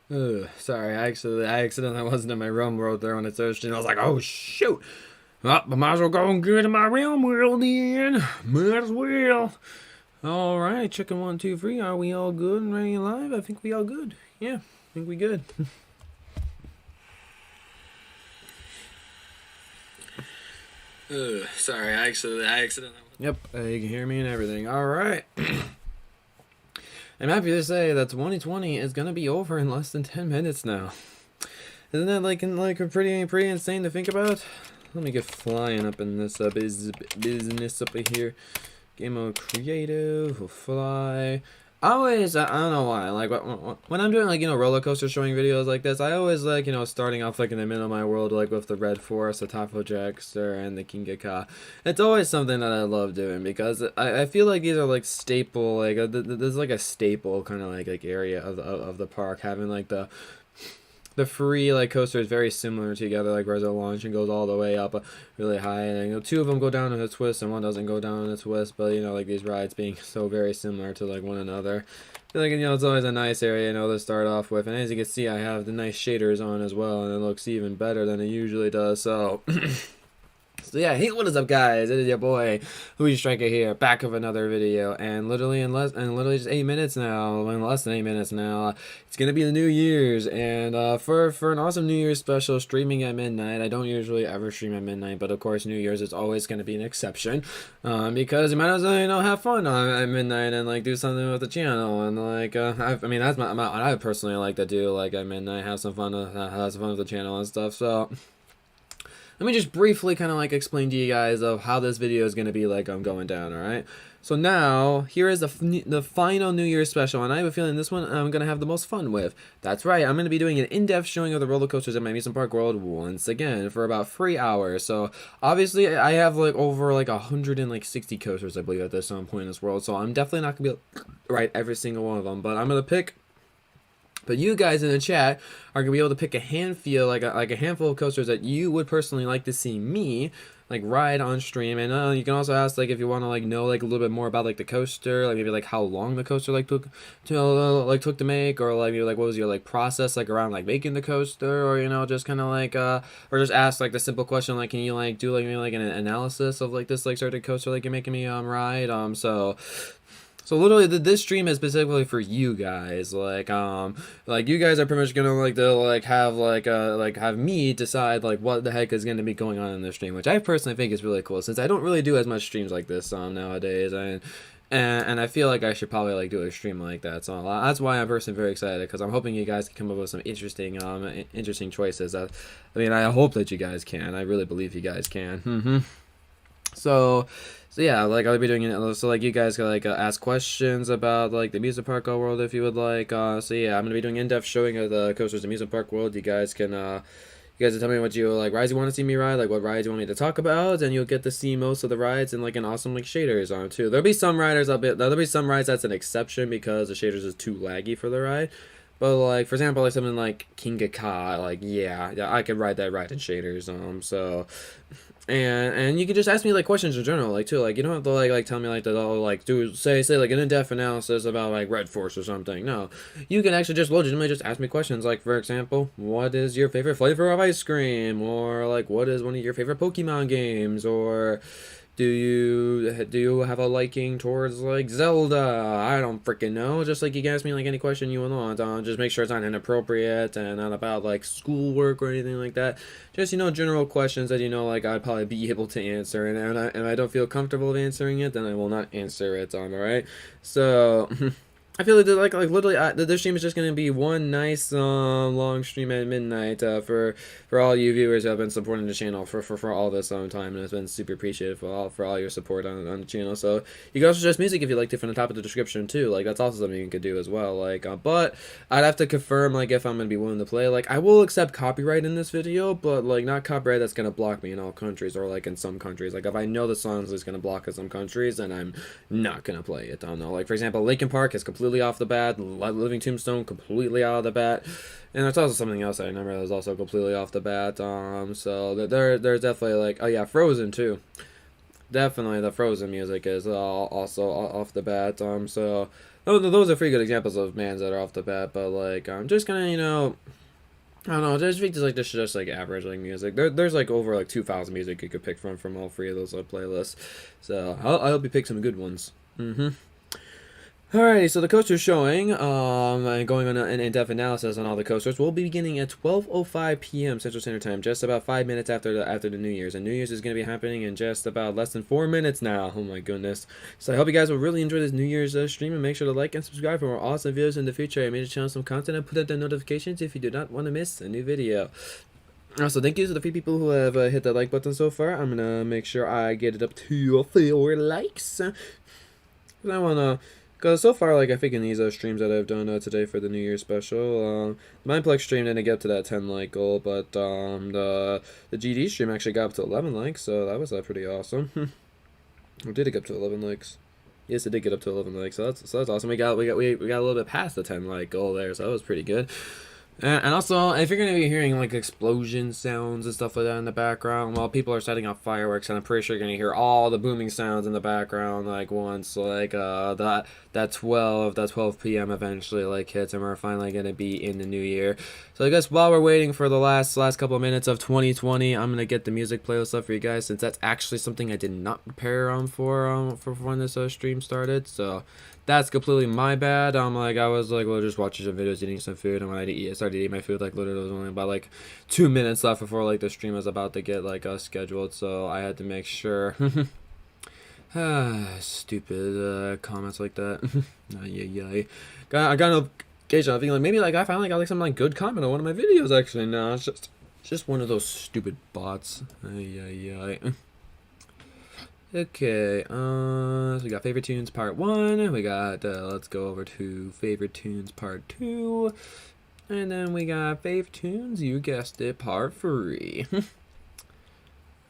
Sorry, I accidentally wasn't in my realm world there when it searched, and I was like, oh shoot! Well, I might as well go and get in my realm world then. Might as well. All right, chicken 1, 2, 3. Are we all good and ready and live? I think we all good. Yeah, I think we good. Sorry, I accidentally. Yep, you can hear me and everything. All right. I'm happy to say that 2020 is gonna be over in less than 10 minutes now. Isn't that like a pretty insane to think about? Let me get flying up in this business up here. Game mode creative, will fly. I don't know why, like when I'm doing like roller coaster showing videos like this, I always like starting off like in the middle of my world, like with the Red Forest, the Taco Jackster, and the King of Ka. It's always something that I love doing because I feel like these are like staple, like there's like a staple kind of like area of the park, having like the free like coaster is very similar together, like whereas a launch and goes all the way up really high, and two of them go down in a twist and one doesn't go down in a twist, but like these rides being so very similar to like one another, I feel like it's always a nice area to start off with. And as you can see, I have the nice shaders on as well, and it looks even better than it usually does. So So yeah, hey, what is up, guys? It is your boy Louis Striker here, back with another video, and literally just 8 minutes now, in less than 8 minutes now, it's gonna be the New Year's, and for an awesome New Year's special streaming at midnight. I don't usually ever stream at midnight, but of course New Year's is always gonna be an exception, because you might as well have fun at midnight and like do something with the channel, and like I mean that's what I personally like to do, like at midnight, have some fun with the channel and stuff. So let me just briefly kind of like explain to you guys of how this video is going to be like going down, alright? So now, here is the final New Year's special, and I have a feeling this one I'm going to have the most fun with. That's right, I'm going to be doing an in-depth showing of the roller coasters at my Amusement Park World once again for about 3 hours. So obviously I have like over like 160 coasters, I believe, at this point in this world, so I'm definitely not going to be able to write every single one of them, but I'm going to pick. But you guys in the chat are gonna be able to pick a handful, like a handful of coasters that you would personally like to see me like ride on stream. And you can also ask like if you want to like know like a little bit more about like the coaster, like maybe like how long the coaster like took to make, or like maybe like what was your like process like around like making the coaster, or just kind of like or just ask like the simple question like, can you like do like maybe like an analysis of like this like certain coaster like you're making me ride. So literally, this stream is specifically for you guys. Like you guys are pretty much gonna have me decide like what the heck is gonna be going on in this stream, which I personally think is really cool, since I don't really do as much streams like this nowadays, and I feel like I should probably like do a stream like that. So that's why I'm personally very excited, because I'm hoping you guys can come up with some interesting choices. I mean, I hope that you guys can. I really believe you guys can. So yeah, like I'll be doing it. So like you guys can like ask questions about like the amusement park world if you would like. So yeah, I'm gonna be doing in-depth showing of the coasters amusement park world. You guys can tell me what you like rides you want to see me ride, like what rides you want me to talk about, and you'll get to see most of the rides and like an awesome like shaders on too. There'll be some rides that's an exception because the shaders is too laggy for the ride. But like for example, like something like King of Ka, like yeah, I could ride that ride in shaders. So and you can just ask me like questions in general, like too, like you don't have to like tell me like that I'll like do say like an in-depth analysis about like Red Force or something. No, you can actually just legitimately just ask me questions, like for example, what is your favorite flavor of ice cream, or like what is one of your favorite Pokemon games, or do you have a liking towards like Zelda? I don't freaking know. Just like you can ask me like any question you want. Just make sure it's not inappropriate and not about like schoolwork or anything like that. Just general questions that like I'd probably be able to answer, and I don't feel comfortable answering it, then I will not answer it. Alright. So I feel like literally this stream is just gonna be one nice long stream at midnight for all you viewers who have been supporting the channel for all this time, and it's been super appreciated for all your support on the channel. So you can also suggest music if you like to from the top of the description too. Like that's also something you could do as well. Like but I'd have to confirm like if I'm gonna be willing to play. Like I will accept copyright in this video, but like not copyright that's gonna block me in all countries, or like in some countries. Like if I know the songs is gonna block in some countries, then I'm not gonna play it. I don't know. Like for example, Linkin Park is completely off the bat, Living Tombstone completely out of the bat, and there's also something else I remember that was also completely off the bat. So there's definitely like, oh yeah, Frozen too. Definitely the Frozen music is also off the bat. So Oh, those are pretty good examples of bands that are off the bat, but like I'm just gonna, you know, I don't know. Just think like this is just like average like music. There's like over like 2,000 music you could pick from all three of those playlists. So I hope you pick some good ones. Mm-hmm. Alrighty, so the coaster's showing, and going on an in-depth analysis on all the coasters. We'll be beginning at 12:05 p.m. Central Standard Time, just about 5 minutes after the New Year's. And New Year's is going to be happening in just about less than 4 minutes now. Oh my goodness! So I hope you guys will really enjoy this New Year's stream, and make sure to like and subscribe for more awesome videos in the future. I made the channel some content and put out the notifications if you do not want to miss a new video. Also, thank you to the few people who have hit that like button so far. I'm gonna make sure I get it up to 4 likes. I wanna. Because so far, like, I think in these streams that I've done today for the New Year special, the Mindplex stream didn't get up to that 10 like goal, but the GD stream actually got up to 11 likes, so that was pretty awesome. Or did it get up to 11 likes? Yes, it did get up to 11 likes, so that's awesome. We got a little bit past the 10 like goal there, so that was pretty good. And also, if you're going to be hearing, like, explosion sounds and stuff like that in the background, while people are setting off fireworks, and I'm pretty sure you're going to hear all the booming sounds in the background, like, once, like, that 12 p.m. eventually, like, hits, and we're finally going to be in the new year. So I guess while we're waiting for the last couple of minutes of 2020, I'm going to get the music playlist up for you guys, since that's actually something I did not prepare for when this stream started, so that's completely my bad. I was like, well, just watching some videos, eating some food, and when I started eating my food, like, literally, there was only about like 2 minutes left before like the stream was about to get like scheduled, so I had to make sure. Stupid comments like that. I got a notification. I think like maybe like I finally got like some like good comment on one of my videos. Actually, no, it's just one of those stupid bots. Okay, so we got favorite tunes part 1, we got, let's go over to favorite tunes part 2, and then we got favorite tunes, you guessed it, part 3.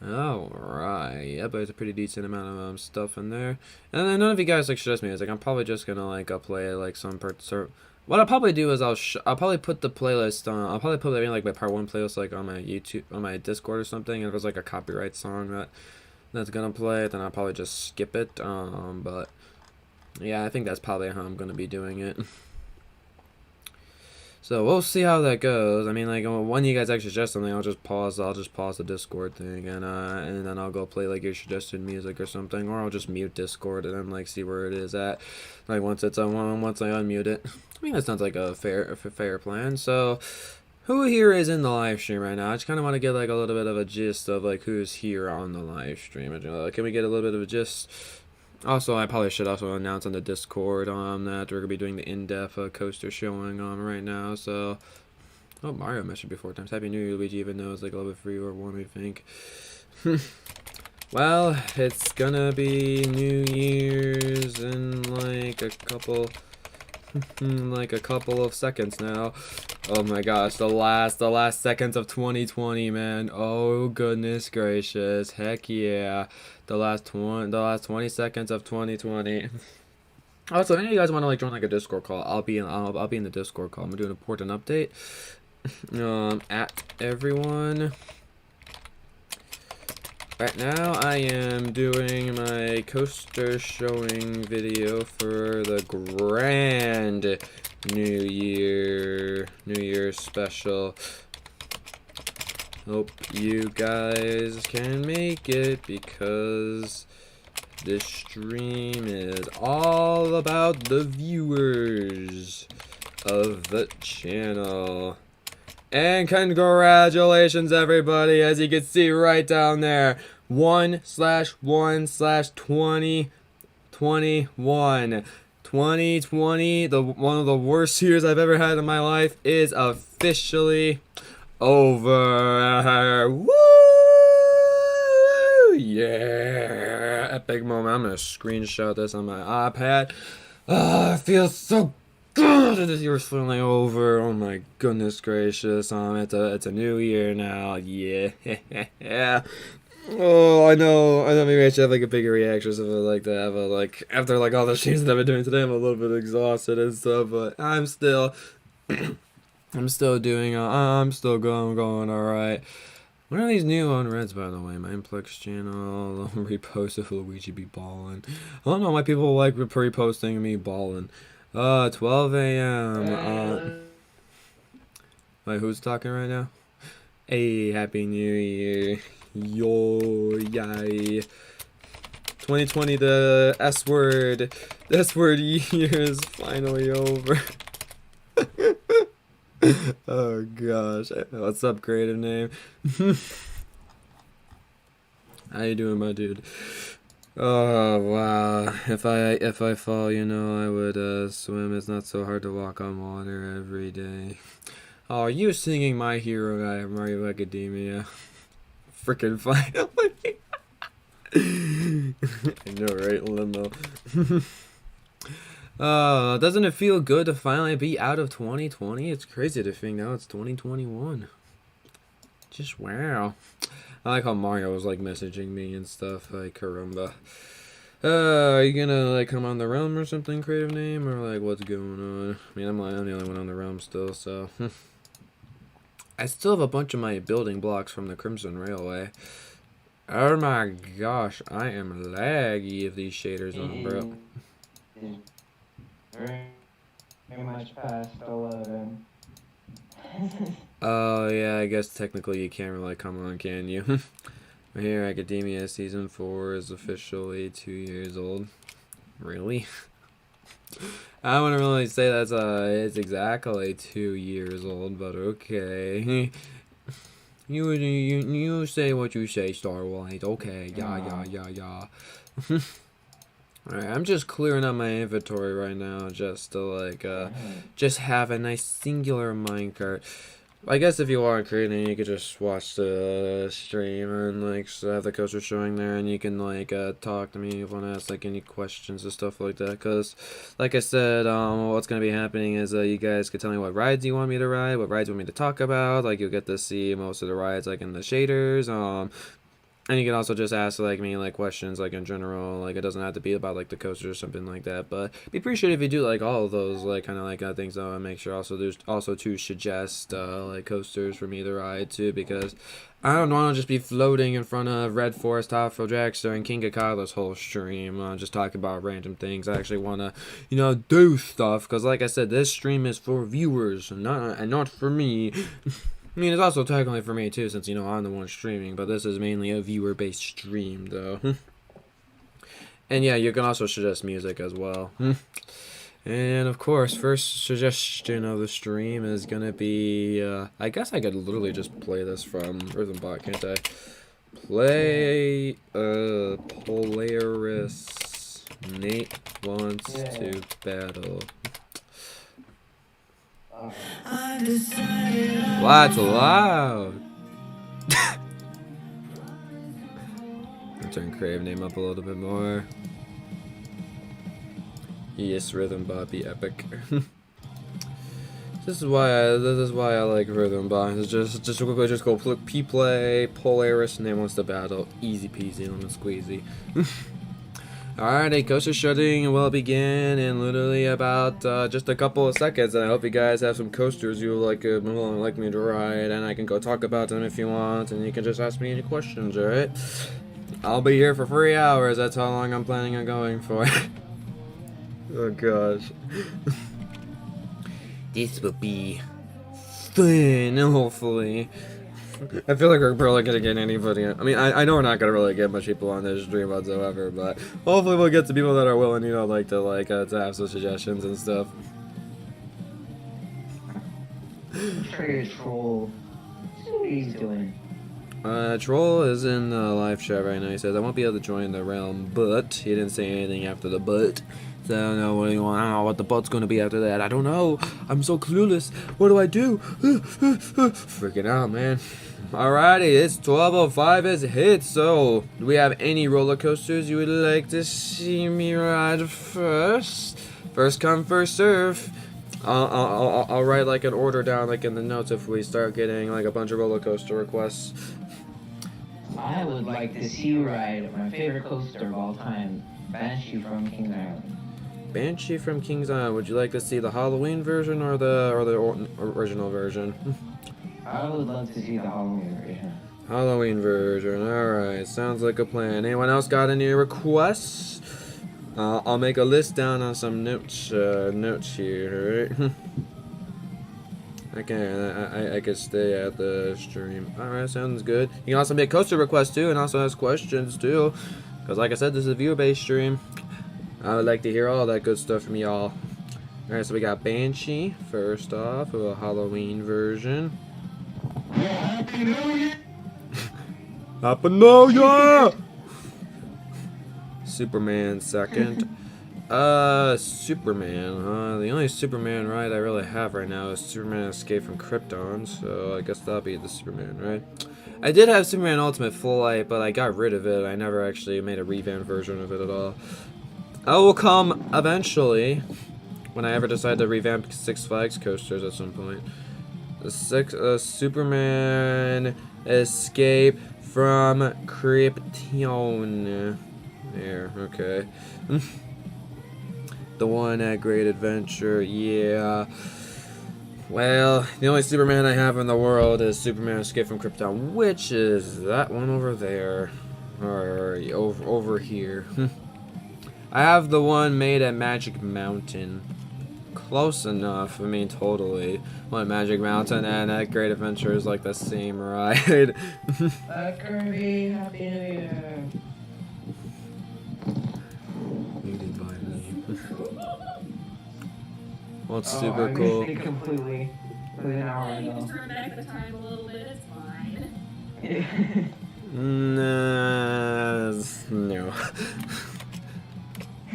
Alright, yeah, but it's a pretty decent amount of stuff in there. And then none of you guys like suggest music. I'm probably just gonna like play like some parts. Or what I'll probably do is I'll probably put the playlist on. I'll probably put maybe like my part 1 playlist like on my YouTube, on my Discord or something. And if there's like a copyright song that's gonna play, then I'll probably just skip it. But yeah, I think that's probably how I'm gonna be doing it. So we'll see how that goes. I mean, like, when you guys actually suggest something, I'll just pause the Discord thing, and then I'll go play like your suggested music or something, or I'll just mute Discord and then like see where it is at. Like once I unmute it. I mean, that sounds like a fair plan. So who here is in the live stream right now? I just kind of want to get like a little bit of a gist of like who's here on the live stream. Can we get a little bit of a gist? Also, I probably should also announce on the Discord that we're going to be doing the in-depth coaster showing right now, so... Oh, Mario mentioned before times. Happy New Year, Luigi, even though it's like a little bit free or warm, I think. Well, it's gonna be New Year's in like a couple... like a couple of seconds now. Oh my gosh, the last seconds of 2020, man. Oh goodness gracious, heck yeah. The last 20 seconds of 2020. Also, if any of you guys want to like join like a Discord call, I'll be in the Discord call. I'm gonna do an important update. At everyone. Right now, I am doing my coaster showing video for the grand New Year special. Hope you guys can make it, because this stream is all about the viewers of the channel. And congratulations, everybody, as you can see right down there, 1/1/2021. 2020, one of the worst years I've ever had in my life, is officially over. Woo! Yeah! Epic moment. I'm gonna screenshot this on my iPad. It feels so good. This year's finally over. Oh my goodness gracious. It's a new year now. Yeah. Oh, I know. Maybe I should have like a bigger reaction or something like that. But like after like all the streams that I've been doing today, I'm a little bit exhausted and stuff. But I'm still going all right. What are these new unreads, by the way? Mindplex channel, repost of Luigi be ballin'. I don't know why people like reposting me ballin'. 12 a.m. Wait, who's talking right now? Hey, Happy New Year. Yo, yay. 2020, the S word year is finally over. Oh gosh. What's up, creative name? How you doing, my dude? Oh wow. If I fall, you know, I would swim. It's not so hard to walk on water every day. Oh, are you singing My Hero Guy Mario Academia? Freaking finally. I know, right, Limo? Doesn't it feel good to finally be out of 2020? It's crazy to think now it's 2021. Just wow. I like how Mario was like messaging me and stuff, like caramba. Are you gonna like come on the realm or something, creative name, or like what's going on? I mean, I'm the only one on the realm still, so. I still have a bunch of my building blocks from the Crimson Railway. Oh my gosh, I am laggy if these shaders on, bro. Very much past 11. Oh yeah, I guess technically you can't really come on, can you? My Hero Academia Season 4 is officially 2 years old. Really? I wouldn't really say that's it's exactly 2 years old, but okay. You say what you say, Star White. Okay, yeah. Alright, I'm just clearing up my inventory right now just to like just have a nice singular minecart. I guess if you want creating, you could just watch the stream and like have the coaster showing there, and you can like talk to me if you want to ask like any questions and stuff like that. Cause like I said, what's gonna be happening is you guys could tell me what rides you want me to ride, what rides you want me to talk about. Like you'll get to see most of the rides like in the shaders. And you can also just ask like me like questions like in general, like it doesn't have to be about like the coaster or something like that, but be appreciated if you do like all of those like kind of like things though, and make sure also there's also to suggest like coasters for me to ride too, because I don't want to just be floating in front of Red Forest, Hotfield Dragster, and King of Kyla's whole stream just talking about random things. I actually want to, you know, do stuff, because like I said, this stream is for viewers and not for me. I mean, it's also technically for me too, since, you know, I'm the one streaming, but this is mainly a viewer-based stream, though. And yeah, you can also suggest music as well. And of course, first suggestion of the stream is gonna be, I guess I could literally just play this from Rhythmbot, can't I? Play, Polaris Nate Wants to Battle. That's loud. I'll turn Crave name up a little bit more. Yes, Rhythmbot be epic. This is why I like Rhythmbot. It's just quickly just go play Polaris Name Wants to Battle. Easy peasy, lemon squeezy. Alright, coaster shutting will begin in literally about just a couple of seconds, and I hope you guys have some coasters you like me to ride, and I can go talk about them if you want, and you can just ask me any questions, alright? I'll be here for 3 hours, that's how long I'm planning on going for. Oh gosh. This will be fun, hopefully. I feel like we're probably gonna get anybody. I mean, I know we're not gonna really get much people on this stream whatsoever, but hopefully we'll get to people that are willing, you know, to have some suggestions and stuff. I'm sure your troll. See what he's doing. Troll is in the live chat right now. He says I won't be able to join the realm, but he didn't say anything after the but. So I don't know what you want. I don't know what the but's gonna be after that. I don't know. I'm so clueless. What do I do? Freaking out, man. Alrighty, it's 12:05 as hit. So, do we have any roller coasters you would like to see me ride first? First come, first serve. I'll write like an order down like in the notes if we start getting like a bunch of roller coaster requests. I would like to see you ride my favorite coaster of all time, Banshee from Kings Island. Banshee from Kings Island. Would you like to see the Halloween version or the original version? I would love to see the Halloween version. Halloween version. Alright, sounds like a plan. Anyone else got any requests? I'll make a list down on some notes here, alright? I can stay at the stream. Alright, sounds good. You can also make coaster requests too, and also ask questions too. Because like I said, this is a viewer-based stream. I would like to hear all that good stuff from y'all. Alright, so we got Banshee, first off, a Halloween version. Happy New Year! Happy New Year! Superman second. Superman, the only Superman ride I really have right now is Superman Escape from Krypton, so I guess that'll be the Superman, right? I did have Superman Ultimate Flight, but I got rid of it. I never actually made a revamped version of it at all. I will come eventually, when I ever decide to revamp Six Flags coasters at some point. The Superman Escape from Krypton. There, okay. The one at Great Adventure, yeah. Well, the only Superman I have in the world is Superman Escape from Krypton, which is that one over there. Or over here. I have the one made at Magic Mountain. Close enough, I mean, totally. One at Magic Mountain and at Great Adventure is like the same ride. Kirby, Happy New Year. Well, it's super cool. I missed it completely. It was an hour ago. Just turn back the time a little bit, it's fine. Nah, no.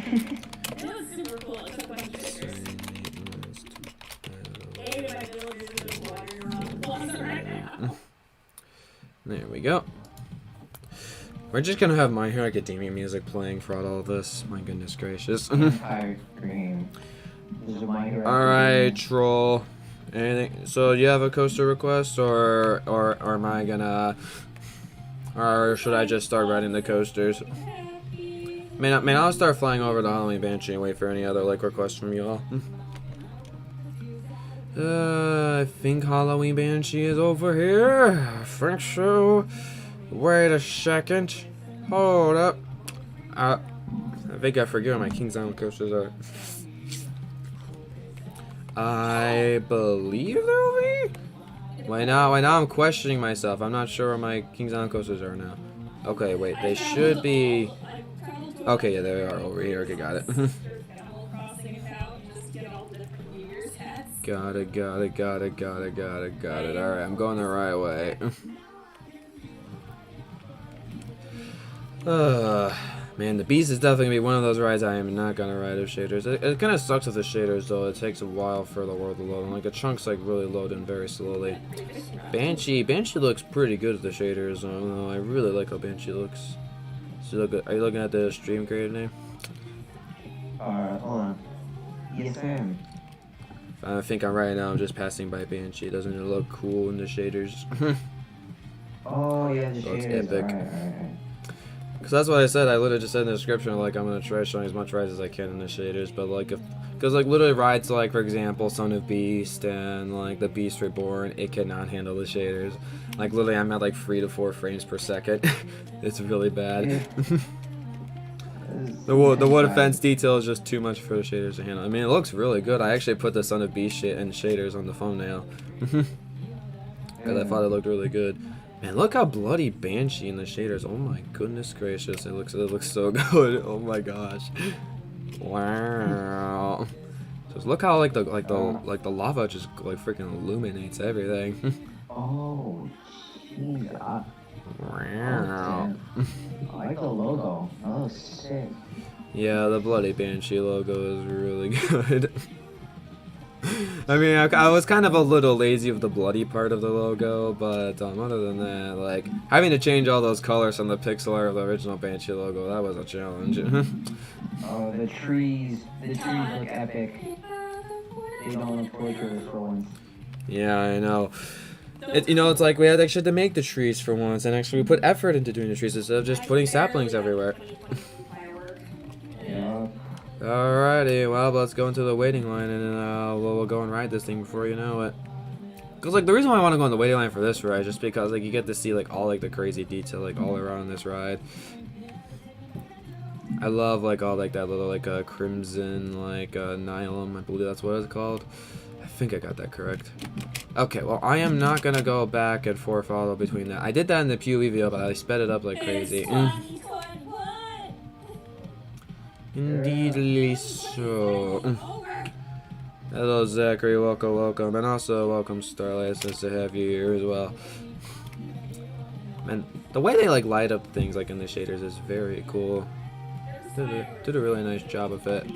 It was super cool, except when you my village is just wandering around the plaza right now. There we go. We're just gonna have My Hero Academia music playing throughout all this. My goodness gracious. Empire Dream. This is My Hero Alright, Troll. Anything? So you have a coaster request, or am I gonna, or should I just start riding the coasters? Man, I'll start flying over the Halloween Banshee and wait for any other like requests from y'all. I think Halloween Banshee is over here. I think so. Wait a second. Hold up. I think I forget where my Kings Island coasters are. I believe they're over here. Wait, now I'm questioning myself. I'm not sure where my Kings Island coasters are now. Okay, wait, they should be. Okay, yeah, they are over here. Okay, got it. Got it. Alright, I'm going the right way. Man, the Beast is definitely gonna be one of those rides I am not gonna ride with shaders. It kind of sucks with the shaders though. It takes a while for the world to load. And, like, the chunks like really load in very slowly. Banshee looks pretty good with the shaders. I don't know. I really like how Banshee looks. So are you looking at the stream creator name? Hold on. Yes, I am. I think I'm right now. I'm just passing by Banshee. Doesn't it look cool in the shaders? Oh yeah, the Looks shaders. epic. Alright. Because that's what I said. I literally just said in the description, like, I'm going to try showing as much rides as I can in the shaders. But, like, because, like, literally rides like, for example, Son of Beast and, like, The Beast Reborn, it cannot handle the shaders. Like, literally, I'm at, like, 3 to 4 frames per second. It's really bad. Yeah. The wood fence detail is just too much for the shaders to handle. I mean, it looks really good. I actually put the Son of Beast and shaders on the thumbnail. Because I thought it looked really good. Man, look how bloody Banshee in the shaders. Oh my goodness gracious, it looks so good. Oh my gosh. Wow. Just look how like the lava just like freaking illuminates everything. Oh, jeez. Wow. I like the logo. Oh, sick. Yeah, the bloody Banshee logo is really good. I mean, I was kind of a little lazy with the bloody part of the logo, but other than that, like, having to change all those colors from the pixel art of the original Banshee logo, that was a challenge. Oh, the trees look epic. They don't look torturous for once. Yeah, I know. It's like we had actually to make the trees for once, and actually we put effort into doing the trees instead of just putting saplings everywhere. Yeah. Alrighty, well, let's go into the waiting line, and then we'll go and ride this thing before you know it. Cause like the reason why I want to go on the waiting line for this ride is just because like you get to see like all like the crazy detail like all around this ride. I love like all like that little like crimson like nylon. I believe that's what it's called. I think I got that correct. Okay, well I am not gonna go back and forth all between that. I did that in the PoE video, but I sped it up like crazy. What? Indeedly so. Over. Hello Zachary, welcome, and also welcome Starlight. It's nice to have you here as well. And the way they like light up things like in the shaders is very cool. Did a really nice job of it.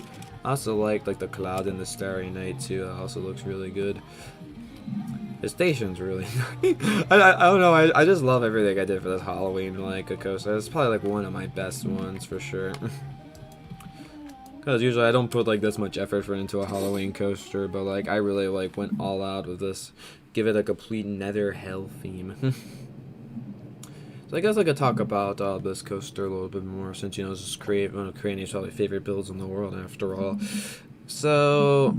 I also like the cloud and the starry night too. That also looks really good. The station's really nice. I don't know. I just love everything I did for this Halloween like a coaster. It's probably like one of my best ones for sure. Because usually I don't put like this much effort into a Halloween coaster, but like I really like went all out with this. Give it a complete nether hell theme. So I guess I could talk about this coaster a little bit more, since, you know, this is one of Creation's probably favorite builds in the world after all. So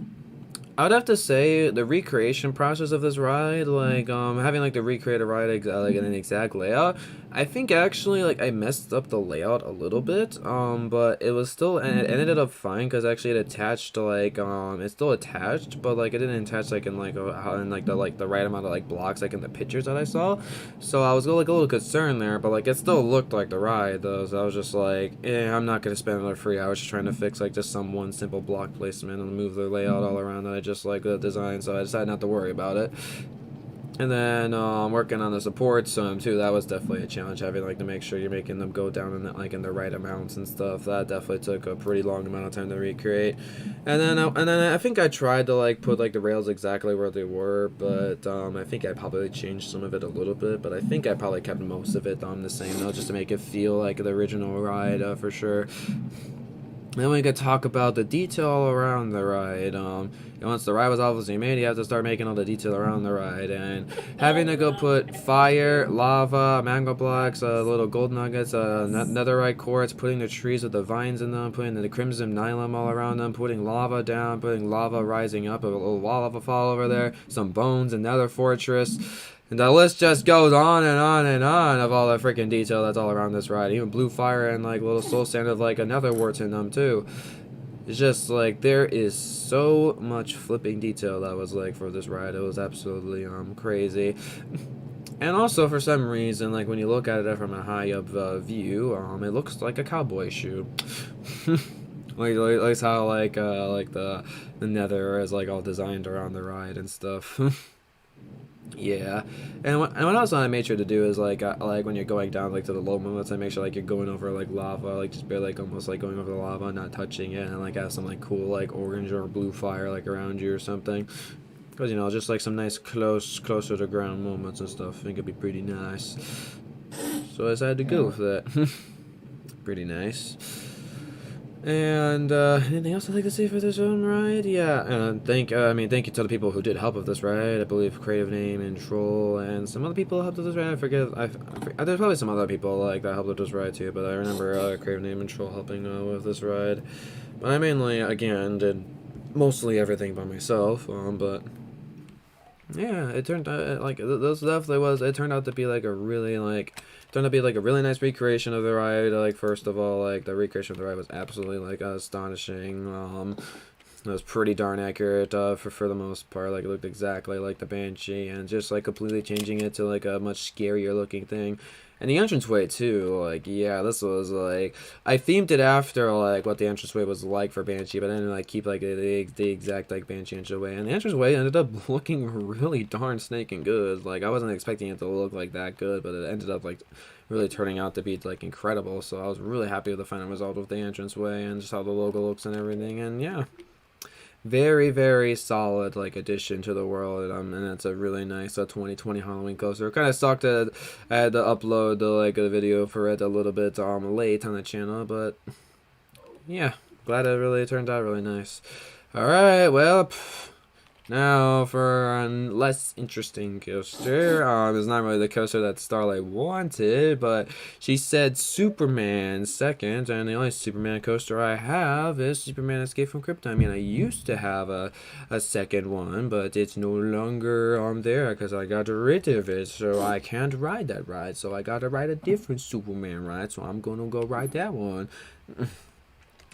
I would have to say the recreation process of this ride, like having like to recreate a ride like in an exact layout, I think actually like I messed up the layout a little bit, but it was still, and it ended up fine because actually it attached to like it's still attached, but like it didn't attach like in like the right amount of like blocks like in the pictures that I saw. So I was like a little concerned there, but like it still looked like the ride though. So I was just like, I'm not gonna spend another 3 hours just trying to fix like just some one simple block placement and move the layout all around that I just like the design. So I decided not to worry about it. And then working on the supports too, that was definitely a challenge, having like to make sure you're making them go down in in the right amounts and stuff. That definitely took a pretty long amount of time to recreate. And then I think I tried to like put like the rails exactly where they were, but I think I probably changed some of it a little bit, but I think I probably kept most of it the same though, just to make it feel like the original ride for sure. Then we could talk about the detail around the ride. And once the ride was obviously made, you have to start making all the detail around the ride. And having to go put fire, lava, mango blocks, little gold nuggets, netherite quartz, putting the trees with the vines in them, putting the crimson nylon all around them, putting lava down, putting lava rising up, a little lava fall over there, some bones, another fortress. And the list just goes on and on and on of all the freaking detail that's all around this ride. Even blue fire and like little soul sand of like another warts in them too. It's just like there is so much flipping detail that was like for this ride. It was absolutely crazy. And also for some reason, like when you look at it from a high up view, it looks like a cowboy shoe. like how like the nether is like all designed around the ride and stuff. Yeah, and what else I made sure to do is like when you're going down like to the low moments, I make sure like you're going over like lava, like just barely like almost like going over the lava, not touching it, and like have some like cool like orange or blue fire like around you or something, because you know just like some nice closer to ground moments and stuff. I think it'd be pretty nice. So I decided to go with that. Pretty nice. And anything else I'd like to say for this own ride? Yeah, thank you to the people who did help with this ride. I believe Creative Name and Troll and some other people helped with this ride. I forget. There's probably some other people like that helped with this ride too, but I remember Creative Name and Troll helping with this ride. But I mainly again did mostly everything by myself. But yeah, it turned out like this definitely was. It turned out to be like a really really nice recreation of the ride. Like first of all, like the recreation of the ride was absolutely like astonishing. It was pretty darn accurate for the most part. Like it looked exactly like the Banshee, and just like completely changing it to like a much scarier looking thing. And the entranceway too, like yeah, this was like I themed it after like what the entranceway was like for Banshee, but I didn't like keep like the exact like Banshee entranceway. And the entranceway ended up looking really darn snaking good. Like I wasn't expecting it to look like that good, but it ended up like really turning out to be like incredible. So I was really happy with the final result of the entranceway and just how the logo looks and everything. And yeah, very, very solid like addition to the world, and it's a really nice 2020 Halloween coaster. Kind of sucked that I had to upload the video for it a little bit late on the channel, but yeah, glad it really turned out really nice. All right, well. Now for a less interesting coaster. It's not really the coaster that Starlight wanted, but she said Superman second, and the only Superman coaster I have is Superman Escape from Krypton. I mean, I used to have a second one, but it's no longer there because I got rid of it, so I can't ride that ride. So I got to ride a different Superman ride, so I'm gonna go ride that one.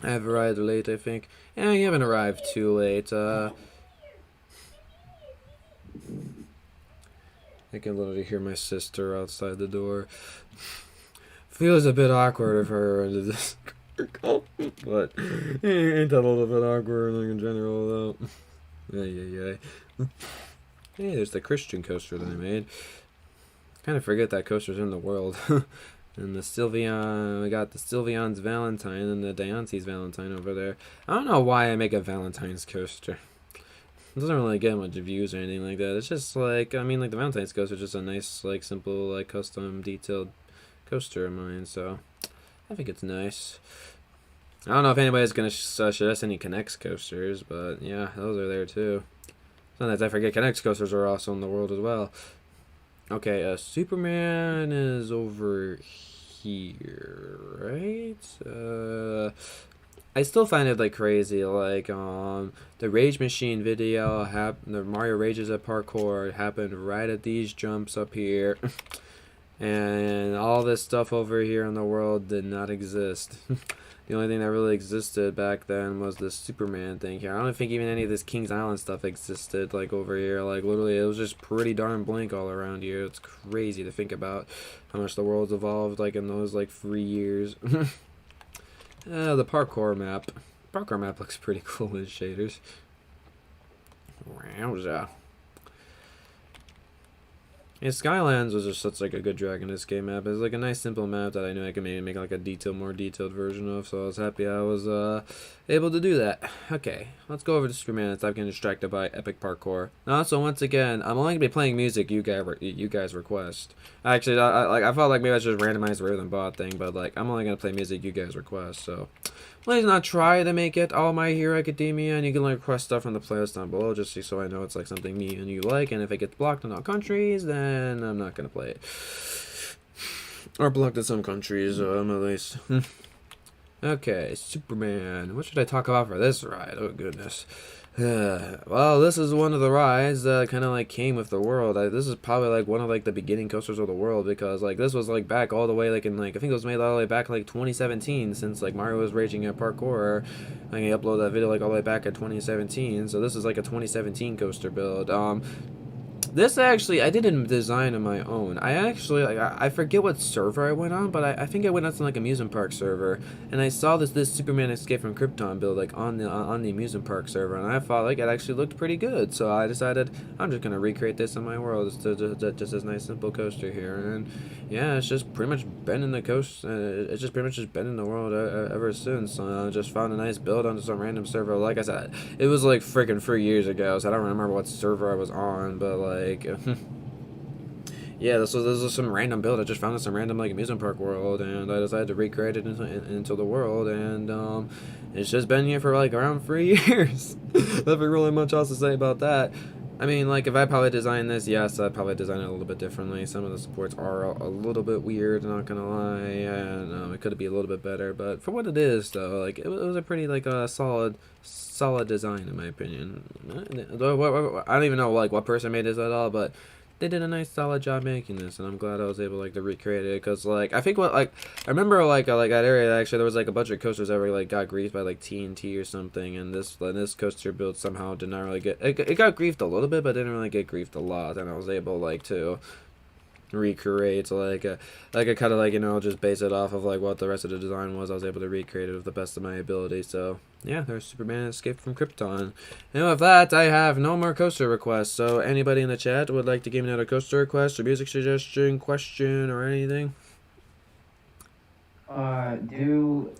I've arrived late, I think. Yeah, you haven't arrived too late. I can literally hear my sister outside the door. Feels a bit awkward of her into this but ain't that a little bit awkward like in general though. Yeah. Hey, there's the Christian coaster that I made. Kind of forget that coaster's in the world. And the Sylveon, we got the Sylveon's Valentine and the Diance's Valentine over there. I don't know why I make a Valentine's coaster. It doesn't really get much views or anything like that. It's just like, I mean, like the Valentine's coaster is just a nice, like, simple, like, custom, detailed coaster of mine. So I think it's nice. I don't know if anybody's gonna suggest any Connects coasters, but yeah, those are there too. Sometimes I forget Connects coasters are also in the world as well. Okay, Superman is over here, right? I still find it like crazy, like the Rage Machine video, the Mario Rages at parkour happened right at these jumps up here, and all this stuff over here in the world did not exist. The only thing that really existed back then was the Superman thing here. I don't think even any of this Kings Island stuff existed, like, over here. Like, literally, it was just pretty darn blank all around here. It's crazy to think about how much the world's evolved, like, in those, like, 3 years. The parkour map. Parkour map looks pretty cool with shaders. Wowza. Yeah, Skylands was just such like a good Dragon Escape map. It's like a nice simple map that I knew I could maybe make like a more detailed version of, so I was happy I was able to do that. Okay, let's go over to Superman and stop getting distracted by epic parkour. Now, so once again, I'm only gonna be playing music you guys request. Actually, I felt like maybe I should just randomize the rhythm bot thing, but like I'm only gonna play music you guys request. So please not try to make it all My Hero Academia, and you can like request stuff from the playlist down below just so I know it's like something me and you like, and if it gets blocked in all countries, then I'm not gonna play it. Or blocked in some countries, at least. Okay, Superman. What should I talk about for this ride? Oh goodness. Well, this is one of the rides that kind of like came with the world. This is probably like one of like the beginning coasters of the world, because like this was like back all the way like in like I think it was made all the way back like 2017, since like Mario was raging at parkour. I can upload that video like all the way back at 2017, so this is like a 2017 coaster build. This actually, I didn't design on my own. I actually, like, I forget what server I went on, but I think I went on some like amusement park server, and I saw this Superman Escape from Krypton build like on the amusement park server, and I thought like it actually looked pretty good. So I decided I'm just gonna recreate this in my world. It's just this nice simple coaster here, and yeah, it's just pretty much been in the coast. It's just pretty much just been in the world ever since. I just found a nice build onto some random server. Like I said, it was like freaking 3 years ago, so I don't remember what server I was on, but like. Yeah, this was some random build. I just found in some random like amusement park world, and I decided to recreate it into the world, and it's just been here for like around 3 years. Nothing really much else to say about that. I mean, like, if I probably designed this, yes, I'd probably design it a little bit differently. Some of the supports are a little bit weird, not gonna lie, and it could be a little bit better. But for what it is, though, like, it was a pretty like solid design in my opinion. I don't even know like what person made this at all, but they did a nice solid job making this, and I'm glad I was able like to recreate it, because like I think what like I remember like that area actually there was like a bunch of coasters that were like got griefed by like TNT or something, and this coaster build somehow did not really get it got griefed a little bit, but didn't really get griefed a lot, and I was able like to recreate like I kind of like, you know, just base it off of like what the rest of the design was. I was able to recreate it with the best of my ability. So yeah, there's Superman Escape from Krypton, and with that I have no more coaster requests. So anybody in the chat would like to give me another coaster request or music suggestion, question, or anything? Do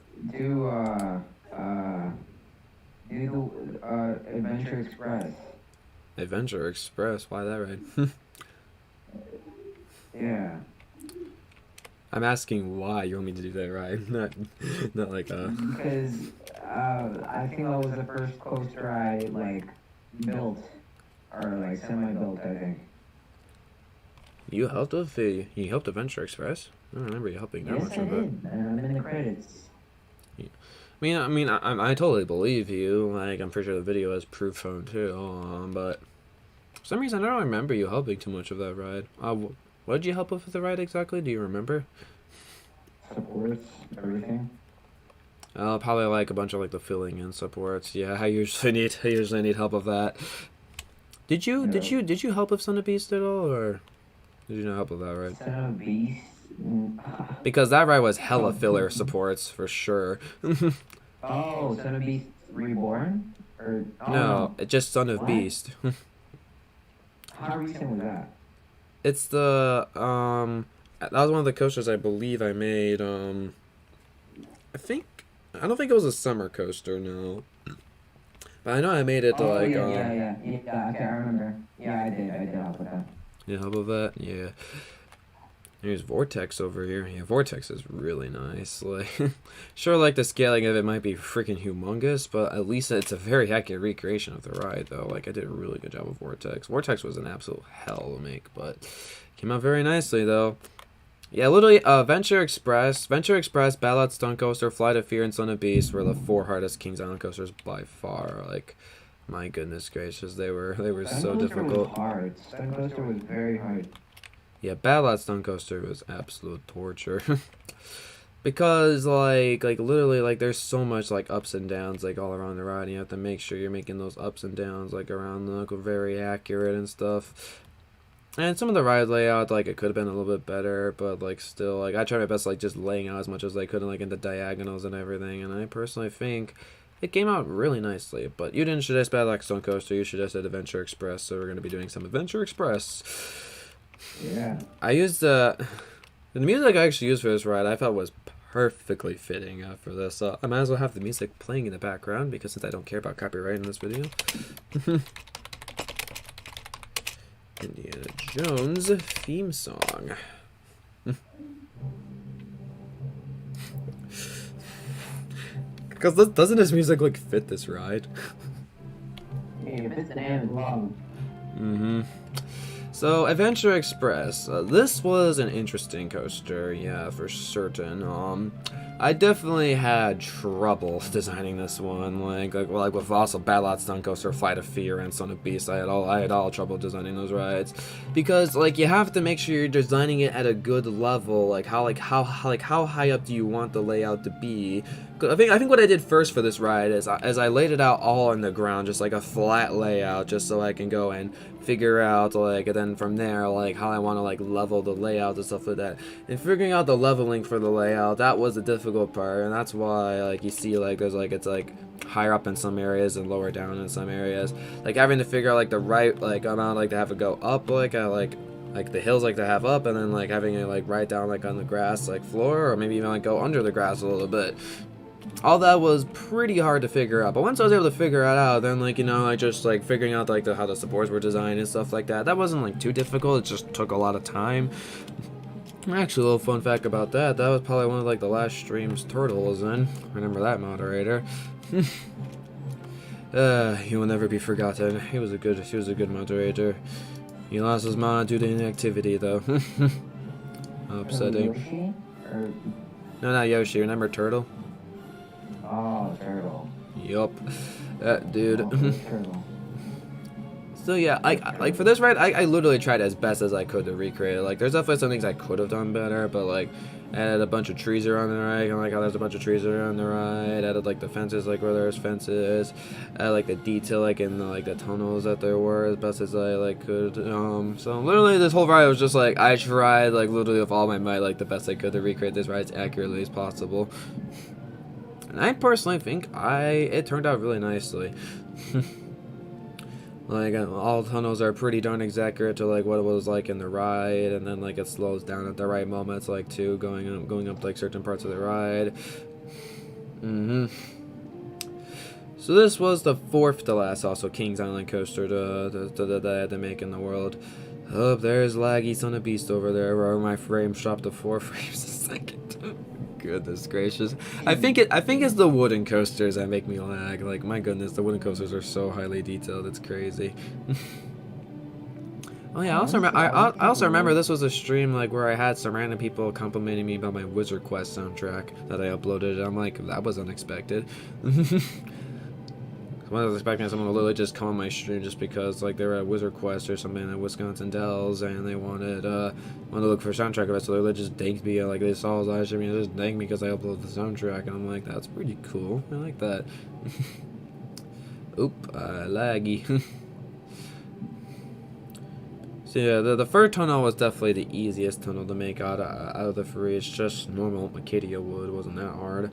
Adventure Express. Adventure Express, why that ride? Yeah. I'm asking why you want me to do that ride, not like Because I think that was the first coaster I like built, or like semi-built, I think. You helped with you helped Adventure Express? I don't remember you helping that Yes, much I of it. did. And I'm in the credits. I totally believe you. Like, I'm pretty sure the video has proof from too. But for some reason, I don't remember you helping too much of that ride. What did you help with the ride exactly? Do you remember? Supports, everything. I'll probably like a bunch of like the filling in supports. Yeah, I usually need help of that. Did you help with Son of Beast at all, or did you not help with that, right? Son of a Beast. Because that ride was hella filler supports for sure. Oh, Son of Beast Reborn? Or No, it's just Son of What? Beast. How recent was that? It's the that was one of the coasters I believe I made. I don't think it was a summer coaster, no. But I know I made it to Oh like yeah. Okay, I remember. Yeah, I did help with that. You help with that? Yeah. Here's Vortex over here. Yeah, Vortex is really nice. Like, sure, like the scaling of it might be freaking humongous, but at least it's a very accurate recreation of the ride, though. Like, I did a really good job with Vortex. Vortex was an absolute hell to make, but came out very nicely, though. Yeah, literally, Venture Express, Ballad Stunt Coaster, Flight of Fear, and Son of Beast were the 4 hardest Kings Island coasters by far. Like, my goodness gracious, they were so difficult. Was hard. Stunt Coaster was very hard. Yeah, Ballad Stunt Coaster was absolute torture. Because, like, literally, like, there's so much, like, ups and downs, like, all around the ride, and you have to make sure you're making those ups and downs, like, around the, like, very accurate and stuff. And some of the ride layout, like, it could have been a little bit better, but, like, still, like, I tried my best, like, just laying out as much as I could, like, in the diagonals and everything, and I personally think it came out really nicely. But you didn't suggest Ballad Stunt Coaster, you suggested Adventure Express, so we're going to be doing some Adventure Express. Yeah. I used the music I actually used for this ride I felt was perfectly fitting for this. I might as well have the music playing in the background because since I don't care about copyright in this video. Indiana Jones theme song. Because doesn't this music like fit this ride? Yeah, it fits the name as well. Mm-hmm. So, Adventure Express. This was an interesting coaster, yeah, for certain. I definitely had trouble designing this one. Like with also Ballad Stunt Coaster, Flight of Fear, and Son of Beast. I had all trouble designing those rides because like you have to make sure you're designing it at a good level. How high up do you want the layout to be? I think what I did first for this ride is I laid it out all on the ground, just like a flat layout, just so I can go and figure out like, and then from there like how I want to like level the layout and stuff like that. And figuring out the leveling for the layout, that was the difficult part, and that's why like you see like there's like it's like higher up in some areas and lower down in some areas. Like having to figure out like the right like amount like to have it go up like the hills like to have up, and then like having it like right down like on the grass like floor, or maybe even like go under the grass a little bit. All that was pretty hard to figure out, but once I was able to figure it out, then like like just like figuring out like how the supports were designed and stuff like that, that wasn't like too difficult. It just took a lot of time. Actually, a little fun fact about that was probably one of like the last streams Turtle was in. Remember that moderator? He will never be forgotten. He was a good moderator. He lost his mod due to inactivity though. Upsetting. Yoshi? Or... No, not Yoshi. Remember Turtle? Oh, Turtle. Yup. That dude. Oh, Turtle. So yeah, like for this ride, I literally tried as best as I could to recreate it. Like there's definitely some things I could have done better, but like added a bunch of trees around the ride, and like how there's a bunch of trees around the ride. Added like the fences, like where there's fences. Added like the detail, like in the tunnels that there were, as best as I like could. So literally this whole ride was just like I tried like literally with all my might, like the best I could to recreate this ride as accurately as possible. And I personally think it turned out really nicely. Like all tunnels are pretty darn accurate to like what it was like in the ride, and then like it slows down at the right moments, like too going up like certain parts of the ride. So this was the 4th to last also Kings Island coaster that I had to make in the world. Oh, there's laggy Son of Beast over there where my frame dropped to 4 frames a second. Goodness gracious. I think it's the wooden coasters that make me lag. Like my goodness, the wooden coasters are so highly detailed, it's crazy. Oh yeah, I also remember this was a stream like where I had some random people complimenting me about my Wizard Quest soundtrack that I uploaded. I'm like, that was unexpected. was expecting someone to literally just come on my stream just because like they were at Wizard Quest or something at Wisconsin Dells and they wanted to look for a soundtrack of it, so they literally just thanked me. Like they saw his live stream and they just thanked me because I uploaded the soundtrack, and I'm like, that's pretty cool. I like that. Oop, laggy. So yeah, the fur tunnel was definitely the easiest tunnel to make out of the three. It's just normal Acacia wood, wasn't that hard.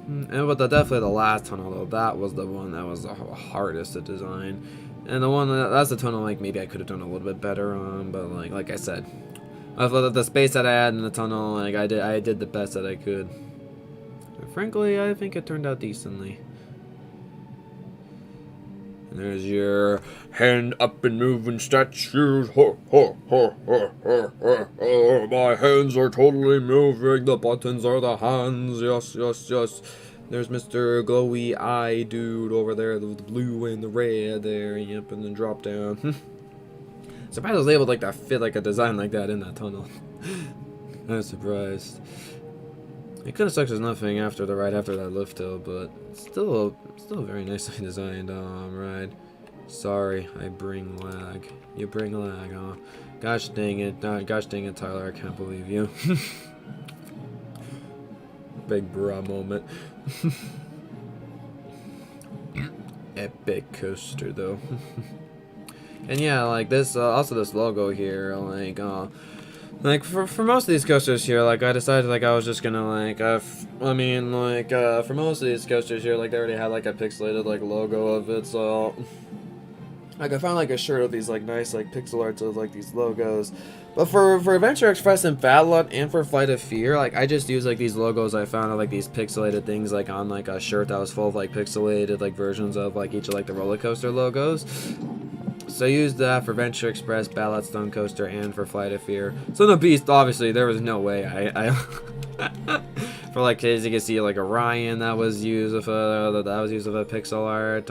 And but definitely the last tunnel though, that was the one that was the hardest to design. And the one that's the tunnel like maybe I could have done a little bit better on, but like I said, I thought the space that I had in the tunnel, like I did the best that I could. And frankly, I think it turned out decently. And there's your hand up and moving statues. Ho, ho, ho, ho, ho, ho, ho. My hands are totally moving. The buttons are the hands. Yes, yes, yes. There's Mr. Glowy Eye Dude over there, the blue and the red there. Yep, and then drop down. Surprised I was able to fit like a design like that in that tunnel. I was surprised. It kind of sucks there's nothing after that lift hill, but still very nicely designed ride. Sorry, I bring lag. You bring lag, huh? Gosh dang it, Tyler, I can't believe you. Big bra moment. Epic coaster though. And yeah, like this, also this logo here, like for most of these coasters here, like I decided like I was just gonna for most of these coasters here, like they already had like a pixelated like logo of it, so like I found like a shirt of these like nice like pixel arts of like these logos. But for Adventure Express and Battlelot and for Flight of Fear, like I just used like these logos I found of like these pixelated things like on like a shirt that was full of like pixelated like versions of like each of like the roller coaster logos. So I used that for Adventure Express, Battlelot Stone Coaster, and for Flight of Fear. So the Beast, obviously, there was no way I for like as you can see, like Orion that was used with a pixel art.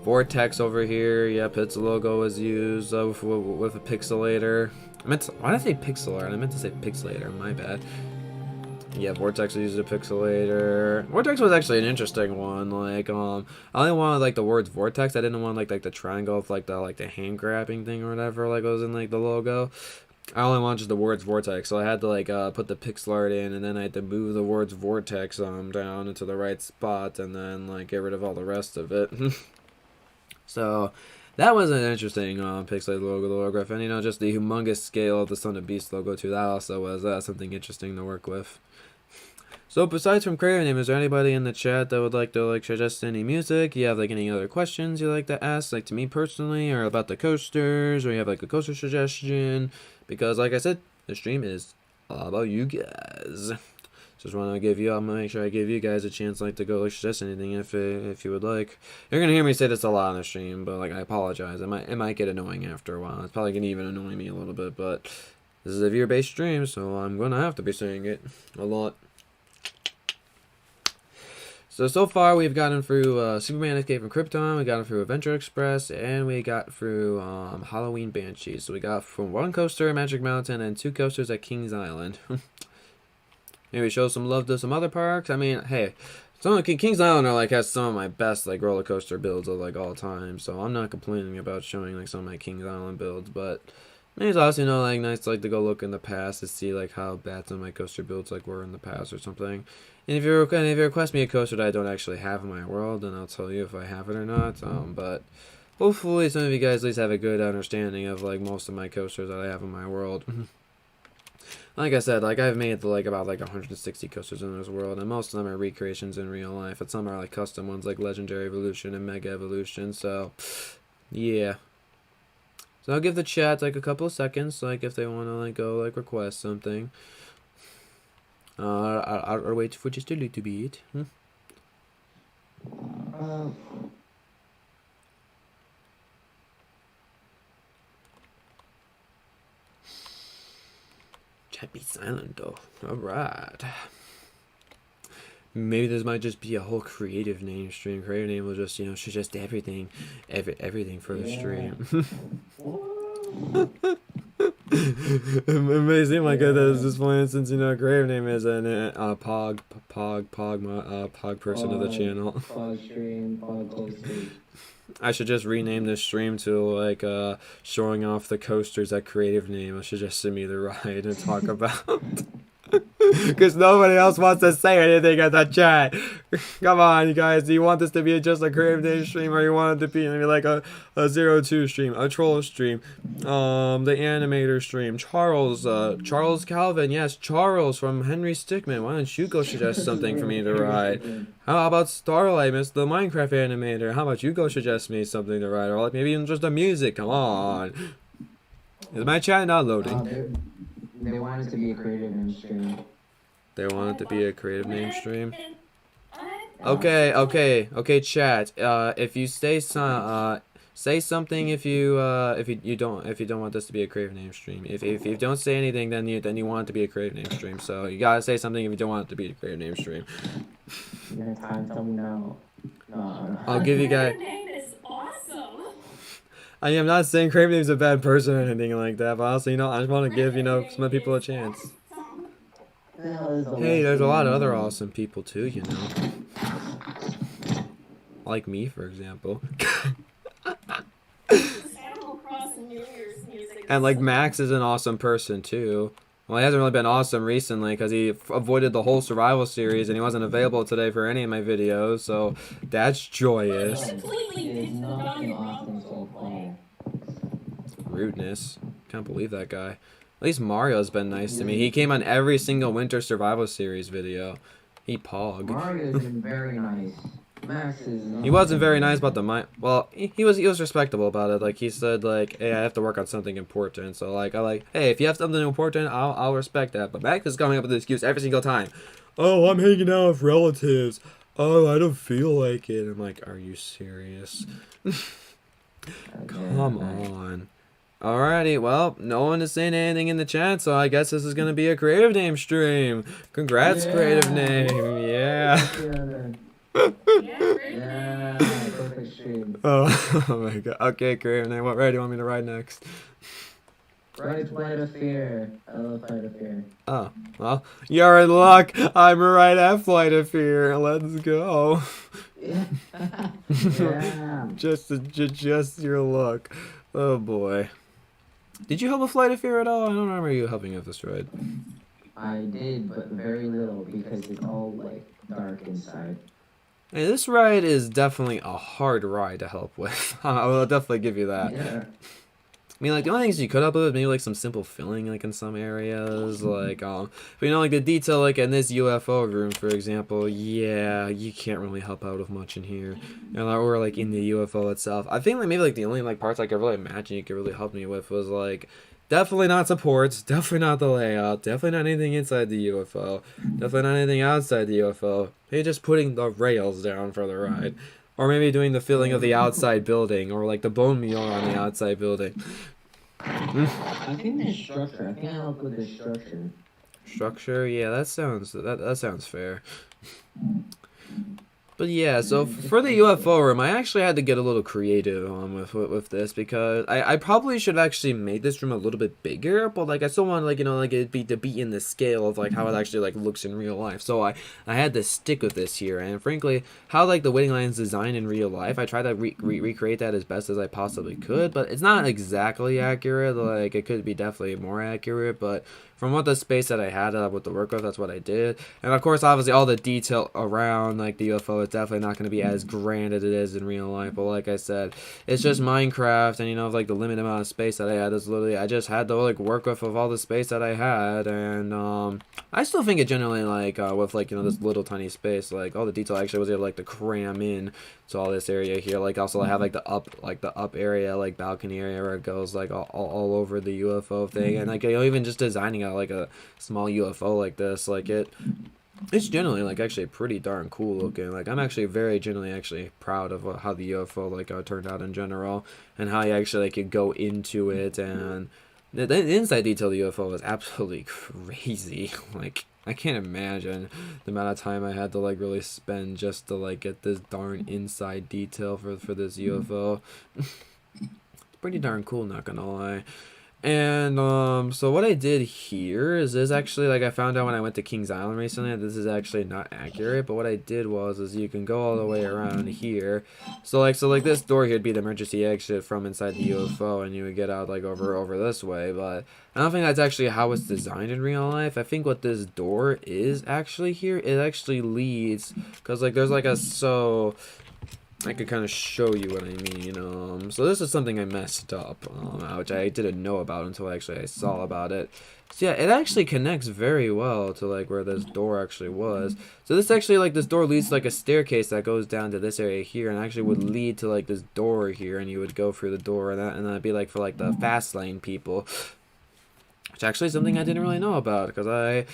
Vortex over here, yep, its logo was used with a pixelator. Why did I say pixel art? I meant to say pixelator. My bad. Yeah, Vortex used a pixelator. Vortex was actually an interesting one. Like, I only wanted like the words Vortex. I didn't want like the triangle of like the hand grabbing thing or whatever like was in like the logo. I only wanted just the words Vortex, so I had to like put the pixel art in, and then I had to move the words Vortex down into the right spot, and then like get rid of all the rest of it. So that was an interesting pixelated logo, and you know, just the humongous scale of the Son of Beast logo too. That also was something interesting to work with. So besides from Creator Name, is there anybody in the chat that would like to like suggest any music? You have like any other questions you like to ask, like to me personally, or about the coasters, or you have like a coaster suggestion? Because like I said, the stream is all about you guys. Just want to give you, I'm gonna make sure I give you guys a chance like to go like suggest anything if you would like. You're gonna hear me say this a lot on the stream, but like I apologize. It might get annoying after a while. It's probably gonna even annoy me a little bit, but this is a viewer-based stream, so I'm gonna have to be saying it a lot. So far we've gotten through Superman Escape from Krypton, we got through Adventure Express, and we got through Halloween Banshees. So we got from one coaster at Magic Mountain and 2 coasters at Kings Island. Maybe show some love to some other parks. I mean, hey, some of Kings Island has some of my best like roller coaster builds of like all time. So I'm not complaining about showing like some of my Kings Island builds, but maybe it's also like nice like to go look in the past to see like how bad some of my coaster builds like were in the past or something. And if you request me a coaster that I don't actually have in my world, then I'll tell you if I have it or not. But hopefully some of you guys at least have a good understanding of like most of my coasters that I have in my world. Like I said, like I've made like about like 160 coasters in this world, and most of them are recreations in real life, and some are like custom ones like Legendary Evolution and Mega Evolution. So yeah. So I'll give the chat like a couple of seconds, like if they want to like go like request something. I'll wait for just a little bit. Chat be silent though. Alright. Maybe this might just be a whole creative name stream. Creative name will just, suggest everything for the stream. It may seem like it is just for instance, you know, grave name is an pog person of the channel. Pog stream, pog coasters. I should just rename this stream to like showing off the coasters at creative name. I should just send me the ride and talk about. Because nobody else wants to say anything in the chat. Come on, you guys. Do you want this to be just a creative name stream, or you want it to be maybe like a 02 stream, a troll stream, the animator stream? Charles Calvin, yes, Charles from Henry Stickmin. Why don't you go suggest something for me to ride? How about Starlight, Miss the Minecraft animator? How about you go suggest me something to ride, or like maybe even just the music? Come on. Is my chat not loading? They want it to be a creative name stream. They want it to be a creative name stream. Okay, chat. If you say say something if you don't want this to be a creative name stream. If you don't say anything, then you want it to be a creative name stream. So you gotta say something if you don't want it to be a creative name stream. You're gonna tell me no. No. I'll give you guys. Name is awesome. I am not saying creative name is a bad person or anything like that, but also, you know, I just want to give, you know, some people a chance. Hey, there's a lot of other awesome people too, you know. Like me, for example. Animal Crossing New Year's music. And like Max is an awesome person too. Well, he hasn't really been awesome recently because he avoided the whole survival series and he wasn't available today for any of my videos, so that's joyous. There's nothing awesome so far. Rudeness. Can't believe that guy. At least Mario's been nice to me. He came on every single winter survival series video. He pog. Mario's been very nice. Max is. He wasn't very nice about the well, he was respectable about it. Like he said, like, hey, I have to work on something important. So like, hey, if you have something important, I'll respect that. But Max is coming up with an excuse every single time. Oh, I'm hanging out with relatives. Oh, I don't feel like it. I'm like, are you serious? Come on. Alrighty, well, no one is saying anything in the chat, so I guess this is gonna be a creative name stream. Congrats, creative name. Yeah. Yeah, perfect stream. Oh my god. Okay, creative name. What ride do you want me to ride next? Ride Flight of Fear. I love Flight of Fear. Oh, well, you're in luck. I'm right at Flight of Fear. Let's go. Yeah. Just your luck. Oh boy. Did you help with Flight of Fear at all? I don't remember you helping with this ride. I did, but very little because it's all like dark inside. Hey, this ride is definitely a hard ride to help with. I will definitely give you that. Yeah. I mean, like, the only things you could help with maybe, like, some simple filling, like, in some areas, like, but, you know, like, the detail, like, in this UFO room, for example, yeah, you can't really help out with much in here, you know, or, like, in the UFO itself. I think, like, maybe, like, the only, like, parts I could really imagine you could really help me with was, like, definitely not supports, definitely not the layout, definitely not anything inside the UFO, definitely not anything outside the UFO, maybe just putting the rails down for the ride. Or maybe doing the filling of the outside building, or like the bone meal on the outside building. I think the structure. I can help with the structure. Structure, yeah, that sounds fair. But yeah, so for the UFO room, I actually had to get a little creative with this because I probably should have actually made this room a little bit bigger, but like I still want like, you know, like it to be in the scale of like how it actually like looks in real life. So I had to stick with this here, and frankly, how like the waiting line's designed in real life, I tried to recreate that as best as I possibly could, but it's not exactly accurate. Like it could be definitely more accurate, but from what the space that I had with the work with, that's what I did. And of course, obviously, all the detail around like the UFO is definitely not going to be as grand as it is in real life. But like I said, it's just Minecraft, and you know, like the limited amount of space that I had is literally I just had to like work with all the space that I had, and I still think it generally like with like, you know, this little tiny space, like all the detail I actually was able like to cram in to all this area here. Like also I have like the up area, like balcony area where it goes like all over the UFO thing, and like, you know, even just designing out like a small UFO like this, like it's generally like actually pretty darn cool looking. Like I'm actually very generally actually proud of how the UFO like turned out in general, and how you actually like could go into it, and the inside detail of the UFO was absolutely crazy. Like I can't imagine the amount of time I had to like really spend just to like get this darn inside detail for this UFO. Pretty darn cool, not gonna lie. And so what I did here is this actually, like, I found out when I went to Kings Island recently that this is actually not accurate, but what I did was is you can go all the way around here. So like this door here would be the emergency exit from inside the UFO, and you would get out like over this way, but I don't think that's actually how it's designed in real life. I think what this door is actually here, it actually leads, because like there's like a, so I could kind of show you what I mean. So this is something I messed up, which I didn't know about until actually I saw about it. So yeah, it actually connects very well to like where this door actually was. So this actually, like, this door leads to like a staircase that goes down to this area here, and actually would lead to like this door here, and you would go through the door, and that'd be like for like the fast lane people, which actually is something I didn't really know about, because I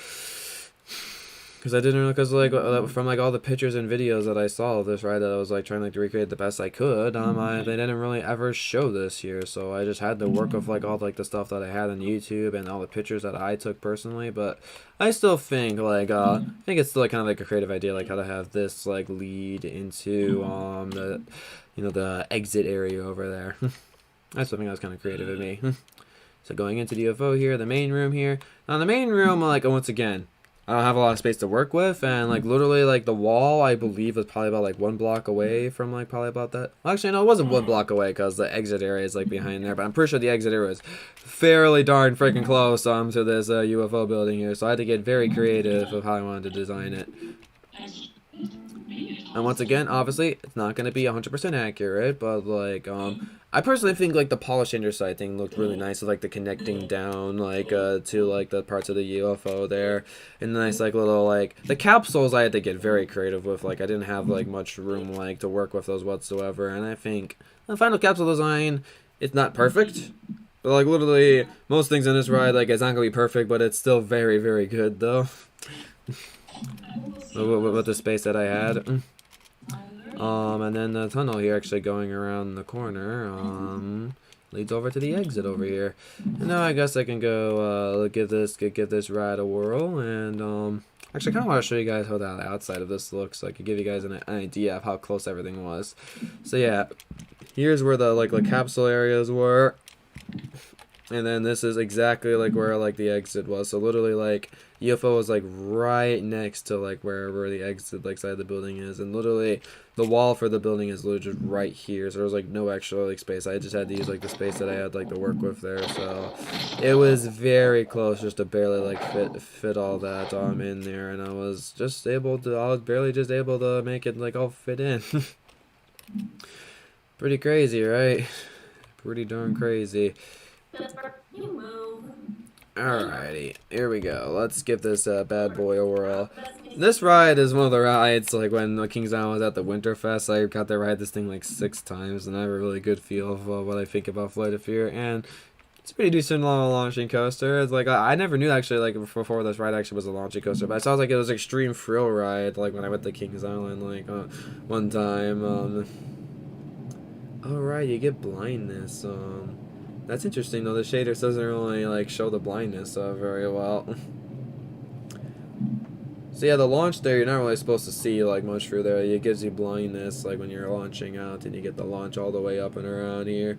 didn't know, because like from like all the pictures and videos that I saw of this ride that I was like trying like to recreate the best I could, they didn't really ever show this here, so I just had to work with like all like the stuff that I had on YouTube and all the pictures that I took personally. But I still think like I think it's still like kind of like a creative idea, like how to have this like lead into the the exit area over there. That's something that was kind of creative of me. So going into the UFO here, the main room here. Now the main room, like, once again, I don't have a lot of space to work with, and like literally like the wall I believe was probably about like 1 block away from like probably about that. Well, actually no, it wasn't 1 block away because the exit area is like behind there, but I'm pretty sure the exit area was fairly darn freaking close to this UFO building here, so I had to get very creative of how I wanted to design it. And once again, obviously, it's not going to be 100% accurate, but like, I personally think like the polish side thing looked really nice, with like the connecting down like to like the parts of the UFO there, and the nice like little like the capsules I had to get very creative with. Like I didn't have like much room like to work with those whatsoever, and I think the final capsule design, it's not perfect, but like literally most things in this ride, like, it's not gonna be perfect, but it's still very, very good though. With the space that I had. And then the tunnel here actually going around the corner leads over to the exit over here. And now I guess I can go give this ride a whirl, and actually I kind of want to show you guys how the outside of this looks, so I could give you guys an idea of how close everything was. So yeah, here's where the like capsule areas were, and then this is exactly like where like the exit was. So literally like UFO was like right next to like wherever the exit like side of the building is, and literally the wall for the building is literally just right here. So there was like no extra like space. I just had to use like the space that I had like to work with there. So it was very close, just to barely like fit all that in there, and I was barely just able to make it like all fit in. Pretty crazy, right? Pretty darn crazy. Alrighty, here we go. Let's give this bad boy a whirl. This ride is one of the rides, like when Kings Island was at the Winterfest, I got to ride this thing like 6 times, and I have a really good feel of what I think about Flight of Fear, and it's a pretty decent launching coaster. It's like, I never knew actually, like, before this ride actually was a launching coaster, but I saw like it was an extreme thrill ride, like when I went to Kings Island, like, one time. Alright, you get blindness, that's interesting though. The shaders doesn't really like show the blindness very well. So yeah, the launch there, you're not really supposed to see like much through there. It gives you blindness like when you're launching out, and you get the launch all the way up and around here.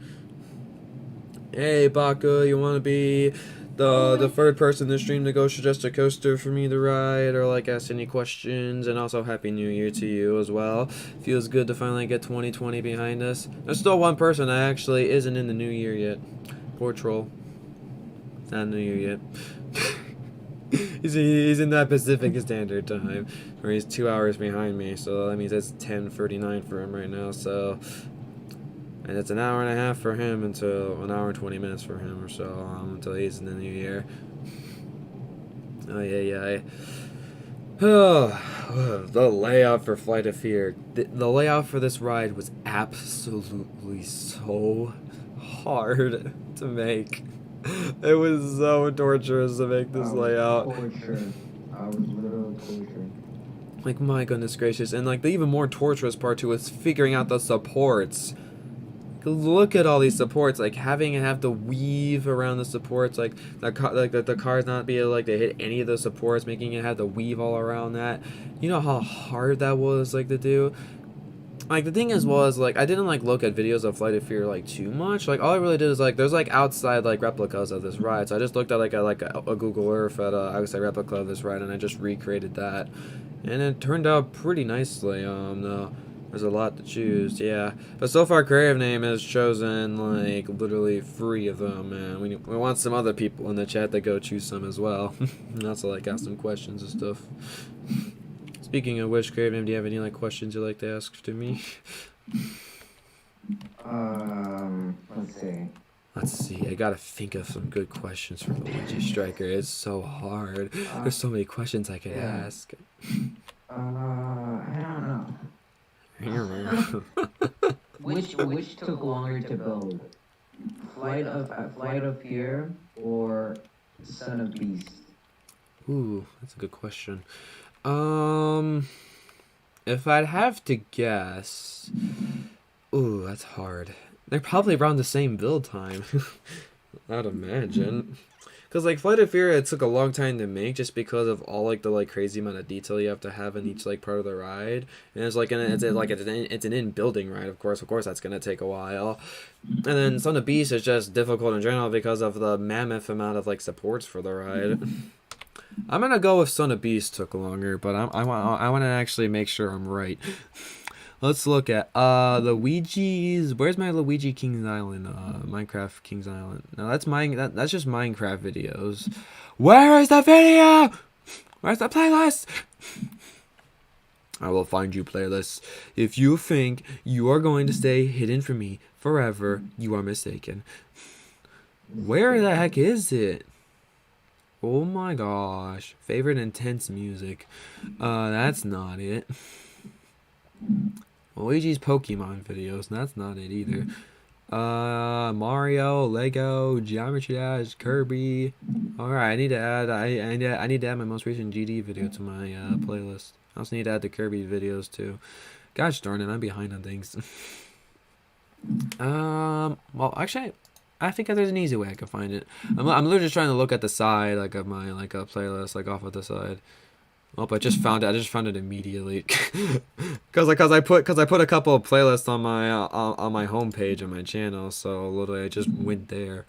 Hey Baka, you want to be the third person in the stream to go suggest a coaster for me to ride, or like ask any questions? And also Happy New Year to you as well. Feels good to finally get 2020 behind us. There's still one person that actually isn't in the new year yet. Poor troll. It's not New Year yet. he's in that Pacific Standard Time, where he's 2 hours behind me, so that means it's 10:39 for him right now, so, and it's an hour and a half for him until, an hour and 20 minutes for him or so, until he's in the new year. Oh yeah. Oh, the layout for Flight of Fear. The layout for this ride was absolutely so hard to make. It was so torturous to make this layout. Torture. I was literally tortured. Like, my goodness gracious. And like the even more torturous part too was figuring out the supports. Look at all these supports, like having to have to weave around the supports, like the cars not be able like to hit any of the supports, making it have to weave all around that. You know how hard that was like to do. like the thing was like I didn't like look at videos of Flight of Fear like too much. Like all I really did is like there's like outside like replicas of this ride, so I just looked at a Google Earth at outside replica of this ride, and I just recreated that, and it turned out pretty nicely. No, there's a lot to choose, yeah, but so far Creative Name has chosen like literally 3 of them, and we want some other people in the chat to go choose some as well. And also like ask some questions and stuff. Speaking of which, Creative Name, do you have any like questions you'd like to ask to me? Let's see. Let's see. I gotta think of some good questions for Luigi Striker. It's so hard. There's so many questions I could ask. I don't know. Which took longer to build? Flight of Fear or Son of Beast? Ooh, that's a good question. If I'd have to guess, ooh, that's hard. They're probably around the same build time. I'd imagine. Cause like Flight of Fear, it took a long time to make just because of all like the like crazy amount of detail you have to have in each like part of the ride, and it's like it's an in-building ride. Of course, that's gonna take a while. And then Son of Beast is just difficult in general because of the mammoth amount of like supports for the ride. I'm gonna go with Son of Beast took longer, but I want to actually make sure I'm right. Let's look at Luigi's. Where's my Luigi King's Island? Minecraft King's Island. No, that's that's just Minecraft videos. Where is the video? Where's the playlist? I will find you playlists. If you think you are going to stay hidden from me forever, you are mistaken. Where the heck is it? Oh my gosh. Favorite intense music. That's not it. Luigi's Pokemon videos. That's not it either. Mario, Lego, Geometry Dash, Kirby. Alright, I need to add I need to add my most recent GD video to my playlist. I also need to add the Kirby videos too. Gosh darn it, I'm behind on things. Well actually I think there's an easy way I can find it. I'm literally just trying to look at the side like of my like a playlist like off of the side. Oh, I just found it. I just found it immediately. cause I put a couple of playlists on my homepage on my channel, so literally I just went there.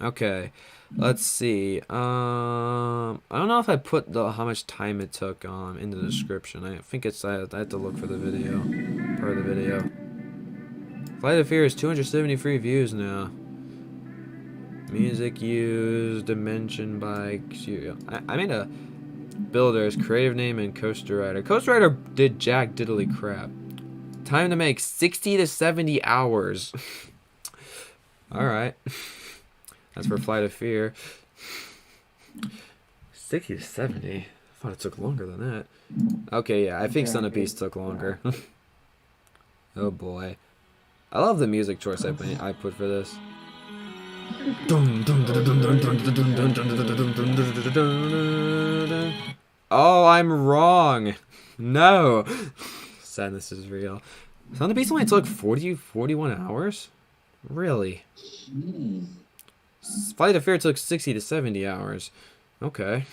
Okay, let's see. I don't know if I put how much time it took in the description. I think I have to look for the video, part of the video. Flight of Fear is 273 views now. Music used, dimension bikes. I made a builders, Creative Name, and Coaster Rider. Coaster Rider did jack diddly crap. Time to make 60 to 70 hours. Alright. That's for Flight of Fear. 60 to 70? I thought it took longer than that. Okay, yeah, I think Son of Beast took longer. Oh boy. I love the music choice I put for this. Oh, I'm wrong. No. Sadness is real. Son of the Beast only took 41 hours? Really? Jeez. Flight of Fear took 60 to 70 hours. Okay.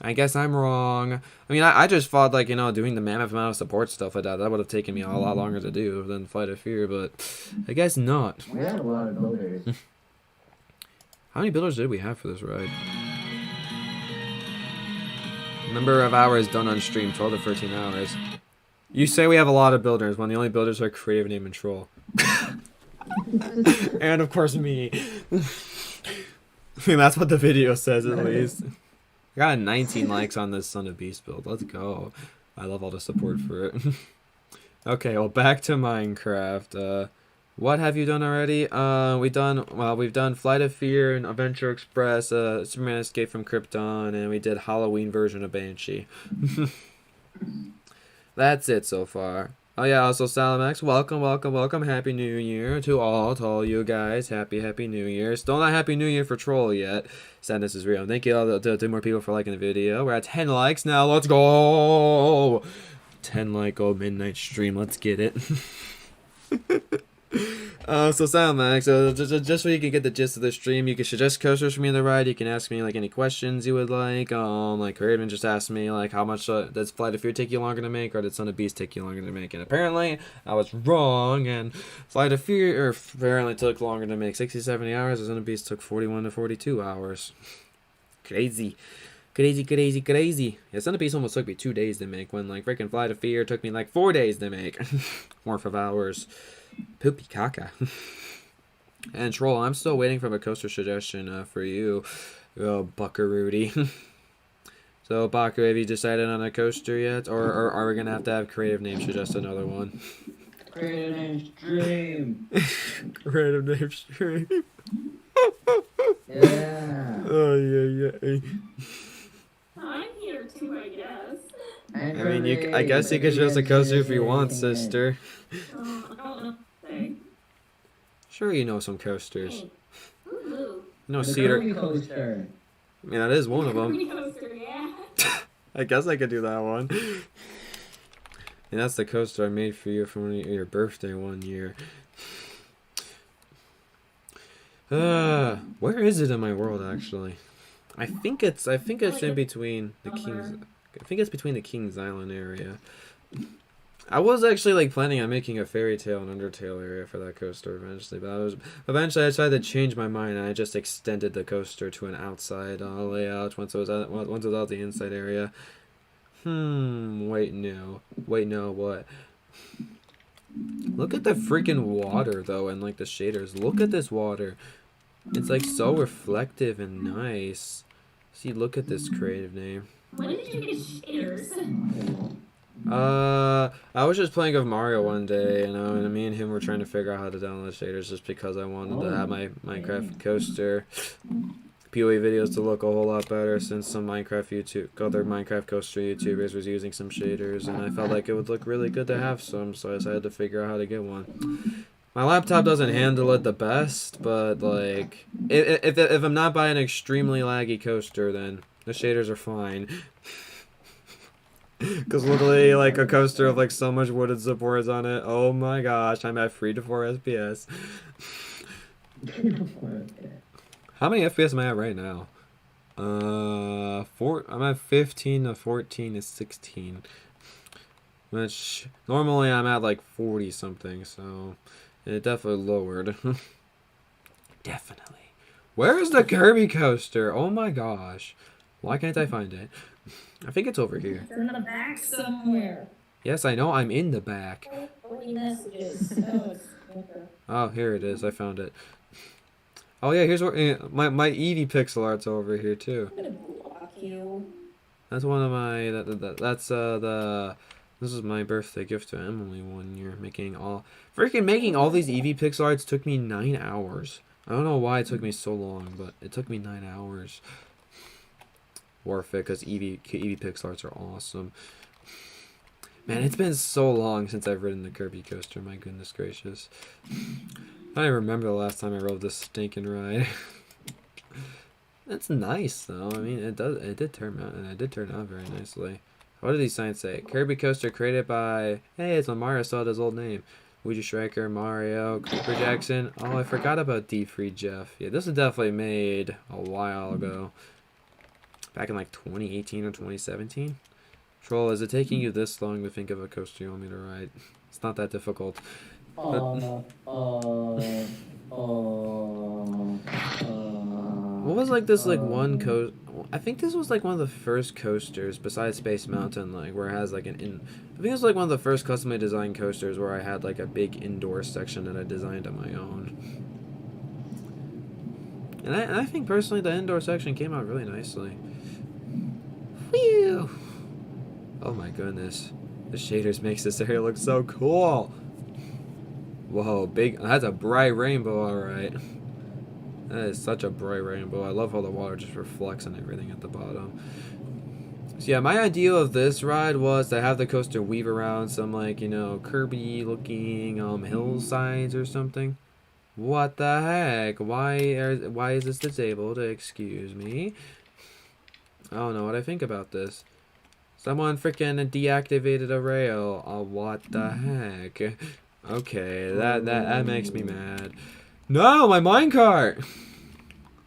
I guess I'm wrong. I mean, I just thought, like, you know, doing the mammoth amount of support stuff like that would have taken me a lot longer to do than Flight of Fear, but I guess not. We had a lot of builders. How many builders did we have for this ride? Number of hours done on stream, 12 to 13 hours. You say we have a lot of builders when the only builders are Creative Name and Troll. And of course me. I mean, that's what the video says at least. I got 19 likes on this Son of Beast build. Let's go. I love all the support for it. Okay, well, back to Minecraft. What have you done already? We've done Flight of Fear and Adventure Express, Superman Escape from Krypton, and we did Halloween version of Banshee. That's it so far. Oh yeah, also Salamax, welcome, Happy New Year to all you guys. Happy New Year. Still not Happy New Year for Troll yet. Sadness is real. Thank you all to more people for liking the video. We're at 10 likes now. Let's go. 10 like midnight stream. Let's get it. So Sound Max, so just so you can get the gist of the stream, you can suggest coasters for me on the ride. You can ask me like any questions you would like Raven just asked me like how much does Flight of Fear take you longer to make, or did Son of Beast take you longer to make? And apparently I was wrong, and Flight of Fear apparently took longer to make, 60-70 hours. And Son of Beast took 41 to 42 hours. Crazy. Yeah, Son of Beast almost took me 2 days to make, when like freaking Flight of Fear took me like 4 days to make. Worth of hours. Poopy caca. And Troll, I'm still waiting for a coaster suggestion for you, Buckarooty. So, Baku, have you decided on a coaster yet? Or are we going to have creative name suggest another one? Creative name stream. Creative name stream. Yeah. Oh, yeah. I'm here too, I guess. I mean, I guess you could show us a coaster if you want, sister. I don't know. Say. Sure, you know some coasters. Hey. Woohoo. No, The Cedar. Kirby coaster. I mean, that is one of them. Kirby coaster, yeah. I guess I could do that one. And that's the coaster I made for you for your birthday one year. Where is it in my world actually? I think it's in between the King's. I think it's between the King's Island area. I was actually like planning on making a Fairy Tale and Undertale area for that coaster eventually, but eventually I decided to change my mind, and I just extended the coaster to an outside layout once it was out the inside area. Wait no, what? Look at the freaking water though, and like the shaders. Look at this water. It's like so reflective and nice. See, look at this creative name. When did you get shaders? I was just playing with Mario one day, and me and him were trying to figure out how to download shaders just because I wanted to have my Minecraft coaster PoE videos to look a whole lot better, since some other Minecraft coaster YouTubers was using some shaders, and I felt like it would look really good to have some, so I decided to figure out how to get one. My laptop doesn't handle it the best, but like, if I'm not buying an extremely laggy coaster, then the shaders are fine. Because literally, like, a coaster of like so much wooded supports on it. Oh my gosh, I'm at 3 to 4 FPS. How many FPS am I at right now? I'm at 15 to 14 to 16. Which normally I'm at like 40 something, so it definitely lowered. Definitely. Where is the Kirby coaster? Oh my gosh. Why can't I find it? I think it's over here. It's in the back somewhere. Yes, I know. I'm in the back. 40 messages. Oh, it's okay. Oh, here it is. I found it. Oh yeah, here's where my Eevee pixel art's over here too. I'm gonna block you. That's one of my this is my birthday gift to Emily one year. Making all these Eevee pixel arts took me 9 hours. I don't know why it took me so long, but it took me 9 hours. Worth it, because Eevee pixel arts are awesome. Man, it's been so long since I've ridden the Kirby coaster. My goodness gracious. I don't remember the last time I rode this stinking ride. It's nice though. I mean, it did turn out very nicely. What did these signs say? Kirby coaster created by, hey, it's when Mario saw his old name. Ouija Striker, Mario, Cooper Jackson. Oh, I forgot about D Free Jeff. Yeah, this was definitely made a while ago. Back in like 2018 or 2017. Troll, is it taking you this long to think of a coaster you want me to ride? It's not that difficult. What was like this like one coast? I think this was like one of the first coasters besides Space Mountain, like where it has like I think it was like one of the first custom designed coasters where I had like a big indoor section that I designed on my own. And I think personally the indoor section came out really nicely. Whew. Oh my goodness. The shaders makes this area look so cool. Whoa, that's a bright rainbow, alright. That is such a bright rainbow. I love how the water just reflects on everything at the bottom. So yeah, my idea of this ride was to have the coaster weave around some like, Kirby looking hillsides or something. What the heck? Why is this disabled? Excuse me. I don't know what I think about this. Someone freaking deactivated a rail. Oh, what the heck? Okay, that makes me mad. No, my minecart!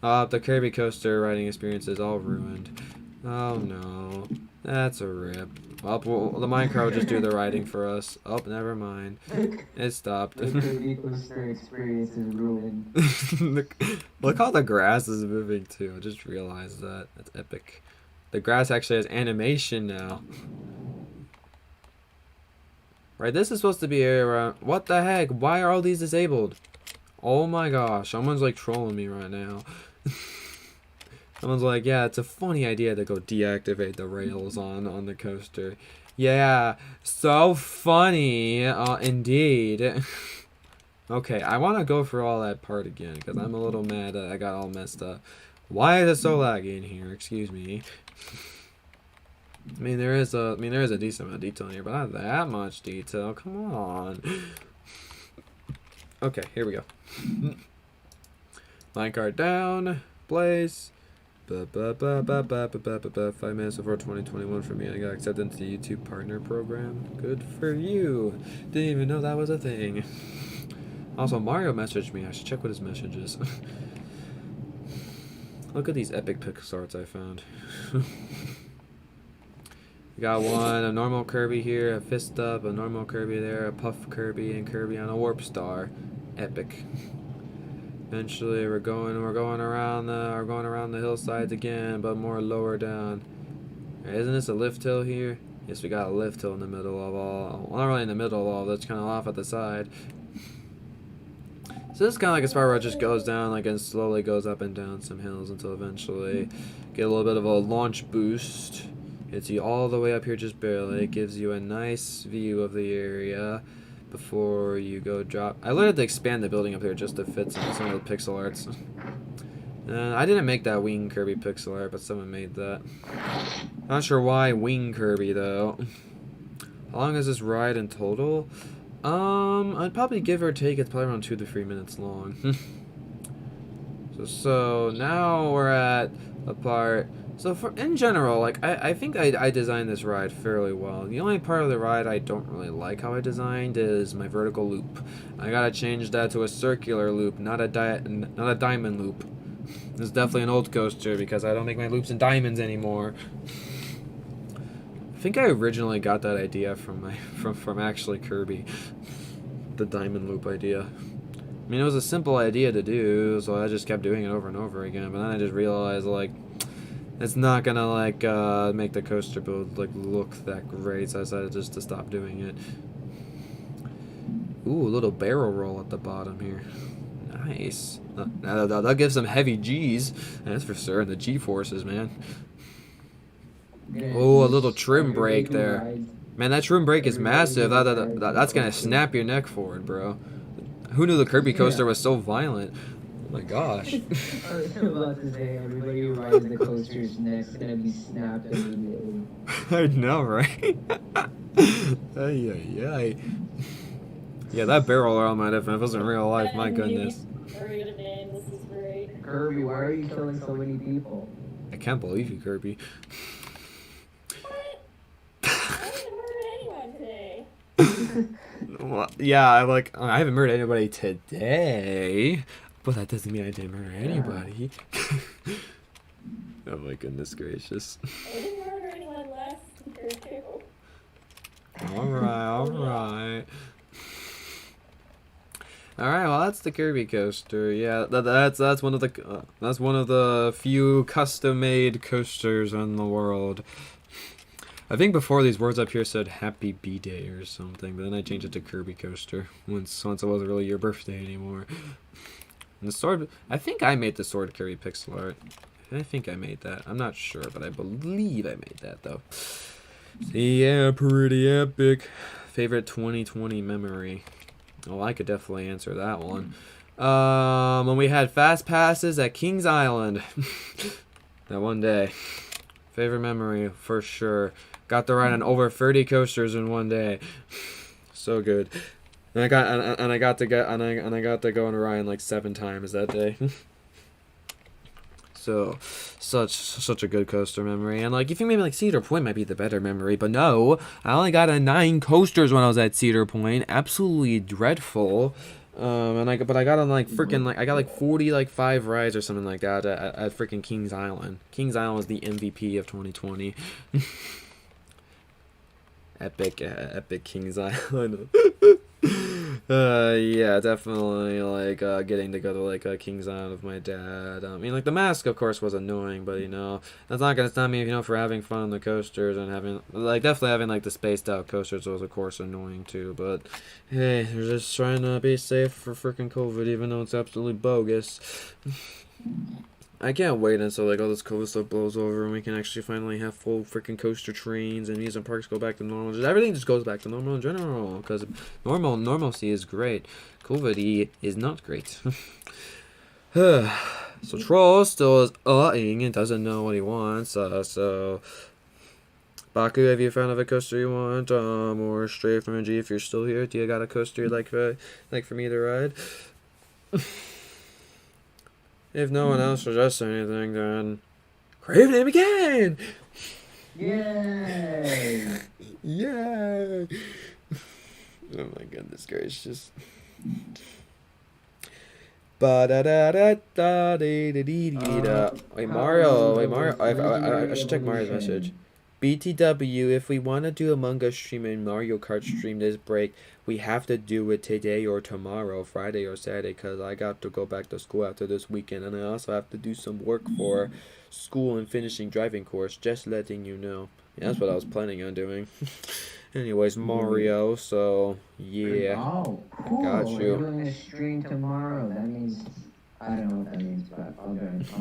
The Kirby Coaster riding experience is all ruined. Oh no, that's a rip. Well, the minecart will just do the riding for us. Oh, never mind. It stopped. The Kirby Coaster experience is ruined. Look how the grass is moving too. I just realized that. That's epic. The grass actually has animation now. Right, this is supposed to be around. What the heck? Why are all these disabled? Oh my gosh, someone's like trolling me right now. Someone's like, yeah, it's a funny idea to go deactivate the rails on the coaster. Yeah, so funny, indeed. Okay, I want to go through all that part again because I'm a little mad that I got all messed up. Why is it so laggy in here? Excuse me. I mean, there is a decent amount of detail in here, but not that much detail. Come on. Okay, here we go. Minecart down. Blaze. 5 minutes before 2021 for me. I got accepted into the YouTube partner program. Good for you. Didn't even know that was a thing. Also, Mario messaged me. I should check what his message is. Look at these epic pixel arts I found. We got one, a normal Kirby here, a fist up, a normal Kirby there, a puff Kirby, and Kirby on a warp star. Epic. Eventually, we're going around the hillsides again, but more lower down. Isn't this a lift hill here? Yes, we got a lift hill in the middle of all. Well, not really in the middle of all. That's kind of off at the side. So this is kind of like a spot where it just goes down, like, and slowly goes up and down some hills until eventually get a little bit of a launch boost. Gets you all the way up here just barely. It gives you a nice view of the area before you go drop. I learned to expand the building up here just to fit some of the pixel arts. I didn't make that Wing Kirby pixel art, but someone made that. Not sure why Wing Kirby though. How long is this ride in total? I'd probably give or take, it's probably around 2 to 3 minutes long. so now we're at a part. So in general, like I think I designed this ride fairly well. The only part of the ride I don't really like how I designed is my vertical loop. I gotta change that to a circular loop, not a diamond loop. This is definitely an old coaster because I don't make my loops in diamonds anymore. I think I originally got that idea from actually Kirby, the diamond loop idea. I mean, it was a simple idea to do, so I just kept doing it over and over again. But then I just realized, like, it's not gonna, like, make the coaster build, like, look that great, so I decided just to stop doing it. Ooh, a little barrel roll at the bottom here. Nice. That'll give some heavy G's, that's for sure, and the G-forces, man. Oh, a little trim brake there. Man, that trim brake is massive. That's gonna snap your neck forward, bro. Who knew the Kirby coaster was so violent? Oh my gosh. I was about to say, everybody who rides the coaster's neck's gonna be snapped immediately. I know, right? Ay. Yeah, that barrel roll might have, if it wasn't real life, my goodness. This is great. Kirby, why are you killing so many people? I can't believe you, Kirby. I didn't murder anyone today. Well, yeah, I haven't murdered anybody today, but that doesn't mean I didn't murder anybody. Oh my goodness gracious. I didn't murder anyone last year too. Alright. Alright, well that's the Kirby coaster. Yeah, that's one of the few custom-made coasters in the world. I think before these words up here said Happy B-Day or something, but then I changed it to Kirby Coaster once it wasn't really your birthday anymore. And the sword, I think I made the sword Kirby pixel art. I think I made that. I'm not sure, but I believe I made that though. So yeah, pretty epic. Favorite 2020 memory. Oh, I could definitely answer that one. When we had fast passes at Kings Island. That one day. Favorite memory for sure. Got to ride on over 30 coasters in one day. So good. And I got to go on Orion like 7 times that day. So, such a good coaster memory. And like, you think maybe like Cedar Point might be the better memory, but no, I only got a 9 coasters when I was at Cedar Point. Absolutely dreadful. But I got on like freaking like I got like 40 like 5 rides or something like that at freaking Kings Island. Kings Island was the MVP of 2020. Epic Kings Island. Yeah, definitely like getting to go to like Kings Island with my dad. I mean, like the mask, of course, was annoying, but you know that's not gonna stop me, you know, for having fun on the coasters and having like definitely having like the spaced out coasters was of course annoying too. But hey, they're just trying to be safe for freaking COVID, even though it's absolutely bogus. I can't wait until like all this COVID stuff blows over and we can actually finally have full freaking coaster trains and amusement parks go back to normal. Just everything just goes back to normal in general because normalcy is great. COVID is not great. So Troll still is ing and doesn't know what he wants. So Baku, have you found a coaster you want? Or Stray from NG, if you're still here, do you got a coaster you'd like for me to ride? If no one else suggests anything, then Crave Name again! Yay! Yay! Oh my goodness gracious. Wait, Mario. I should check Mario's message. BTW, if we want to do Among Us stream and Mario Kart stream this break, we have to do it today or tomorrow, Friday or Saturday, because I got to go back to school after this weekend, and I also have to do some work for school and finishing driving course, just letting you know. Yeah, that's what I was planning on doing. Anyways, Mario, so, yeah. Oh, cool. Got you. We're doing a stream tomorrow. That means, I don't know what that means, but I'll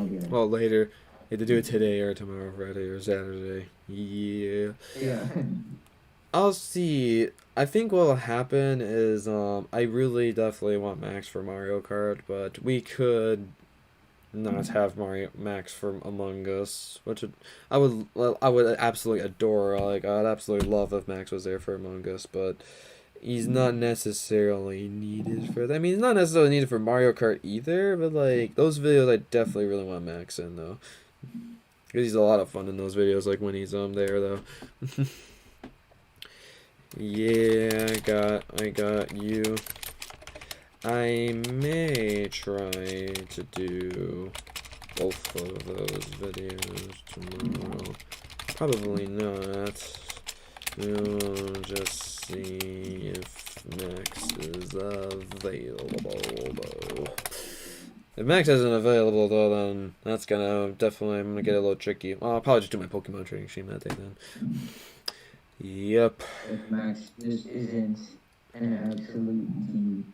be there. Well, later. You have to do it today or tomorrow, Friday or Saturday. Yeah. Yeah. I'll see. I think what'll happen is I really definitely want Max for Mario Kart, but we could not have Max from Among Us, which I would absolutely adore. Like I'd absolutely love if Max was there for Among Us, but he's not necessarily needed for that. I mean, he's not necessarily needed for Mario Kart either, but like those videos, I definitely really want Max in though. Because he's a lot of fun in those videos, like when he's there though. Yeah, I got you. I may try to do both of those videos tomorrow. Probably not. We'll just see if Max is available though. If Max isn't available though, then that's I'm gonna get a little tricky. Well, I'll probably just do my Pokemon training stream that day then. Yep. If Max just isn't an absolute D.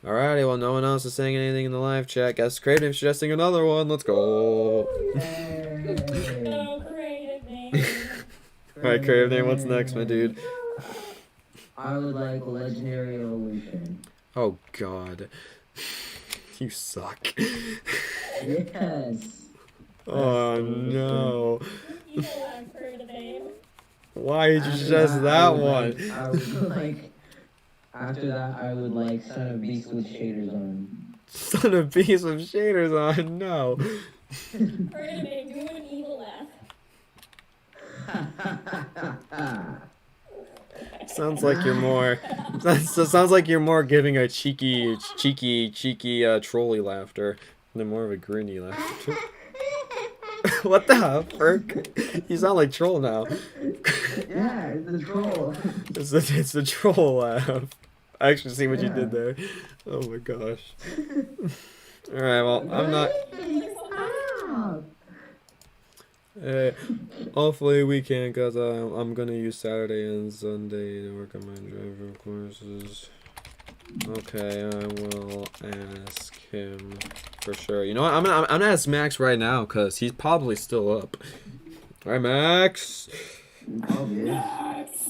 Alrighty, well, no one else is saying anything in the live chat. Guess Creative Name's suggesting another one. Let's go. Yay. No creative name. Alright, Creative Name, what's next, my dude? I would like Legendary Evolution. Oh, God. You suck. Yes. Oh, no. You don't want creative name. Why did you suggest that one? I would like. After that, I would like Son of Beast with shaders on. Son of Beast with shaders on, no. Creative name, do an evil laugh. Sounds like you're more. Sounds like you're more giving a cheeky, trolley laughter than more of a grinny laughter. What the frick? You sound like troll now. Yeah, it's the troll. It's the troll laugh. I actually see what you did there. Oh my gosh. Alright, well, I'm not. Hopefully we can, because I'm gonna use Saturday and Sunday to work on my driver courses. Okay, I will ask him for sure. You know what? I'm gonna ask Max right now, because he's probably still up. Alright, Max. Max!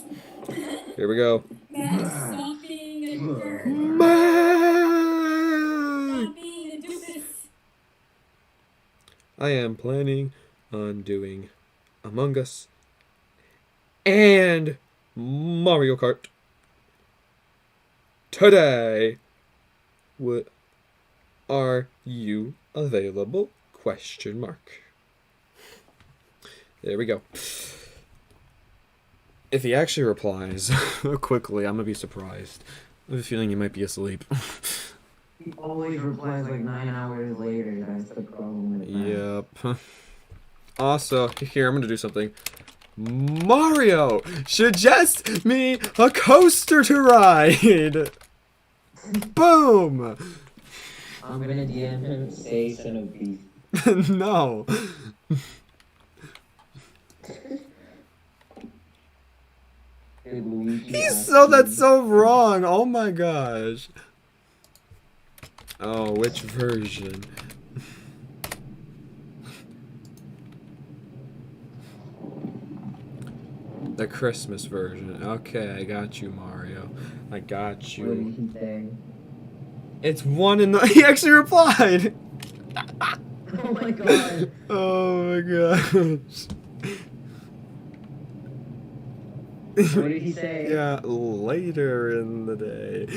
Here we go. Max, stop being a jerk. Max! Stop being a doofus. I am planning on doing Among Us and Mario Kart today. What are you available? Question mark. There we go. If he actually replies quickly, I'm gonna be surprised. I have a feeling he might be asleep. He always replies like 9 hours later. That's the problem with that. Yep. Also, here, I'm gonna do something. Mario suggest me a coaster to ride. Boom. I'm gonna DM him, say son of beef. No. Did Luigi ask That's you? so wrong. Oh my gosh. Oh, which version? The Christmas version. Okay, I got you, Mario. I got What did you. he say? It's one in the. He actually replied. Oh my god. Oh my gosh. What did he say? Yeah, later in the day.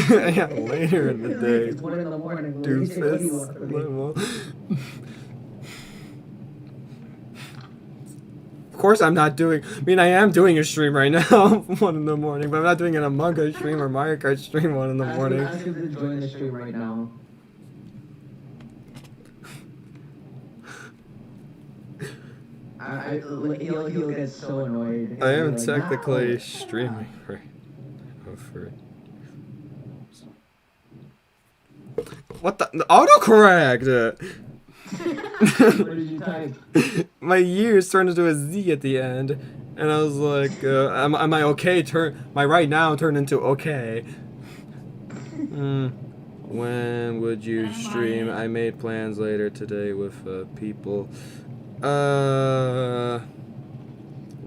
Yeah, later in the day. It's 1 in the morning. What do you say? What do you want from me? Doofus. Of course I'm not doing, I mean I am doing a stream right now, 1 in the morning, but I'm not doing an Among Us stream or Mario Kart stream 1 in the morning. Ask him to join the stream right now. He'll get so annoyed. I am He'll be like, technically "No." streaming right now for... What the autocorrect? What did you type? My years turned into a Z at the end, and I was like, am I okay? My right now turned into okay. When would you stream? I made plans later today with people.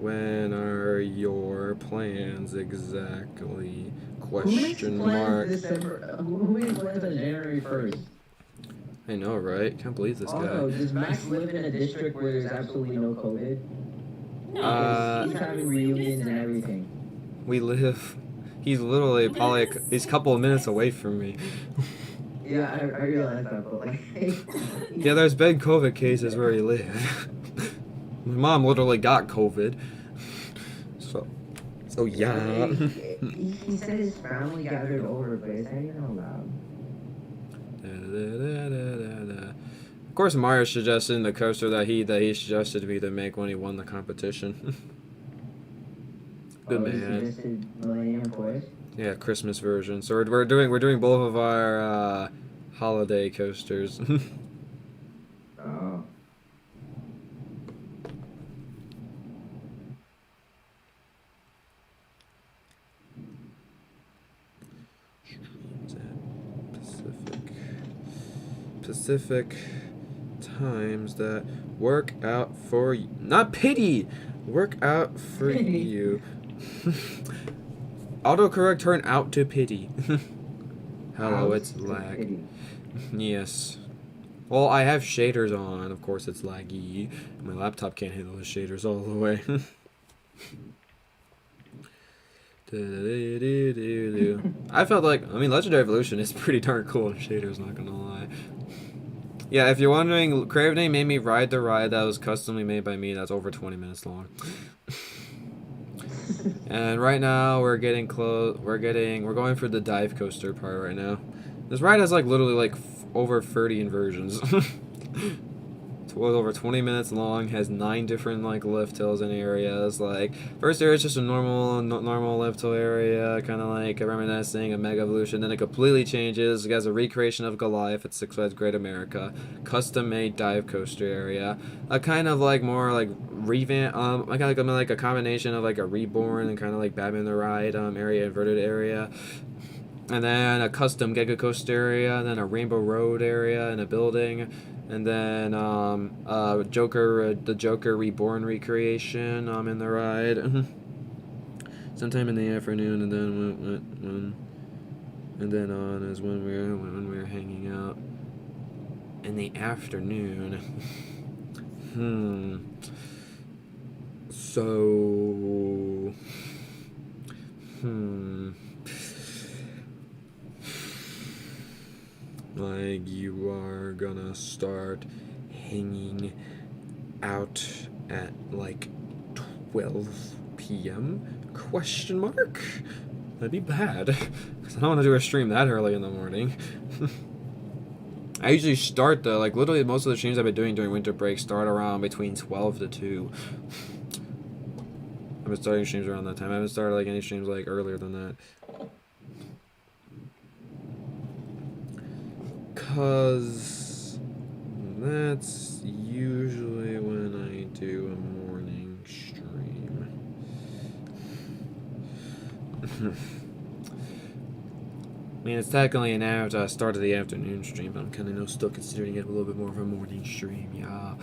When are your plans exactly? Question mark. Who makes plans on January 1st? I know, right? Can't believe this Also, guy. does Max live in a district where there's absolutely no COVID? No. He's having reunions and everything. We live. He's literally probably he's a couple of minutes away from me. Yeah, I realize that, but like... Yeah, there's been COVID cases where he live. My mom literally got COVID. So yeah. He said his family gathered over, but is that even allowed? Of course, Mario suggested the coaster that he suggested me to make when he won the competition. Good He man. suggested Millennium Force? Yeah, Christmas version. So we're doing both of our holiday coasters. Oh. Pacific times that work out for you. Not pity! Work out for you. Autocorrect turned out to pity. Hello, it's lag. Yes. Well, I have shaders on. Of course, it's laggy. My laptop can't handle the shaders all the way. I felt like, I mean, Legendary Evolution is pretty darn cool in shaders, not gonna lie. Yeah, if you're wondering, Craveney made me ride the ride that was customly made by me. That's over 20 minutes long. And right now we're getting close. We're going for the dive coaster part right now. This ride has like literally like over 30 inversions. It's over 20 minutes long. Has 9 different like lift hills and areas. Like first area is just a normal lift hill area, kind of like reminiscing of Mega Evolution. Then it completely changes. It has a recreation of Goliath at Six Flags Great America, custom made dive coaster area, a kind of like more like revamp, like a combination of like a Reborn and kind of like Batman the Ride area, inverted area. And then a custom Giga Coaster area, and then a Rainbow Road area and a building, and then the Joker Reborn recreation in the ride. Sometime in the afternoon, and then on is when we're hanging out in the afternoon. So. Like you are gonna start hanging out at like 12 p.m.? Question mark? That'd be bad, because I don't want to do a stream that early in the morning. I usually start though, like literally most of the streams I've been doing during winter break start around between 12 to 2. I've been starting streams around that time. I haven't started like any streams like earlier than that. Cause that's usually when I do a morning stream. I mean, it's technically an start of the afternoon stream, but I'm kind of still considering it a little bit more of a morning stream, yeah.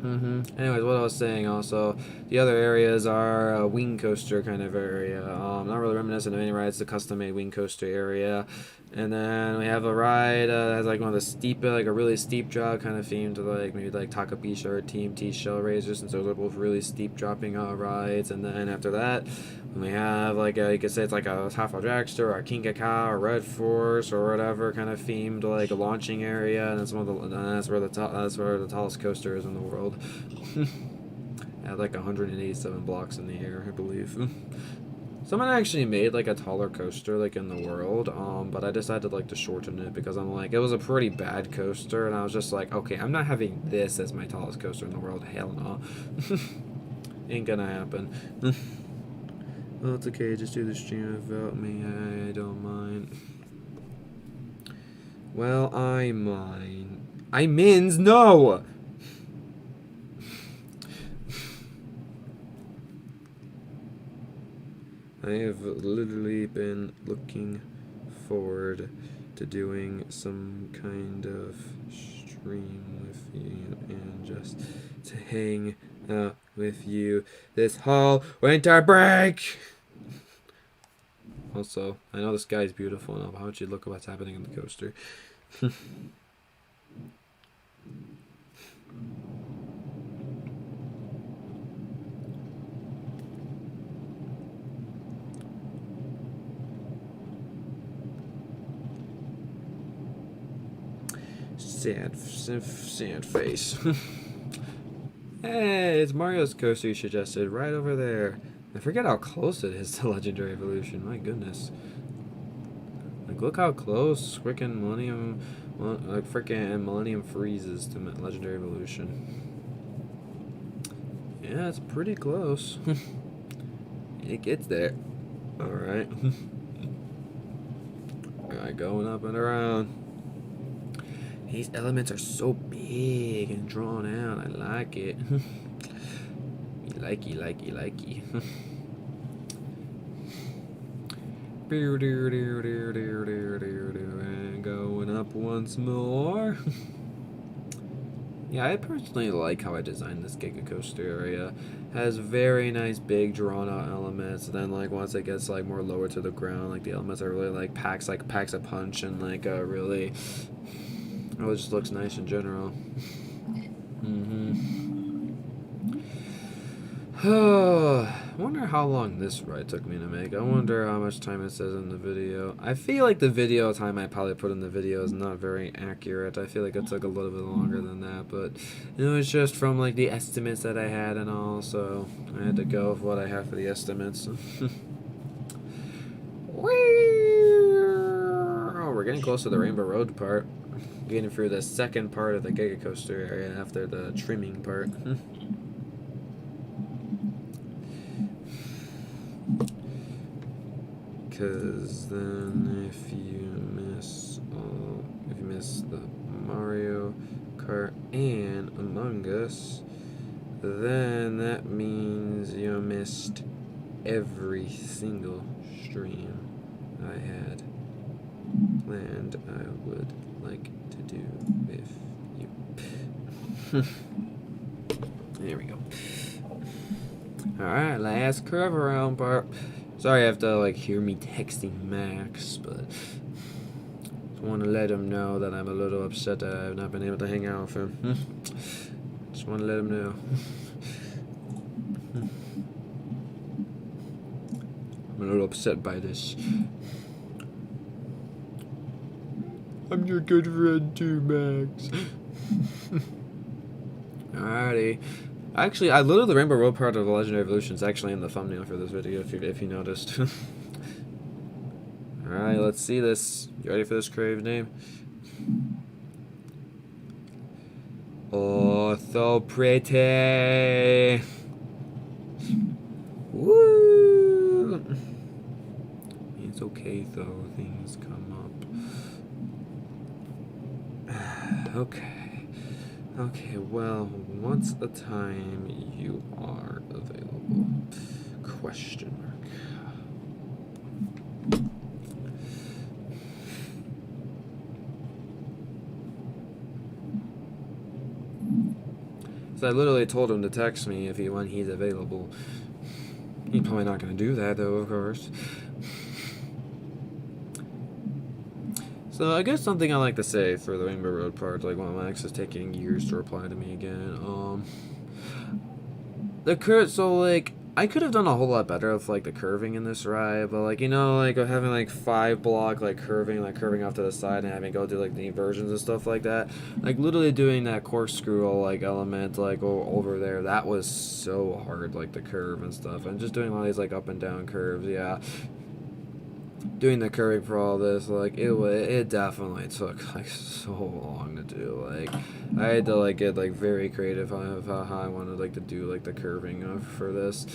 Anyways, what I was saying also, the other areas are a wing coaster kind of area. Not really reminiscent of any rides, the custom-made wing coaster area. And then we have a ride that has like one of the steep, like a really steep drop kind of themed to like maybe like Takabisha or TMT Shell Razor, since those are both really steep dropping rides. And then after that, we have like you could say it's like a half a dragster or a King Kaka or Red Force or whatever kind of themed like a launching area, and that's where the tallest coaster is in the world. At like 187 blocks in the air, I believe. Someone actually made like a taller coaster like in the world, but I decided like to shorten it because I'm like, it was a pretty bad coaster, and I was just like, okay, I'm not having this as my tallest coaster in the world. Hell no. Ain't gonna happen. Well, it's okay, just do the stream without me, I don't mind. Well, I mind. I mins, no! I have literally been looking forward to doing some kind of stream with you and just to hang out with you this whole winter break. Also, I know the sky is beautiful enough. How would you look at what's happening in the coaster? Sad face. Hey, it's Mario's coaster you suggested, right over there. I forget how close it is to Legendary Evolution. My goodness. Like, look how close freaking Millennium freezes to Legendary Evolution. Yeah, it's pretty close. It gets there. Alright. Alright, going up and around. These elements are so big and drawn out. I like it. likey. And going up once more. Yeah, I personally like how I designed this Giga Coaster area. Has very nice big drawn out elements. And then like once it gets like more lower to the ground, like the elements are really like packs a punch and like really. Oh, it just looks nice in general. I wonder how long this ride took me to make. I wonder how much time it says in the video. I feel like the video time I probably put in the video is not very accurate. I feel like it took a little bit longer than that, but it was just from like the estimates that I had and all, so I had to go with what I have for the estimates. Oh, we're getting close to the Rainbow Road part. Getting through the second part of the Giga Coaster area after the trimming part. Because then if you miss the Mario Kart and Among Us, then that means you missed every single stream I had planned I would like to do with you. There we go. Alright, last curve around part. Sorry you have to like hear me texting Max, but just want to let him know that I'm a little upset that I've not been able to hang out with him. Just want to let him know. I'm a little upset by this. I'm your good friend too, Max. Alrighty. Actually, I literally the Rainbow Road part of the Legendary Evolution is actually in the thumbnail for this video, if you noticed. Alright, let's see this. You ready for this creative name? Oh, so pretty. Woo! It's okay though, things come up. Okay. Okay, well, what's the time you are available? Question mark. So I literally told him to text me when he's available. He's probably not going to do that though, of course. So I guess something I like to say for the Rainbow Road part, like when my ex is taking years to reply to me again. So like I could have done a whole lot better with like the curving in this ride, but like like having like 5 block like curving off to the side and having to go do like the inversions and stuff like that. Like literally doing that corkscrew like element like over there, that was so hard, like the curve and stuff, and just doing all these like up and down curves, yeah. Doing the curving for all this, like it definitely took like so long to do. Like I had to like get like very creative on how I wanted like to do like the curving for this.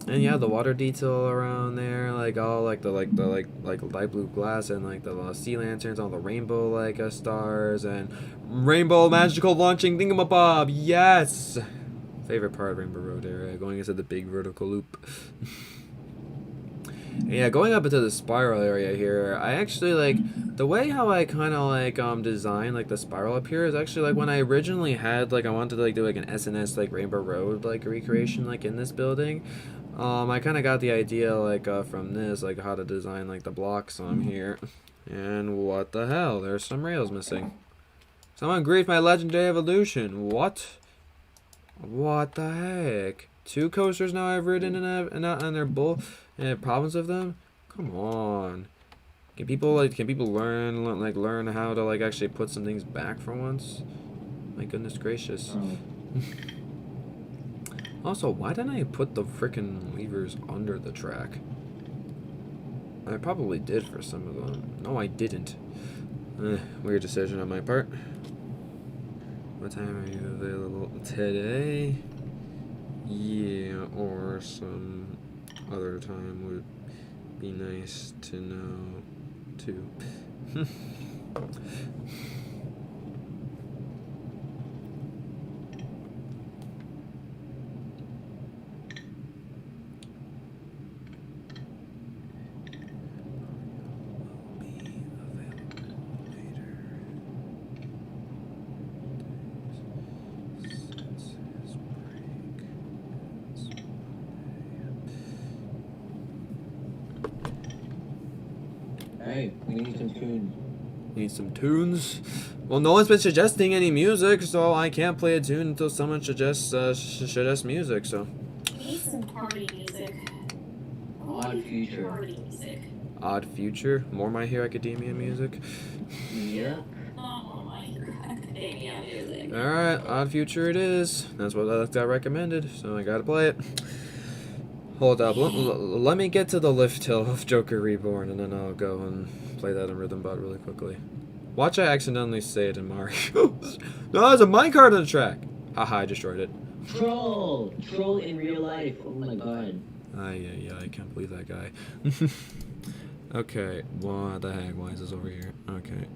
And yeah, the water detail around there, like all like the light blue glass and like the sea lanterns, all the rainbow like stars and rainbow magical launching thingamabob. Yes, favorite part of Rainbow Road area, going into the big vertical loop. Yeah, going up into the spiral area here, I actually like the way how I kind of like design like the spiral up here is actually like when I originally had like I wanted to like do like an SNS like Rainbow Road like recreation like in this building. I kind of got the idea like from this, like how to design like the blocks on here. And what the hell, there's some rails missing. Someone griefed my Legendary Evolution. What the heck? 2 coasters now I've ridden and they're both problems with them? Come on. Can people learn how to like actually put some things back for once? My goodness gracious. Also, why didn't I put the frickin' levers under the track? I probably did for some of them. No, I didn't. Weird decision on my part. What time are you available today? Yeah, or some other time would be nice to know too. Hey, we need some tunes. Need some tunes? Well, no one's been suggesting any music, so I can't play a tune until someone suggests music, so. Need some party music. Odd Future. Party music. Odd Future? More My Hero Academia music? Yeah. Oh my Academia music. Alright, Odd Future it is. That's what I got recommended, so I gotta play it. Hold up, let me get to the lift hill of Joker Reborn, and then I'll go and play that in Rhythm Bot really quickly. Watch I accidentally say it in Mario. No, there's a minecart on the track! Haha, I destroyed it. Troll! Troll in real life. Oh my god. Yeah, I can't believe that guy. Okay, what the heck? Why is this over here? Okay,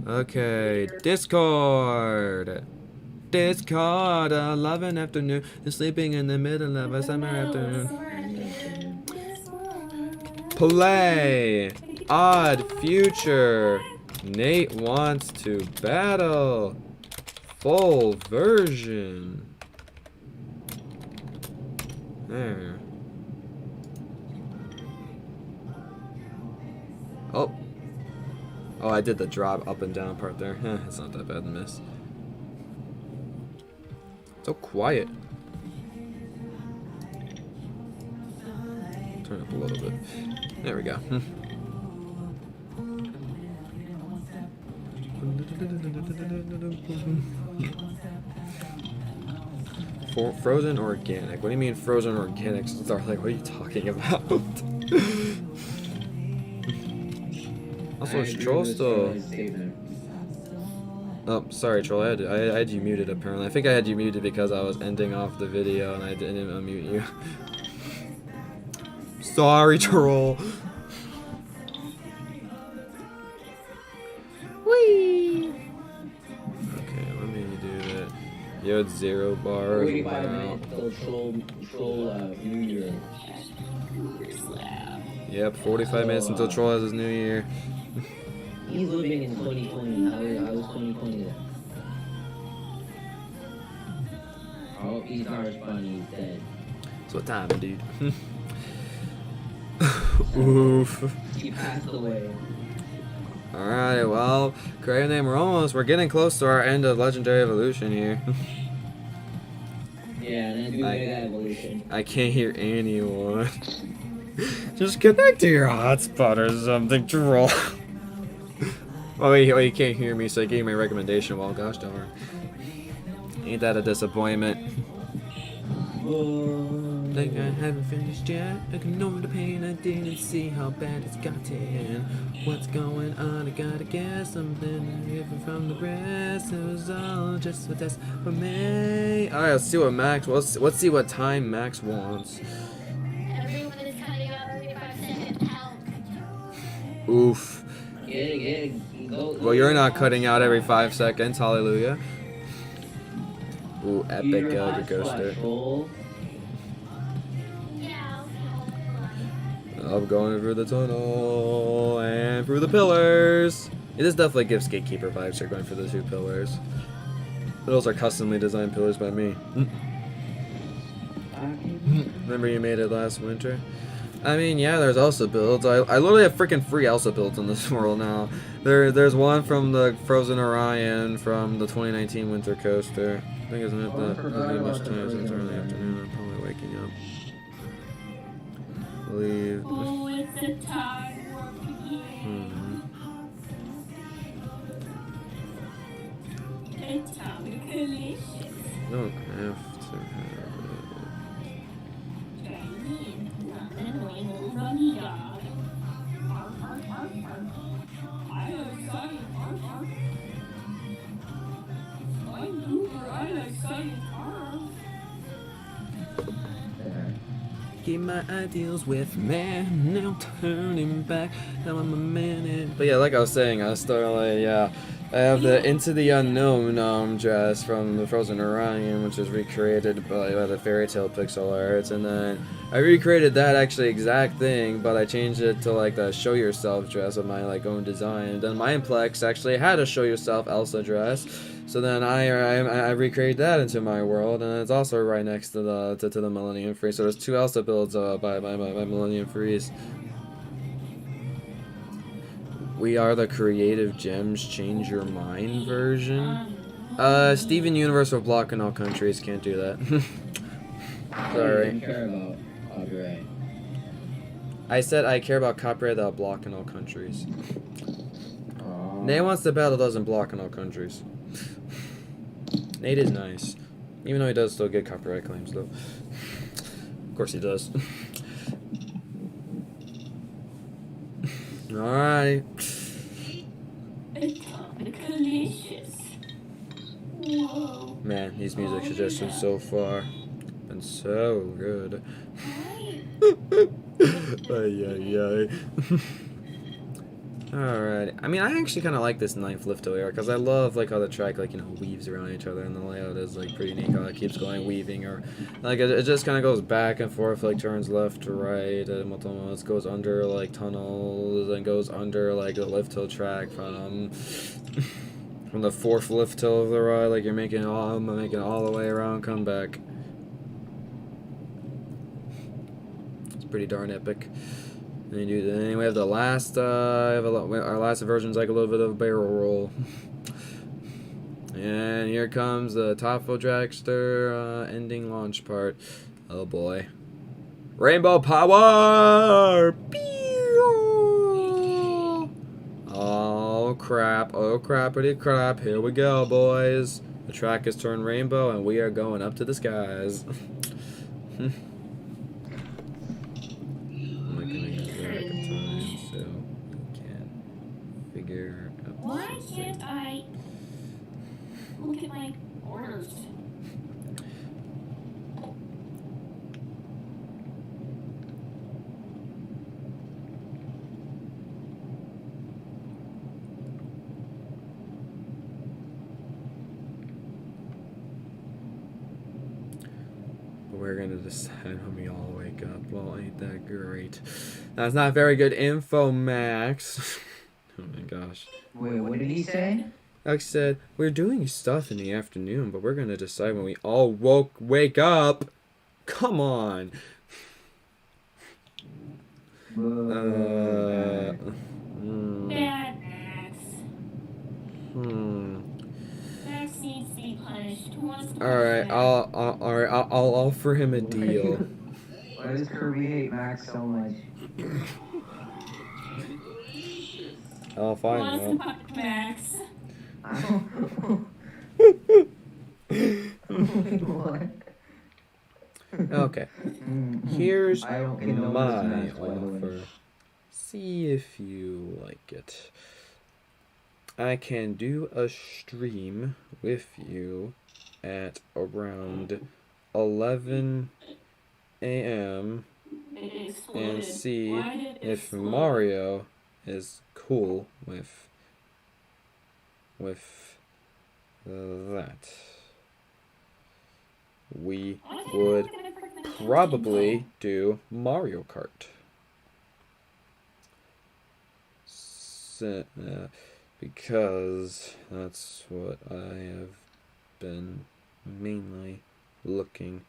okay, Discord! Discord, 11 afternoon, sleeping in the middle of a summer afternoon. Play! Odd Future! Nate wants to battle! Full version! There. Oh! Oh, I did the drop up and down part there. It's not that bad to miss. So quiet. Turn up a little bit. There we go. Frozen organic. What do you mean frozen organic? Start like, what are you talking about? Also, is Troll still? Oh, sorry, Troll. I had you muted apparently. I think I had you muted because I was ending off the video and I didn't unmute you. Sorry, Troll. Whee! Okay, let me do that. You had 0 bars. 45 minutes till Troll New Year. Yep, 45 minutes until Troll has his new year. He's living in 2020. How was 2020 then? Oh, he's not responding. He's dead. So what time, dude? Oof. He passed away. Alright, well, creative name, we're getting close to our end of Legendary Evolution here. Yeah, and then do Mega Evolution. I can't hear anyone. Just connect to your hotspot or something, Troll. Oh, wait, you can't hear me, so I gave you my recommendation. Well, gosh darn. Ain't that a disappointment? Like I haven't finished yet. I can know the pain. I didn't see how bad it's gotten. What's going on? I gotta guess something different from the rest. It was all just a test for me. Alright, let's see what Max. Let's see what time Max wants. Everyone is cutting out every 5 seconds. Help. Oof. Get it. Go, Well, you're not cutting out every 5 seconds. Hallelujah. Ooh, epic Gallagher coaster. Yeah. I'm going through the tunnel and through the pillars. It is definitely gives Gatekeeper vibes. You're going for the 2 pillars. But those are customly designed pillars by me. Remember you made it last winter? I mean, yeah, there's Elsa builds. I literally have freaking 3 Elsa builds in this world now. There's one from the Frozen Orion from the 2019 Winter Coaster. I think isn't it that doesn't need much time since early afternoon. I'm probably waking up. Leave. Oh, it's a time warp again. Atomically. You don't have to have Nothing annoying little runny dog. I like science. I'm Hoover. I like science. Keep my ideals with me, no turning back. Now I'm a minute. But yeah, like I was saying, I started like, yeah, I have the Into the Unknown dress from the Frozen Orion, which was recreated by the Fairy Tale pixel art, and then I recreated that actually exact thing, but I changed it to like the Show Yourself dress with my like own design. Then Mindplex actually had a Show Yourself Elsa dress. So then I recreated that into my world, and it's also right next to the Millennium Freeze. So there's 2 Elsa builds by Millennium Freeze. We are the Creative Gems Change Your Mind version. Steven Universe will block in all countries. Can't do that. Sorry. I care about copyright. I said I care about copyright that'll block in all countries. Nate wants the battle doesn't block in all countries. Nate is nice. Even though he does still get copyright claims, though. Of course he does. Alright. Atomicalicious. Whoa. Man, these music suggestions so far been so good. Ay. Alright. I mean, I actually kind of like this 9th Lifto era because I love like how the track like weaves around each other, and the layout is like pretty neat. How it keeps going weaving, or like it just kind of goes back and forth, like turns left to right, and multiple moments goes under like tunnels and goes under like the Lifto track from the 4th Lifto of the ride. Like you're making all the way around, come back. It's pretty darn epic. And then we have the last, our last version's like a little bit of a barrel roll. And here comes the Topful Dragster ending launch part. Oh boy. Rainbow Power! Pew! All Oh crap, oh crappity crap, here we go, boys. The track has turned rainbow and we are going up to the skies. I'm not gonna use that time so we can figure out Why something. can't I look at my orders? We're gonna decide when we all wake up. Well, ain't that great? That's not very good info, Max. Oh my gosh. Wait, what did he say? Alex said, we're doing stuff in the afternoon, but we're gonna decide when we all wake up. Come on. Bad. Bad Max. Hmm. Max needs to be punished. Who wants to All right, punish I'll offer him a deal. Why does Kirby hate Max so much? I'll Who find wants to out. punish Max? I don't. What? Okay. Here's I don't condone my this match, by the way. offer. See if you like it. I can do a stream with you at around 11 a.m. It exploded. and see Why did it if explode? Mario is cool with that. We Why can't I would look at my freaking probably do Mario Kart. Because that's what I have been mainly looking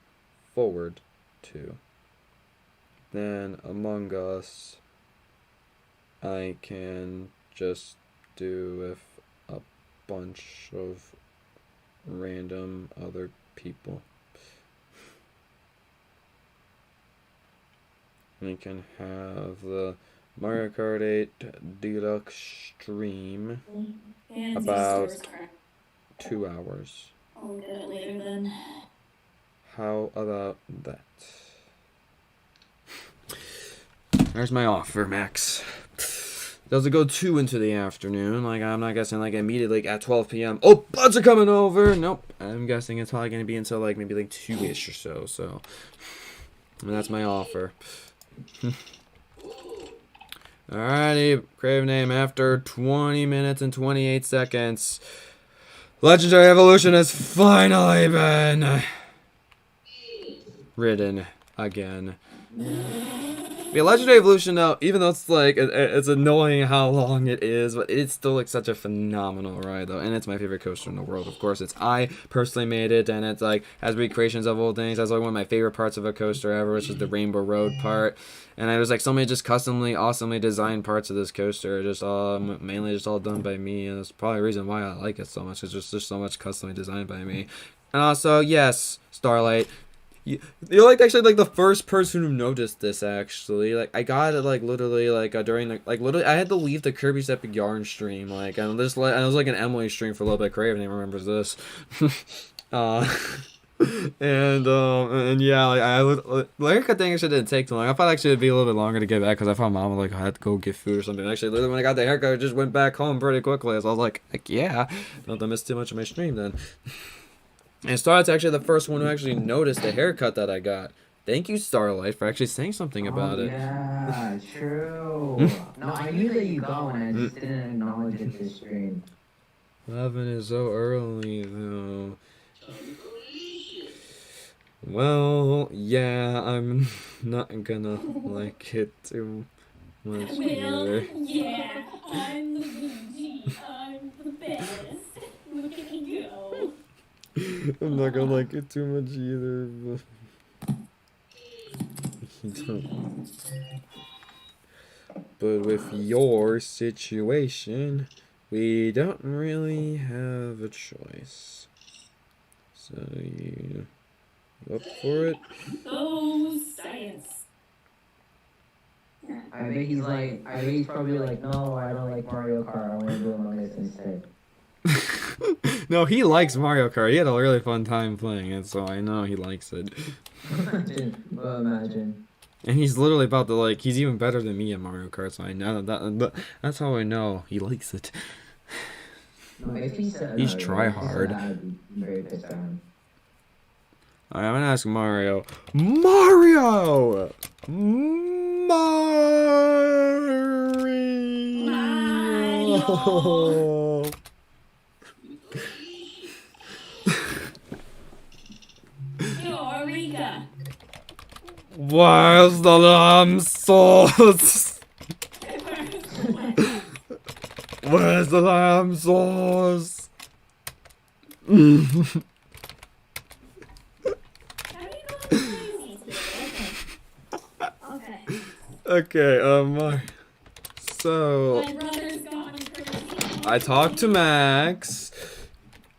forward to. Then Among Us, I can just do with a bunch of random other people. We can have the Mario Kart 8 Deluxe stream And about sisters crap. 2 hours. I'll look at it later then. How about that? There's my offer, Max. Does it go too into the afternoon? Like, I'm not guessing, like, immediately at 12 p.m. Oh, buds are coming over! Nope. I'm guessing it's probably going to be until, like, maybe, like, 2-ish or so. So, and that's my offer. Alrighty, Crave name after 20 minutes and 28 seconds. Legendary Evolution has finally been ridden again. Yeah, Legendary Evolution, though, even though it's like it's annoying how long it is, but it's still like such a phenomenal ride, though, and it's my favorite coaster in the world. Of course, I personally made it, and it's like has recreations of old things. That's like one of my favorite parts of a coaster ever, which is the Rainbow Road part. And I was like so many just customly, awesomely designed parts of this coaster, just mainly just all done by me, and that's probably the reason why I like it so much. It's just so much customly designed by me. And also, yes, Starlight. You're like actually like the first person who noticed this actually. Like I got it like literally like during like literally I had to leave the Kirby's Epic Yarn stream like and this and it was like an Emily stream for a little bit. Craven remembers this. And yeah, like the haircut thing actually didn't take too long. I thought actually it'd be a little bit longer to get back because I thought mom would like I had to go get food or something. Actually, literally when I got the haircut, I just went back home pretty quickly. So I was like yeah, don't have to miss too much of my stream then. And Starlight's actually the first one who actually noticed the haircut that I got. Thank you, Starlight, for actually saying something about it. Yeah, true. No, I knew that you got one. I just didn't acknowledge it this stream. 11 is so early, though. Well, yeah, I'm not gonna like it too much either. Yeah, I'm the BG. I'm the best. Look at me go. I'm not gonna like it too much either. But with your situation, we don't really have a choice. So you up for it? Oh, science. I bet he's probably like, no, I don't like Mario Kart. I want to do Among Us instead. No, he likes Mario Kart. He had a really fun time playing it, so I know he likes it. Imagine. And he's literally about to like, he's even better than me at Mario Kart, so I know that's how I know he likes it. No, if he said He's no, try if he said hard. that, I'd be very pissed at him. Alright, I'm gonna ask Mario. Mario! Mario! Eureka! Where's the lamb sauce? Where's the lamb sauce? How do you go crazy today? Okay. Okay, so My brother's gone crazy. I talked to Max,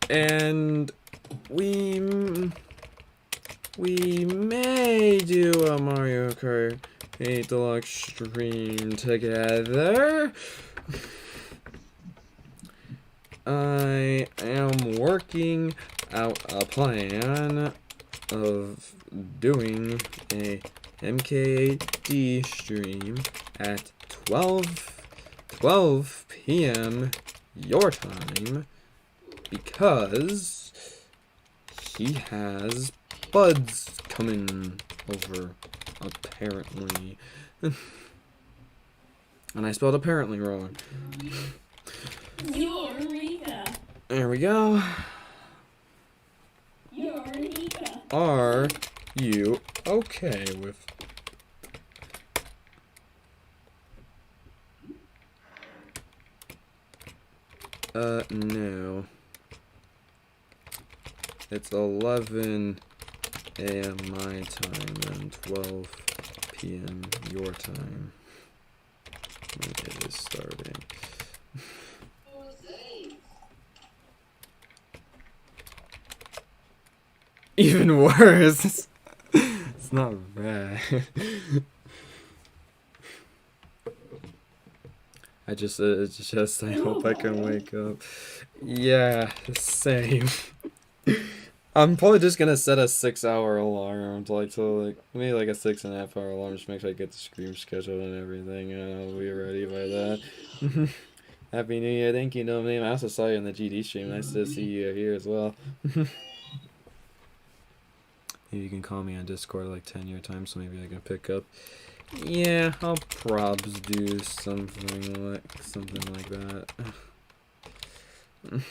and we may do a Mario Kart 8 Deluxe stream together. I am working out a plan of doing a MKD stream at 12 p.m. your time because he has buds coming over, apparently. And I spelled apparently wrong. Eureka! There we go. Eureka! Are you okay with... No. It's 11 a.m. my time and 12 p.m. your time. My day is starting. Even worse. It's not bad. I just I hope I can wake up. Yeah, same. I'm probably just gonna set a 6-hour alarm to maybe like a 6.5-hour alarm, just make sure I get the stream scheduled and everything, and I'll be ready by that. Happy New Year! Thank you, no name. I also saw you in the GD stream. Nice to see you here as well. Maybe you can call me on Discord like 10 your time, so maybe I can pick up. Yeah, I'll probs do something like that. It's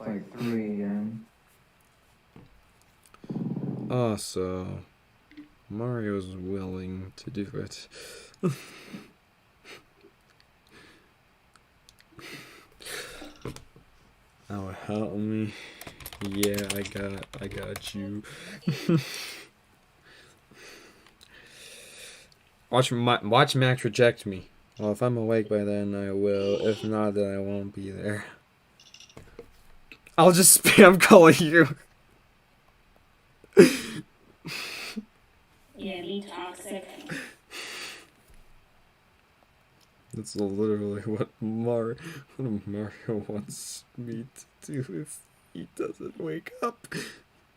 like 3 a.m. Also, Mario's willing to do it. Oh, help me. Yeah, I got you. Watch Max reject me. Well, if I'm awake by then, I will. If not, then I won't be there. I'll just spam call you. Yeah, be toxic. That's literally what Mario wants me to do if he doesn't wake up.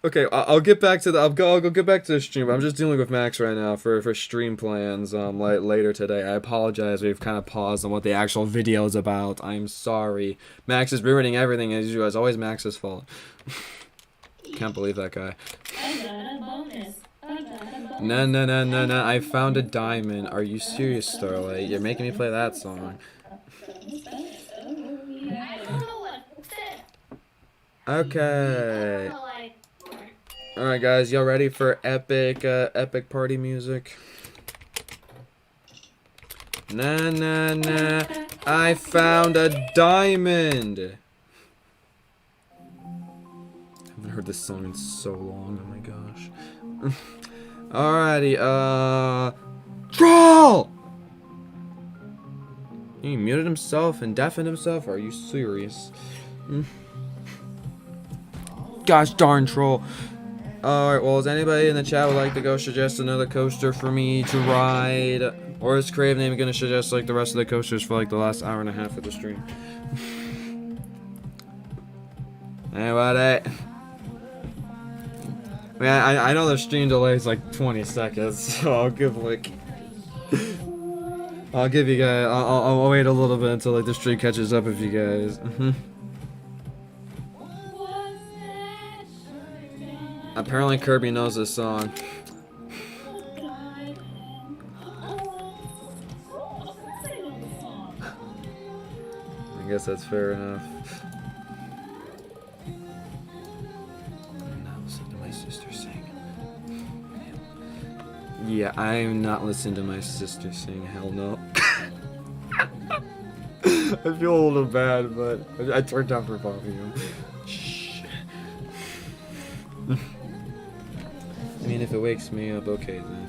Okay, I'll get back to the I'll go get back to the stream. I'm just dealing with Max right now for stream plans later today. I apologize. We've kind of paused on what the actual video is about. I'm sorry. Max is ruining everything as usual. It's always Max's fault. Can't believe that guy. I got a bonus. I got a bonus. No. I found a diamond. Are you serious, Starlight? You're making me play that song. I don't know what it said. Okay. I don't know, like, Alright guys, y'all ready for epic party music? Nah. I found a diamond! I haven't heard this song in so long, oh my gosh. Alrighty, Troll! He muted himself and deafened himself? Are you serious? Gosh darn Troll. Alright, well, does anybody in the chat would like to go suggest another coaster for me to ride? Or is Crave Name gonna suggest like the rest of the coasters for like the last hour and a half of the stream? Anybody? Man, I know the stream delay is like 20 seconds, so I'll give like... I'll give you guys... I'll wait a little bit until like the stream catches up with you guys. Apparently Kirby knows this song. I guess that's fair enough. I'm not listening to my sister sing. Yeah, I'm not listening to my sister sing. Hell no. I feel a little bad, but I turned down her volume. Shh. I mean, if it wakes me up, okay then.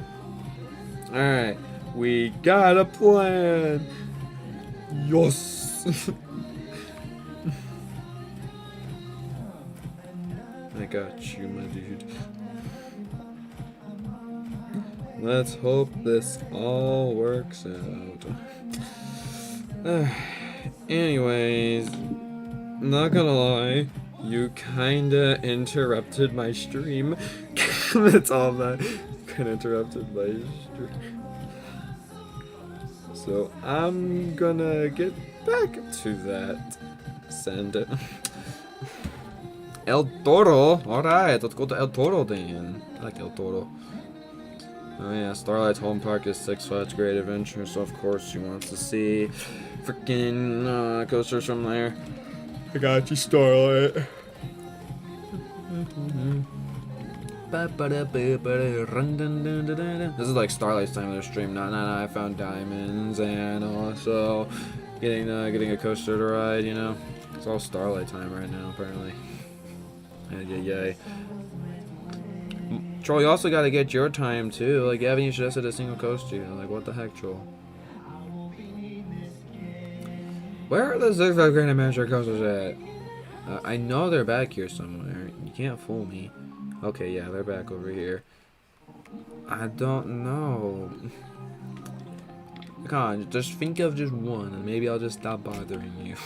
Alright, we got a plan! Yes! I got you, my dude. Let's hope this all works out. Anyways, not gonna lie, you kinda interrupted my stream. That's all that. Kinda interrupted my stream. So I'm gonna get back to that. Send it. El Toro! Alright, let's go to El Toro then. I like El Toro. Oh yeah, Starlight's home park is Six Flags Great Adventure, so of course she wants to see freaking coasters from there. I got you, Starlight. This is like Starlight's time of their stream. I found diamonds and also getting a coaster to ride. You know, it's all Starlight time right now apparently. Yay. Troll, you also gotta get your time too. Like, you haven't even suggested a single coaster. You know, like, what the heck, Troll? Where are the Six Flags Grand Adventure coasters at? I know they're back here somewhere. You can't fool me. Okay, yeah, they're back over here. I don't know. Come on, just think of just one, and maybe I'll just stop bothering you.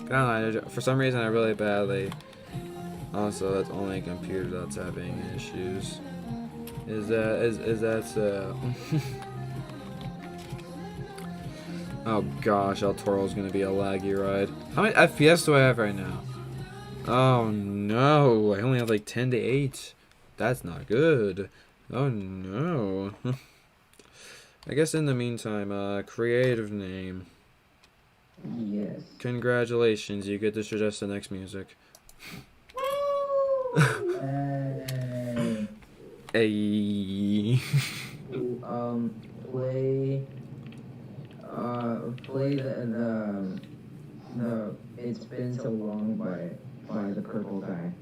Come on, for some reason I really badly. Also, that's only a computer that's having issues. Is that so? Oh gosh, El Toro's gonna be a laggy ride. How many FPS do I have right now? Oh no, I only have like 10 to 8. That's not good. Oh no. I guess in the meantime, creative name. Yes. Congratulations, you get to suggest the next music. Hey. Play the It's Been So Long by the purple guy.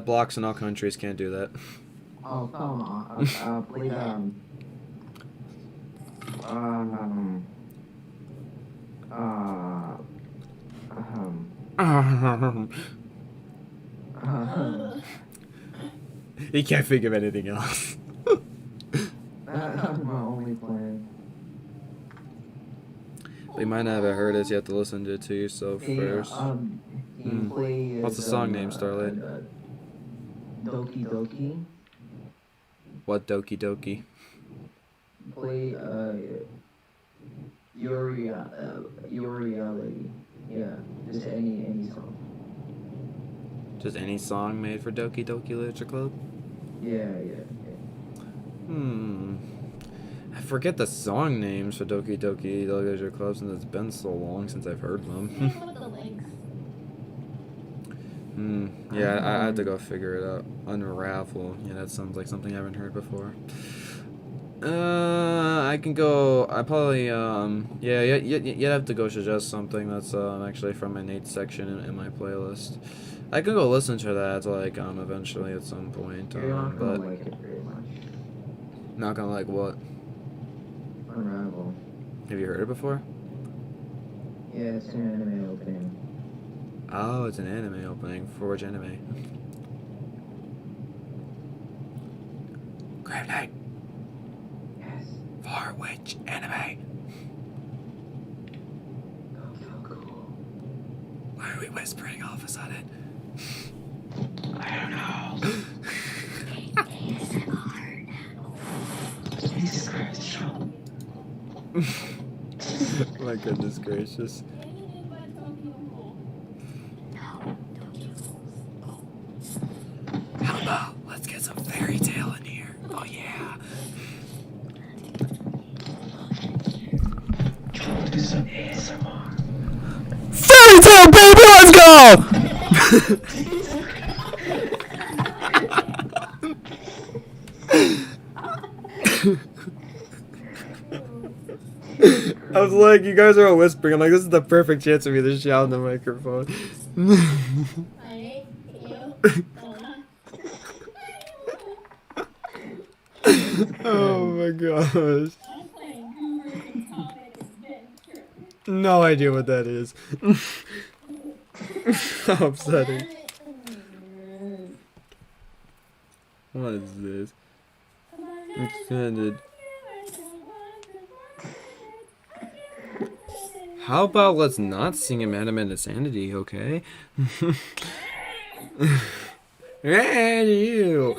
Blocks in all countries can't do that. Oh, come on. Play the He can't think of anything else. That's my only plan. You might not have heard it, you have to listen to it to yourself first. What's the song name, Starlight? Doki Doki. What Doki Doki? Play your reality. Yeah, just any song. Just any song made for Doki Doki Literature Club? Yeah. I forget the song names for Doki Doki Literature Club since it's been so long since I've heard them. Yeah, I have to go figure it out. Unravel. Yeah, that sounds like something I haven't heard before. I can go. I probably yeah. You'd have to go suggest something that's actually from an 8th section in my playlist. I could go listen to that like eventually at some point. You're not gonna but like it very much. not gonna like what? Unravel. Have you heard it before? Yeah, it's an anime opening. Oh, it's an anime opening. For which anime? Grave name. Yes. For which anime? Why are we whispering all of a sudden? I don't know. Jesus Christ. My goodness gracious. How about let's get some fairy tale in here? Oh yeah. Do some ASMR. Fairy tale, baby, let's go! I was like, you guys are all whispering. I'm like, this is the perfect chance for me to shout in the microphone. I hate you. Oh my gosh. I'm playing Guru Atomic Adventure. No idea what that is. How upsetting. What is this? Extended. How about let's not sing Amendment Insanity, okay? And you!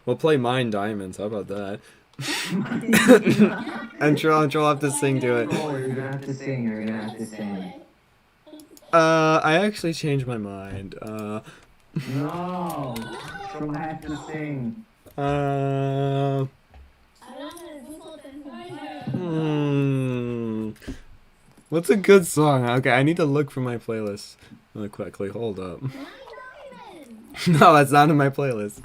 We'll play Mine Diamonds, how about that? and Troll have to sing to it. Oh, you're gonna have to sing. You're gonna have to sing. I actually changed my mind. No. Troll has to sing. What's a good song? Okay, I need to look for my playlist really quickly. Hold up. No, that's not in my playlist.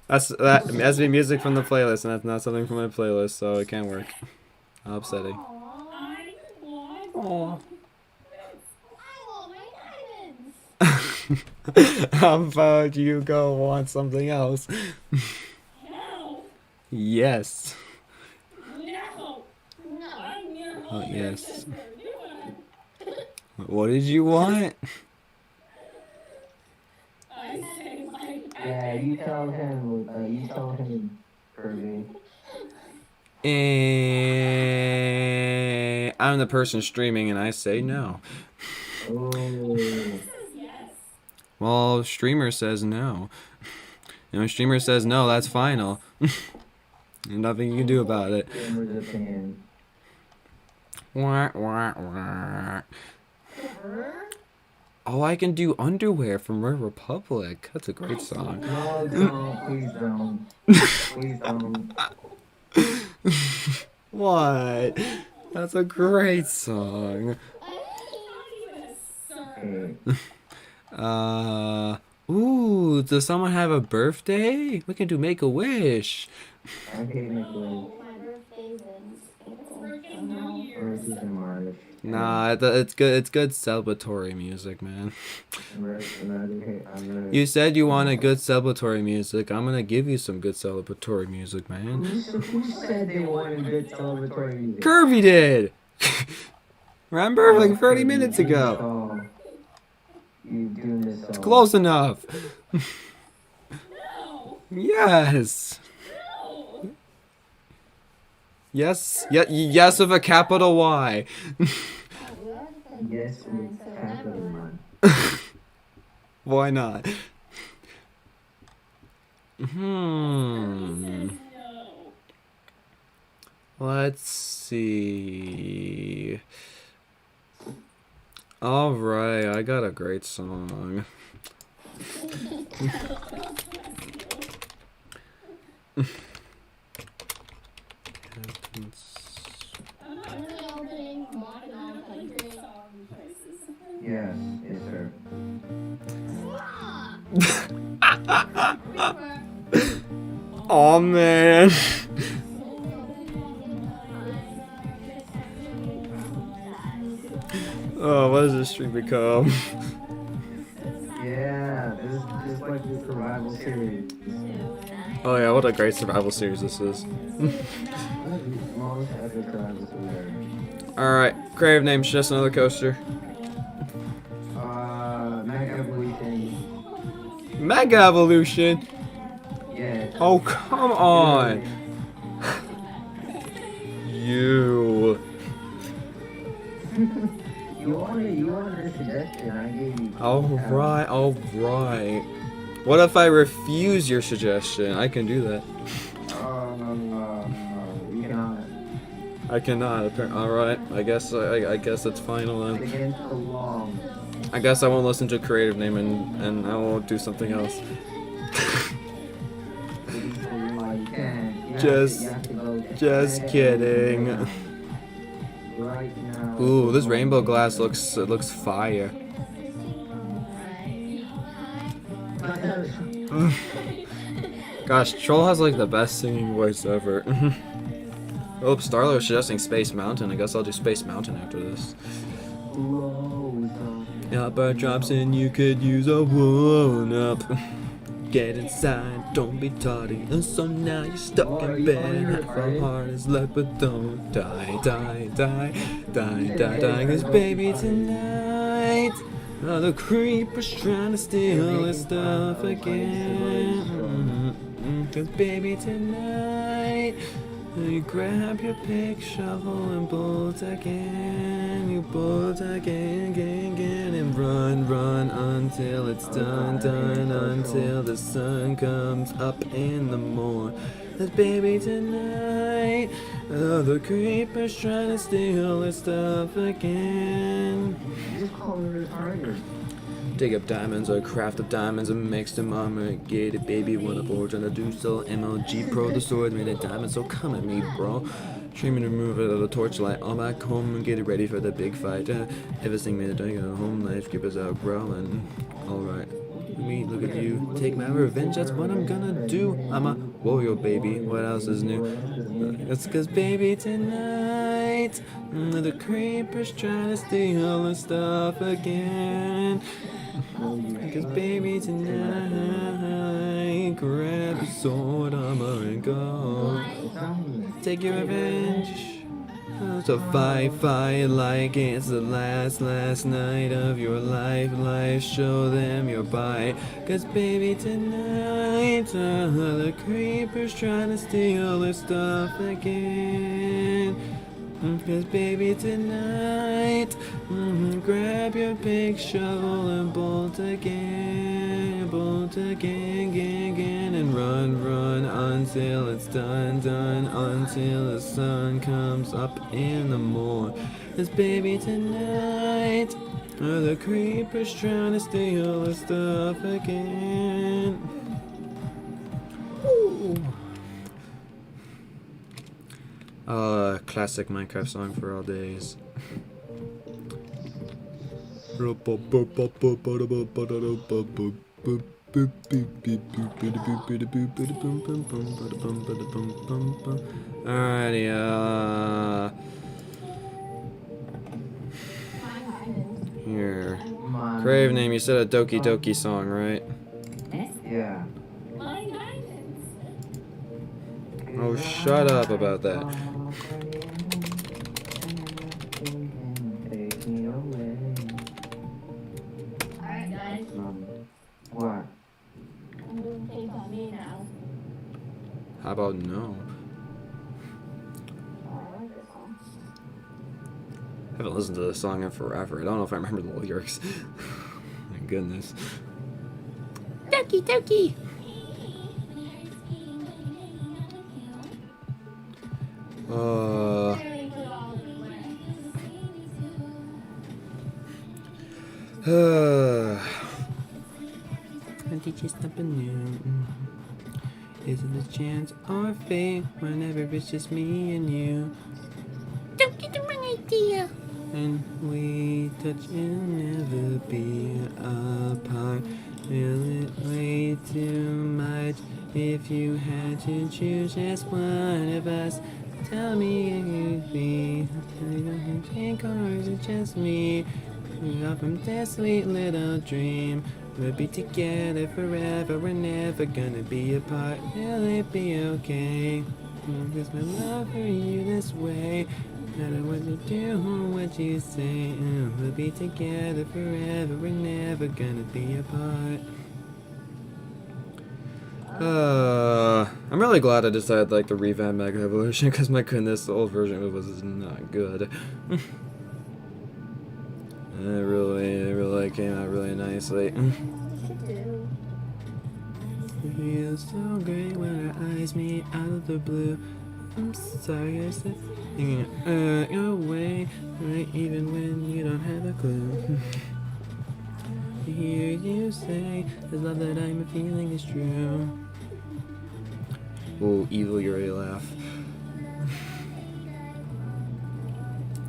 That has to be music from the playlist, and that's not something from my playlist, so it can't work. How upsetting. Aww. How about you go want something else? No! Yes. No! Oh, yes. What did you want? I say like Yeah, you tell him. Kirby. I'm the person streaming, and I say no. Oh. yes. Well, streamer says no. And when streamer says no, that's final. And nothing you can do about it. Gamer's opinion. Wah, wah, wah. Oh, I can do Underwear from Rare Republic. That's a great song. No, don't. Please don't. Please don't. What? That's a great song. Hey. Ooh, does someone have a birthday? We can do Make-A-Wish. I hate Nicholas. My birthday's in April. Or is it in March? Nah, it's good. It's good celebratory music, man. You said you wanted good celebratory music. I'm gonna give you some good celebratory music, man. Who said they wanted good celebratory music? Kirby did. Remember, like 30 minutes ago. Oh, you doing this all. It's close enough. No! Yes. No! Yes. Yes with a capital Y. Yes, with capital man. Why not? No. Let's see. Alright, I got a great song. Yes, yes, sir. Oh man. Oh, what does this stream become? Yeah, this is like the survival series. Oh yeah, what a great survival series this is. Most epic survival series. Alright, creative name, just another coaster. Mega Evolution. Mega Evolution! Yes, Yes. Oh, come on. You. You wanted a suggestion. I gave you. Alright, alright. What if I refuse your suggestion? I can do that. You cannot. I cannot. Alright, I guess it's final It's then. against the law. I guess I won't listen to a creative name and I will do something else. Against the law. You can't. You Just have to go Just kidding. Right now. Ooh, this rainbow glass looks fire. Gosh, Troll has like the best singing voice ever. Oh, Starlo was suggesting Space Mountain. I guess I'll do Space Mountain after this. Yeah, bird drops in, you could use a one-up. Get inside, don't be tardy. And so now you're stuck in bed. Half our heart is left, but don't die, die, die, die, die, die. Cause baby tonight, the creeper's trying to steal his stuff again. Cause baby tonight, you grab your pick, shovel, and bolt again. You bolt again, again, and run, run until it's done, done, until the sun comes up in the morning. Cause baby tonight, the creeper's trying to steal his stuff again. Just call me retarded. Dig up diamonds or craft up diamonds and mix them armor. Get it, baby, what a board trying to do so. MLG Pro, the sword made of diamonds, so come at me, bro. Streaming to move it out of the torchlight. All back home and get it ready for the big fight. Everything made it done, home life, keepers out growling. Alright. Me, look at you. Take my revenge, that's what I'm gonna do. I'm a warrior, baby. What else is new? It's cause, baby, tonight, the creeper's trying to steal the stuff again. Cause, baby, tonight, grab your sword, armor, and go. Take your revenge. So fight, fight like it's the last night of your life, show them your bite. Cause baby tonight, the creeper's trying to steal their stuff again. Cause baby tonight, grab your big shovel and bolt again, again, and run, run until it's done, done, until the sun comes up in the morning. Cause baby tonight, the creeper's trying to steal the stuff again. Ooh. Classic Minecraft song for all days. Alrighty, here. Crave name, you said a Doki Doki song, right? Yeah. My diamonds. Oh, shut up about that. Take me away. Alright, guys. What? I'm doing things on me now. How about no? Oh, I like this song. I haven't listened to this song in forever. I don't know if I remember the lyrics. My goodness. Doki Doki! I'll teach you something new. Is it a chance or fate whenever it's just me and you? Don't get the wrong idea. And we touch and never be apart. Will it weigh too much if you had to choose just one of us? Tell me if you'd be. You think or is it just me? We are from that sweet little dream. We'll be together forever. We're never gonna be apart. Will it be okay? Cause my love for you this way. No matter what you do or what you say, we'll be together forever. We're never gonna be apart. I'm really glad I decided like to revamp Mega Evolution because my goodness, the old version was not good. It really came out really nicely. Feels so great when our eyes meet out of the blue. I'm sorry I said your way, right? Even when you don't have a clue. Hear you say the love that I'm feeling is true. Oh, evil Yuri laugh.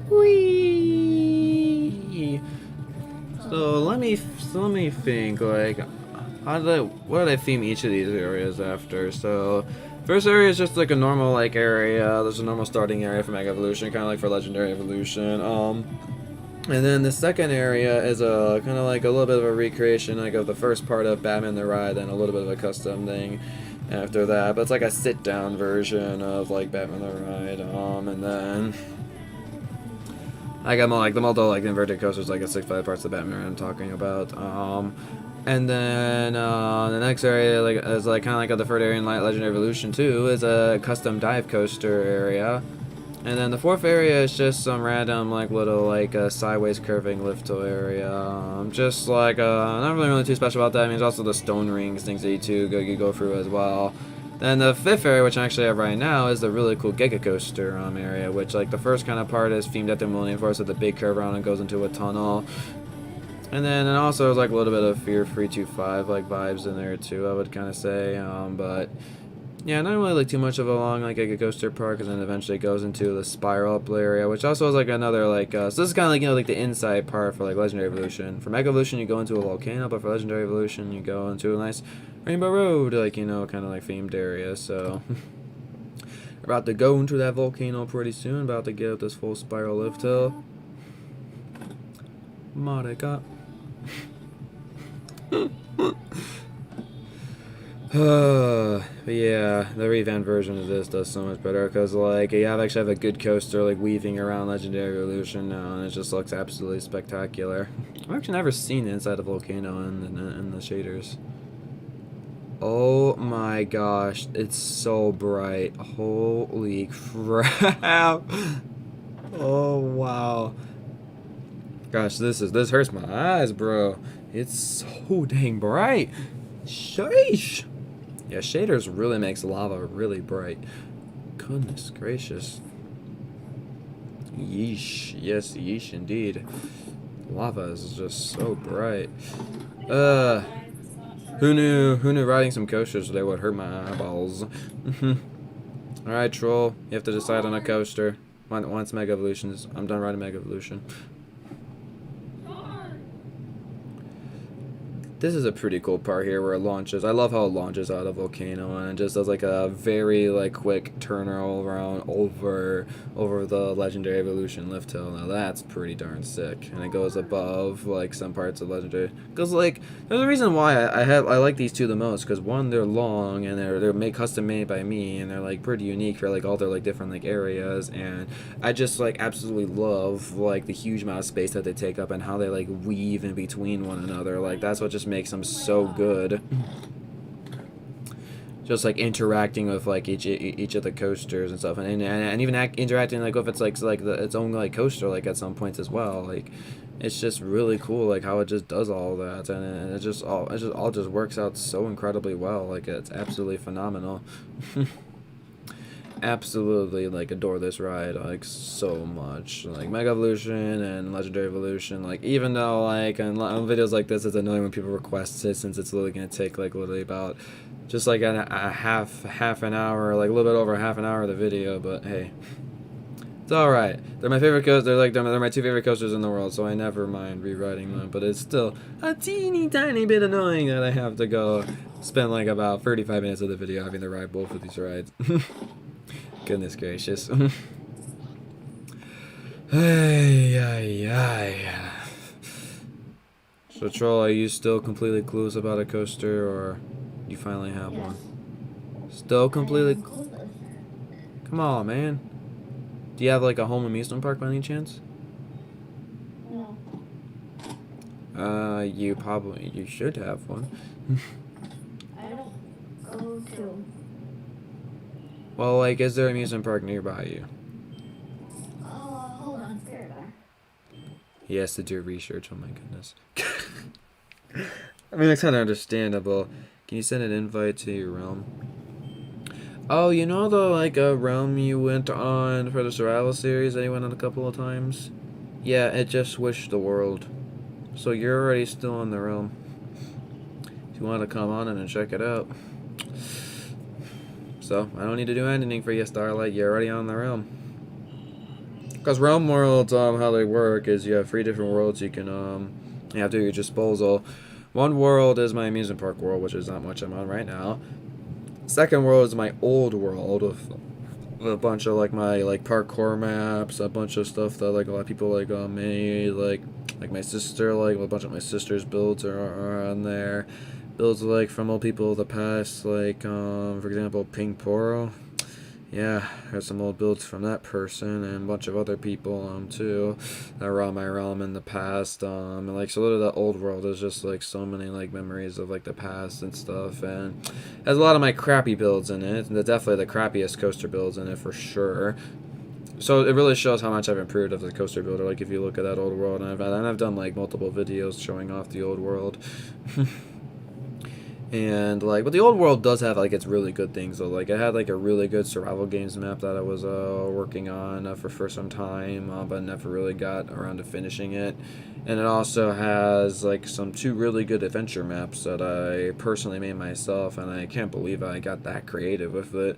Whee! So let me think like what did I theme each of these areas after? So first area is just like a normal like area. There's a normal starting area for Mega Evolution, kind of like for Legendary Evolution. And then the second area is a kind of like a little bit of a recreation like of the first part of Batman the Ride, and a little bit of a custom thing after that. But it's like a sit down version of like Batman the Ride. And then I got like the multiple like inverted coasters, like a 6 parts of Batman I'm talking about. And then the next area like is like kind of like the third area in Legendary Evolution 2 is a custom dive coaster area. And then the fourth area is just some random like little like sideways curving lift area. Just like not really too special about that. I mean, there's also the stone rings things that you go through as well. Then the fifth area, which I actually have right now, is the really cool Giga Coaster area, which like the first kind of part is themed at the Millennium Force with the big curve around and goes into a tunnel. And then and also there's like a little bit of Fear 325 like vibes in there too, I would kind of say. But yeah, not really like too much of a long like Giga Coaster park, and then eventually goes into the spiral up area, which also has like another like so this is kind of like, you know, like the inside part for like Legendary Evolution. For Mega Evolution you go into a volcano, but for Legendary Evolution you go into a nice Rainbow Road, like, you know, kind of like themed area. So about to go into that volcano pretty soon, about to get up this full spiral lift hill. Marika. But yeah, the revamped version of this does so much better because like you actually have a good coaster like weaving around Legendary Evolution now, and it just looks absolutely spectacular. I've actually never seen the inside of volcano in the shaders. Oh my gosh, it's so bright! Holy crap! Oh wow! Gosh, this hurts my eyes, bro. It's so dang bright. Sheesh. Yeah, shaders really makes lava really bright. Goodness gracious. Yeesh. Yes, yeesh indeed. Lava is just so bright. Who knew riding some coasters they would hurt my eyeballs? Alright, troll. You have to decide on a coaster. Once Mega Evolutions. I'm done riding Mega Evolution. This is a pretty cool part here where it launches. I love how it launches out of volcano and it just does like a very like quick turn around over the Legendary Evolution lift hill. Now that's pretty darn sick. And it goes above like some parts of Legendary. Because like there's a reason why I like these two the most. Because one, they're long and they're custom made by me, and they're like pretty unique for like all their like different like areas. And I just like absolutely love like the huge amount of space that they take up and how they like weave in between one another. Like that's what just makes them so good. Just like interacting with like each of the coasters and stuff, and even interacting like if it's like its own like coaster like at some points as well. Like it's just really cool like how it just does all that, and it just all works out so incredibly well. Like it's absolutely phenomenal. Absolutely like adore this ride like so much. Like Mega Evolution and Legendary Evolution, like even though like on videos like this it's annoying when people request it, since it's literally gonna take like literally about just like a half an hour, like a little bit over half an hour of the video, but hey, it's alright. They're my favorite coasters. They're my two favorite coasters in the world, so I never mind rewriting them. But it's still a teeny tiny bit annoying that I have to go spend like about 35 minutes of the video having to ride both of these rides. Goodness gracious. So Troll, are you still completely clueless about a coaster, or you finally have one? Still completely Come on, man. Do you have like a home amusement park by any chance? No. You should have one. I don't go to? Well, like, is there an amusement park nearby you? Hold on, fair enough. He has to do research. Oh my goodness. I mean, it's kind of understandable. Can you send an invite to your realm? Oh, you know the like realm you went on for the survival series that you went on a couple of times? Yeah, it just switched the world. So you're already still in the realm. If you want to come on in and check it out. So, I don't need to do anything for you, Starlight. You're already on the realm. Because realm worlds, how they work is you have 3 different worlds you can, you have to your disposal. One world is my amusement park world, which is not much I'm on right now. Second world is my old world with a bunch of like my like parkour maps, a bunch of stuff that like a lot of people like made, like my sister, like a bunch of my sister's builds are on there. Builds like from old people of the past, like for example Pink Poro. Yeah, there's some old builds from that person and a bunch of other people too that were on my realm in the past. And like so literally the old world is just like so many like memories of like the past and stuff, and has a lot of my crappy builds in it. And definitely the crappiest coaster builds in it for sure. So it really shows how much I've improved as a coaster builder. Like if you look at that old world, and I've done like multiple videos showing off the old world. And like, but the old world does have like its really good things. So like, it had like a really good survival games map that I was working on for some time, but never really got around to finishing it. And it also has like 2 really good adventure maps that I personally made myself, and I can't believe I got that creative with it.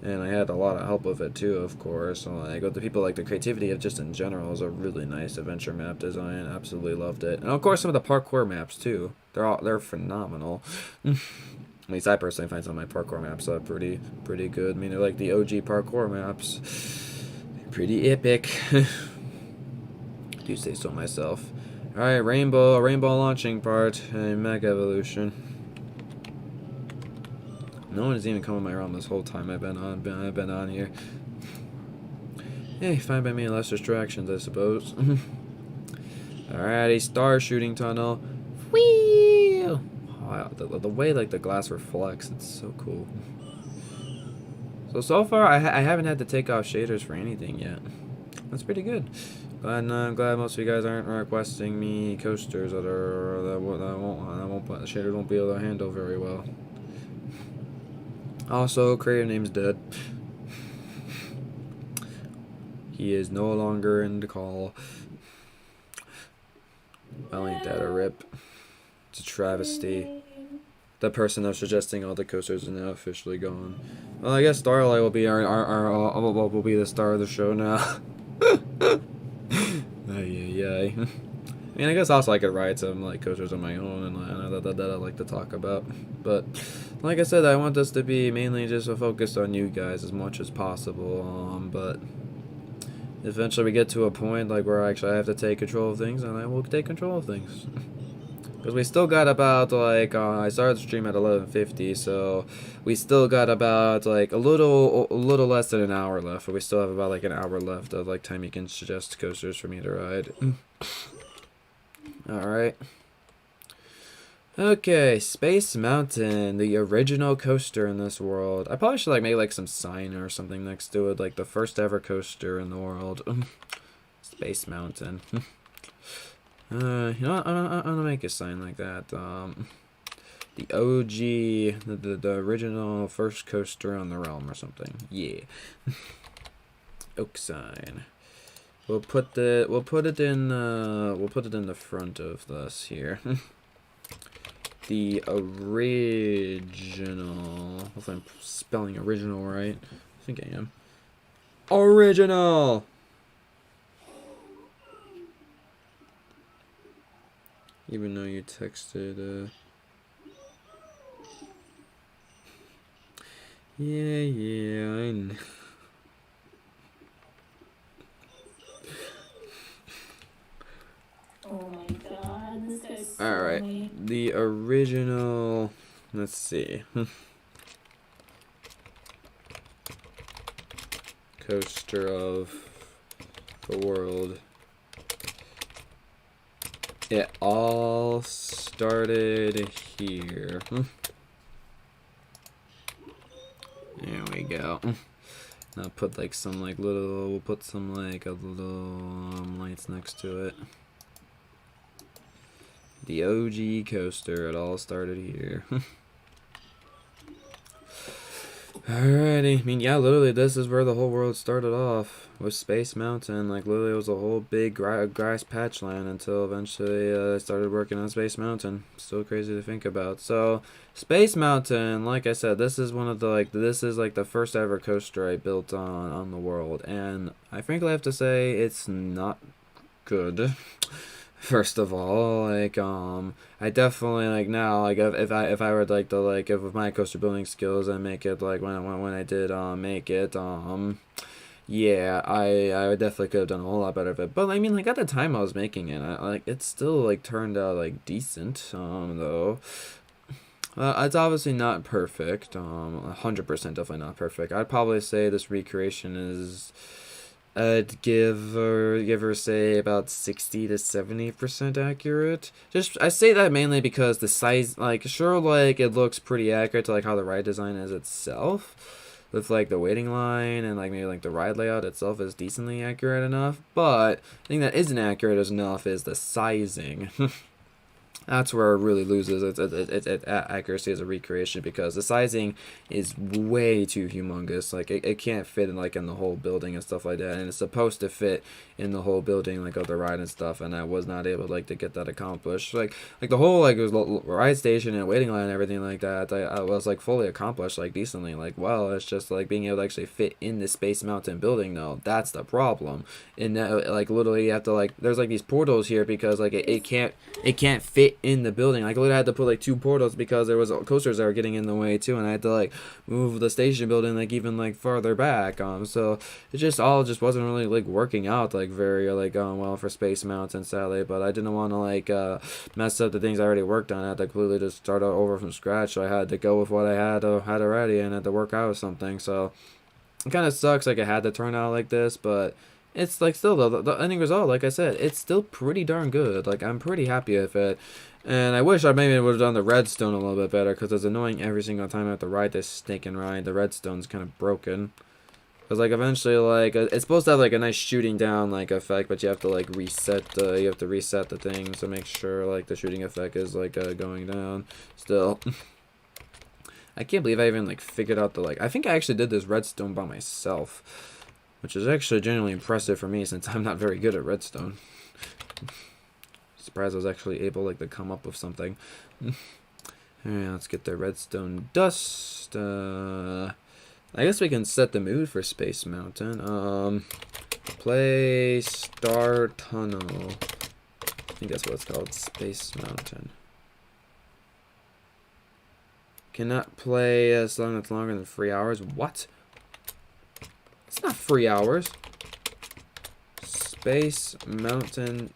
And I had a lot of help with it too, of course. So like, with the people, like the creativity of just in general is a really nice adventure map design. Absolutely loved it, and of course some of the parkour maps too. They're phenomenal. At least I personally find some of my parkour maps pretty good. I mean, they're like the OG parkour maps. Pretty epic. Do say so myself. All right, rainbow launching part, Mega Evolution. No one has even come in my realm this whole time I've been on here. Hey, fine by me, less distractions, I suppose. Alrighty, star shooting tunnel. Whee! Wow, the way like the glass reflects, it's so cool. So far I haven't had to take off shaders for anything yet. That's pretty good. I'm glad most of you guys aren't requesting me coasters that the shaders won't be able to handle very well. Also, creator name's dead. He is no longer in the call. Well, ain't that a rip? It's a travesty. The person that was suggesting all the coasters is now officially gone. Well, I guess Starlight will be will be the star of the show now. Ay. I mean, I guess also I could write some like coasters on my own and that I like to talk about. But like I said, I want this to be mainly just a focus on you guys as much as possible. But eventually we get to a point like where actually I have to take control of things, and I will take control of things. Because we still got about like I started the stream at 11:50, so we still got about like a little less than an hour left. But we still have about like an hour left of like time you can suggest coasters for me to ride. All right. Okay, Space Mountain, the original coaster in this world. I probably should like make like some sign or something next to it, like the first ever coaster in the world. Space Mountain. You know what? I'm gonna make a sign like that. The OG, the original first coaster on the realm or something. Yeah. Oak sign. We'll put it in the front of this here. The original. Hopefully I'm spelling original right. I think I am. Original. Even though you texted, yeah, I know. Oh my god, this guy's so Alright, lame. the original, let's see. Coaster of the world. It all started here. There we go. I'll put like some like little, we'll put some like a little lights next to it. The OG coaster, it all started here. Alrighty, I mean, yeah, literally, this is where the whole world started off, with Space Mountain. Like, literally, it was a whole big grass patch land until eventually I started working on Space Mountain. Still crazy to think about. So, Space Mountain, like I said, this is one of the, like, this is, like, the first ever coaster I built on the world. And I frankly have to say, it's not good. First of all, like, I definitely, like, now, like, if I were like to, like, if with my coaster building skills I make it, like, when I did make it, yeah, I definitely could have done a whole lot better of it. But I mean, like, at the time I was making it, like, it still, like, turned out, like, decent, though. It's obviously not perfect, 100% definitely not perfect. I'd probably say this recreation is, I'd give or say about 60 to 70% accurate. Just, I say that mainly because the size, like, sure, like, it looks pretty accurate to, like, how the ride design is itself, with, like, the waiting line and, like, maybe, like, the ride layout itself is decently accurate enough. But the thing that isn't accurate enough is the sizing. That's where it really loses its accuracy as a recreation, because the sizing is way too humongous. Like, it can't fit in, like, in the whole building and stuff like that, and it's supposed to fit in the whole building, like, of the ride and stuff, and I was not able, like, to get that accomplished. Like the whole, like, it was ride station and waiting line and everything like that, I was, like, fully accomplished, like, decently. Like, well, it's just, like, being able to actually fit in the Space Mountain building, though. That's the problem. And, like, literally, you have to, like, there's, like, these portals here because, like, it can't fit in the building. Like, I literally had to put, like, 2 portals because there was coasters that were getting in the way too, and I had to, like, move the station building, like, even, like, farther back. So it just wasn't really, like, working out, like, very, like, well for Space Mountain, sadly. But I didn't want to, like, mess up the things I already worked on. I had to completely just start out over from scratch, so I had to go with what I had already and had to work out with something. So it kind of sucks, like, it had to turn out like this, but it's, like, still, though, the ending result, like I said, it's still pretty darn good. Like, I'm pretty happy with it. And I wish I maybe would have done the redstone a little bit better, because it's annoying every single time I have to ride this stinking ride. The redstone's kind of broken. Because, like, eventually, like, it's supposed to have, like, a nice shooting down, like, effect, but you have to, like, reset the thing to make sure, like, the shooting effect is, like, going down still. I can't believe I even, like, figured out the, like, I think I actually did this redstone by myself, which is actually genuinely impressive for me, since I'm not very good at redstone. Surprised I was actually able, like, to come up with something. Alright, let's get the redstone dust. I guess we can set the mood for Space Mountain. Play Star Tunnel. I think that's what it's called, Space Mountain. Cannot play as long as it's longer than 3 hours. What? It's not 3 hours. Space Mountain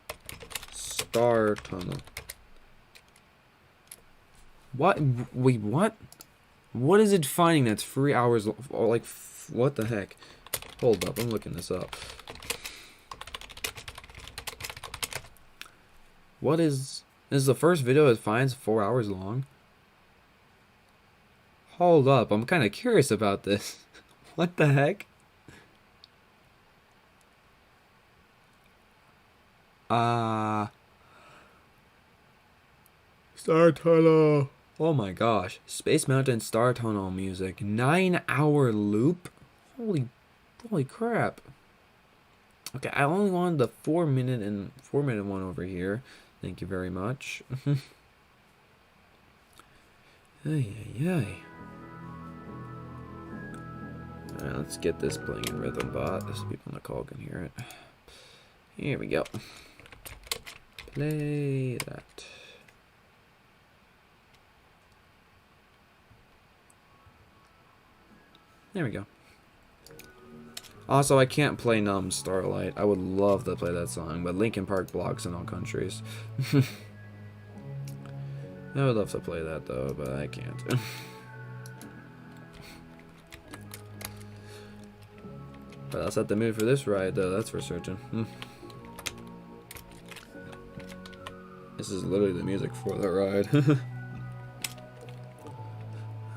Star Tunnel. What? Wait, what? What is it finding that's 3 hours? Like, what the heck? Hold up, I'm looking this up. What is... This is the first video it finds 4 hours long? Hold up, I'm kind of curious about this. What the heck? Star Tunnel. Oh my gosh. Space Mountain Star Tunnel music. 9-hour loop? Holy crap. Okay, I only wanted the 4 minute one over here. Thank you very much. Alright, let's get this playing in Rhythm Bot so people on the call can hear it. Here we go. Play that. There we go. Also, I can't play Numb Starlight. I would love to play that song, but Linkin Park blocks in all countries. I would love to play that, though, but I can't. But I'll set the mood for this ride, though, that's for certain. This is literally the music for the ride.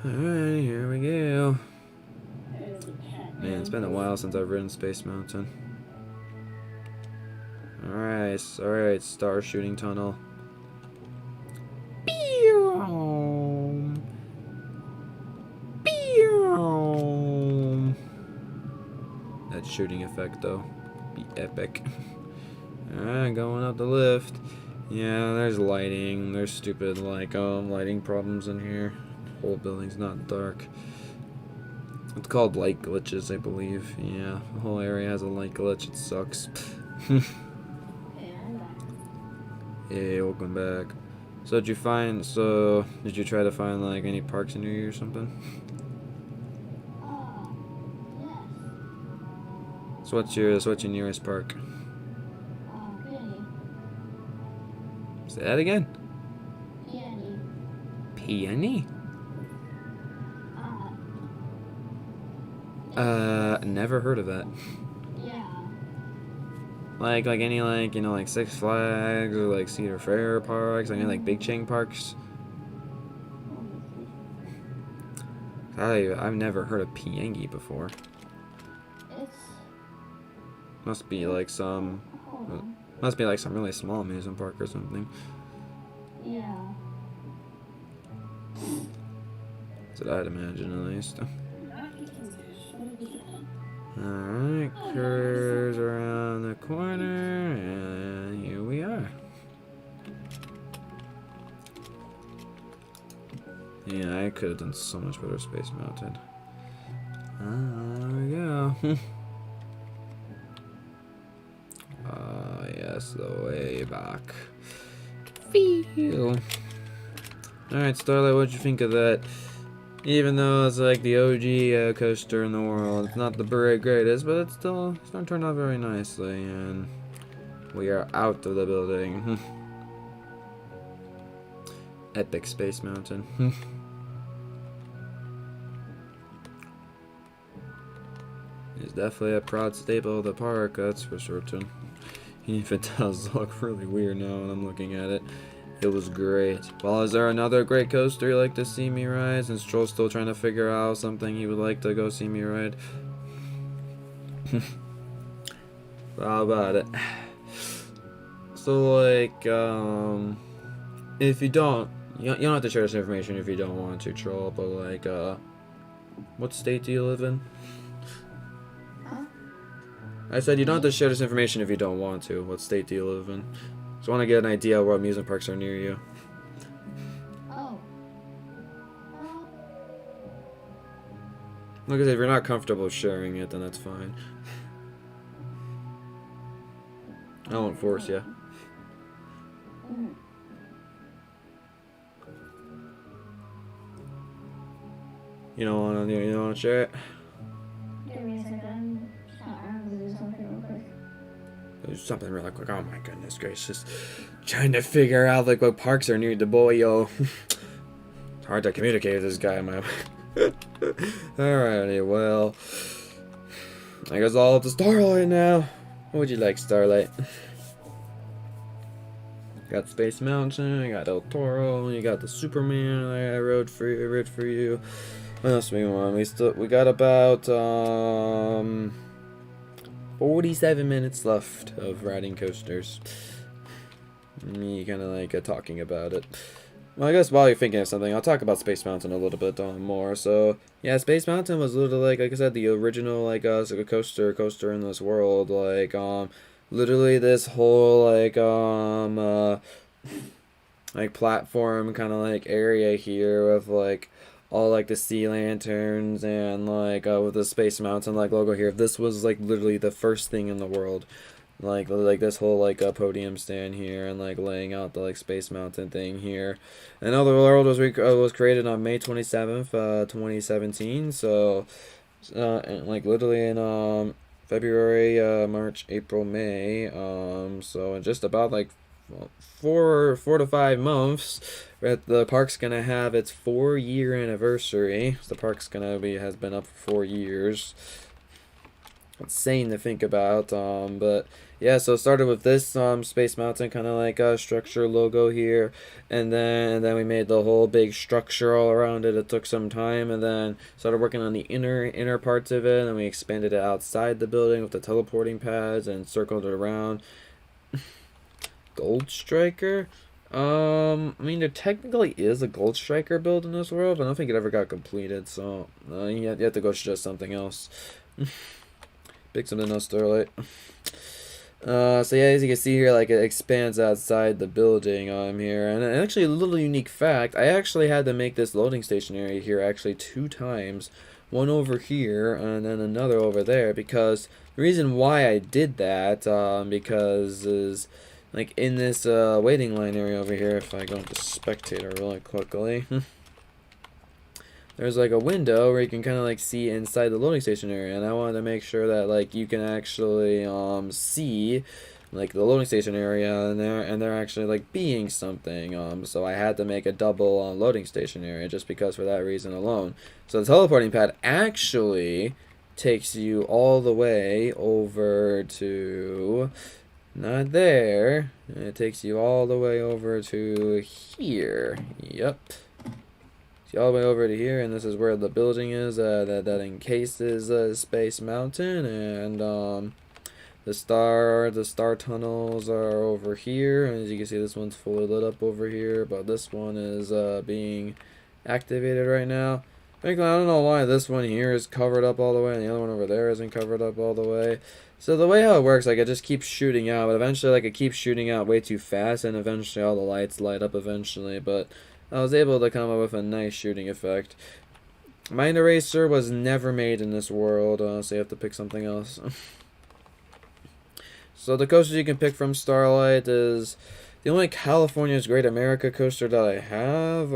Alright, here we go. Man, it's been a while since I've ridden Space Mountain. Alright, star shooting tunnel. That shooting effect though, be epic. Alright, going up the lift. Yeah, there's lighting. There's stupid lighting problems in here. The whole building's not dark. It's called light glitches, I believe. Yeah, the whole area has a light glitch. It sucks. Hey, welcome back. So did you try to find like any parks near you or something? Yes. So what's your nearest park? Peony. Say that again. Peony. Peony? Never heard of that. Yeah. Like any like Six Flags or like Cedar Fair parks, any like Big Chain parks. I've never heard of Piangi before. It's. Must be like some really small amusement park or something. Yeah. That's what I'd imagine at least. Alright, curves around the corner, and here we are. Yeah, I could have done so much better Space Mountain. There we go. Yes, the way back. Feel. Alright, Starlight, what'd you think of that? Even though it's like the OG coaster in the world, it's not the greatest, but it's still turned out very nicely, and we are out of the building. Epic Space Mountain. It's definitely a proud staple of the park, that's for certain. Even it does look really weird now when I'm looking at it. It was great. Well, is there another great coaster you'd like to see me ride? Since Troll's still trying to figure out something he would like to go see me ride. How about it? So, like, if you don't have to share this information if you don't want to, Troll, but, like, what state do you live in? Huh? I said you don't have to share this information if you don't want to. What state do you live in? Just want to get an idea of what amusement parks are near you. Oh. Like I said, if you're not comfortable sharing it, then that's fine. I won't force you. You don't want to share it? Give me a second. I'm gonna do something real quick. There's something really quick. Oh my goodness gracious. Trying to figure out like what parks are near the boy, yo. It's hard to communicate with this guy, man. Alrighty, well. I guess all up to Starlight now. What would you like, Starlight? Got Space Mountain, you got El Toro, you got the Superman that I rode for you. What else do we want? We got about 47 minutes left of riding coasters. Me kind of like talking about it. Well, I guess while you're thinking of something, I'll talk about Space Mountain a little bit more. So, yeah, Space Mountain was literally like I said, the original like coaster in this world. Like literally this whole like platform kind of like area here with like all like the sea lanterns and like with the Space Mountain like logo here. This was like literally the first thing in the world. Like this whole like podium stand here and like laying out the like Space Mountain thing here. And all the world was created on May 27th, 2017. So and like literally in February, March, April, May. So in just about like 4 to 5 months, the park's gonna have its 4-year anniversary. So the park's has been up for 4 years. insane to think about. But yeah, so it started with this Space Mountain kind of like a structure logo here, and then we made the whole big structure all around it. It took some time, and then started working on the inner parts of it, and we expanded it outside the building with the teleporting pads and circled it around. Gold Striker. I mean, there technically is a Gold Striker build in this world, but I don't think it ever got completed, so you have to go suggest something else. Pick something else, Starlight. So yeah, as you can see here, like it expands outside the building here, and actually a little unique fact, I actually had to make this loading station area here actually 2 times, one over here and then another over there, because the reason why I did that, because is like in this waiting line area over here, if I go into spectator really quickly, there's like a window where you can kind of like see inside the loading station area, and I wanted to make sure that like you can actually see like the loading station area and they're actually like being something, so I had to make a double loading station area just because for that reason alone. So the teleporting pad actually takes you all the way over to not there, it takes you all the way over to here. Yep. See, all the way over to here, and this is where the building is that encases Space Mountain, and the star tunnels are over here, and as you can see, this one's fully lit up over here, but this one is being activated right now. Frankly, I don't know why this one here is covered up all the way, and the other one over there isn't covered up all the way. So the way how it works, like it just keeps shooting out, but eventually like it keeps shooting out way too fast, and eventually all the lights light up eventually, but I was able to come up with a nice shooting effect. Mind Eraser was never made in this world, so you have to pick something else. So the coasters you can pick from Starlight is the only California's Great America coaster that I have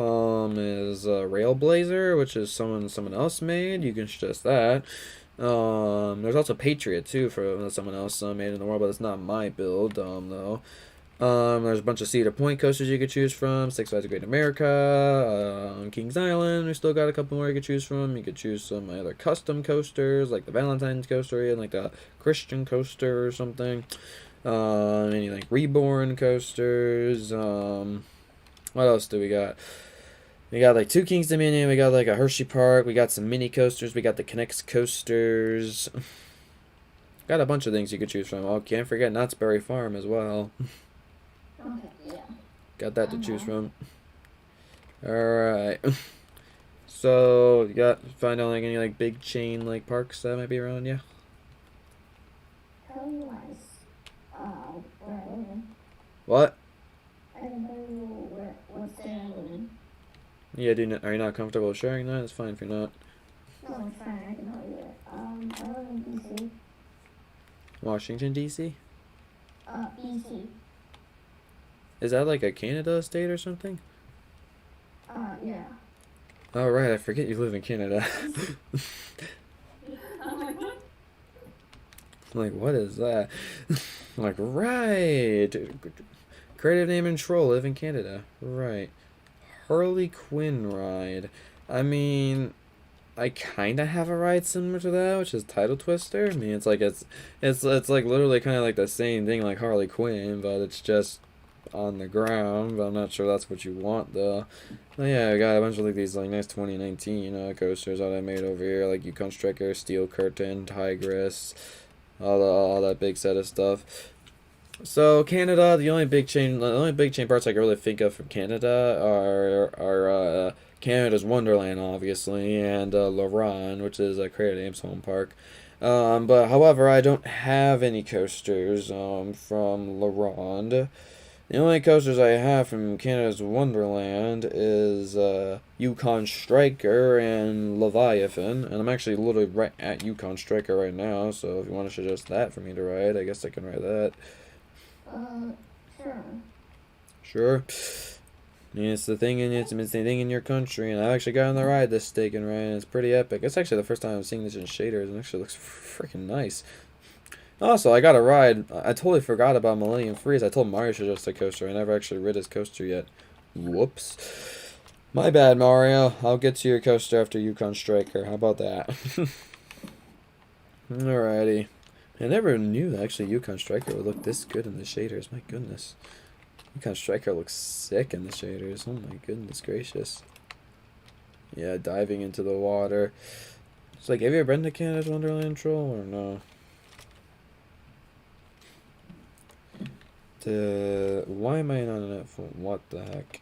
is Railblazer, which is someone else made. You can suggest that. There's also Patriot too for someone else made in the world, but it's not my build though. There's a bunch of Cedar Point coasters you could choose from. Six Flags of Great America, Kings Island. We still got a couple more you could choose from. You could choose some other custom coasters, like the Valentine's coaster and like the Christian coaster or something. Any like Reborn coasters. What else do we got? We got like 2 Kings Dominion. We got like a Hershey Park. We got some mini coasters. We got the Connects coasters. Got a bunch of things you could choose from. Oh, can't forget Knott's Berry Farm as well. Okay, yeah. Got that to choose from. Alright. So, you got find out like any like big chain like parks that might be around you? Tell you where I live in. What? I can tell you what state I live in. Yeah, are you not comfortable sharing that? It's fine if you're not. No, it's fine, I can tell you it. I live in DC. Washington, D.C.? BC. Is that like a Canada state or something? Yeah. Oh, right, I forget you live in Canada. I'm like, what? Like, what is that? Like, right. Creative name and troll live in Canada. Right. Harley Quinn ride. I mean, I kind of have a ride similar to that, which is Title Twister. I mean, it's like like literally kind of like the same thing like Harley Quinn, but it's just on the ground. But I'm not sure that's what you want though. But yeah, I got a bunch of like these like nice 2019 coasters that I made over here, like Yukon Striker, Steel Curtain, Tigress, all that big set of stuff. So Canada, the only big chain parts I can really think of from Canada are Canada's Wonderland, obviously, and La Ronde, which is Creative Names home park. But however, I don't have any coasters from La Ronde. The only coasters I have from Canada's Wonderland is Yukon Striker and Leviathan, and I'm actually literally right at Yukon Striker right now. So if you want to suggest that for me to ride, I guess I can ride that. Sure. Sure. Yeah, it's the thing in your country, and I actually got on the ride this steak and ride, and it's pretty epic. It's actually the first time I'm seeing this in shaders, and it actually looks freaking nice. Also, I got a ride. I totally forgot about Millennium Freeze. I told Mario to suggest a coaster. I never actually rid his coaster yet. Whoops. My bad, Mario. I'll get to your coaster after Yukon Striker. How about that? Alrighty. I never knew that actually Yukon Striker would look this good in the shaders. My goodness. Yukon Striker looks sick in the shaders. Oh my goodness gracious. Yeah, diving into the water. It's like, have you ever been to Canada's Wonderland Troll or no? Why am I not on that phone? What the heck?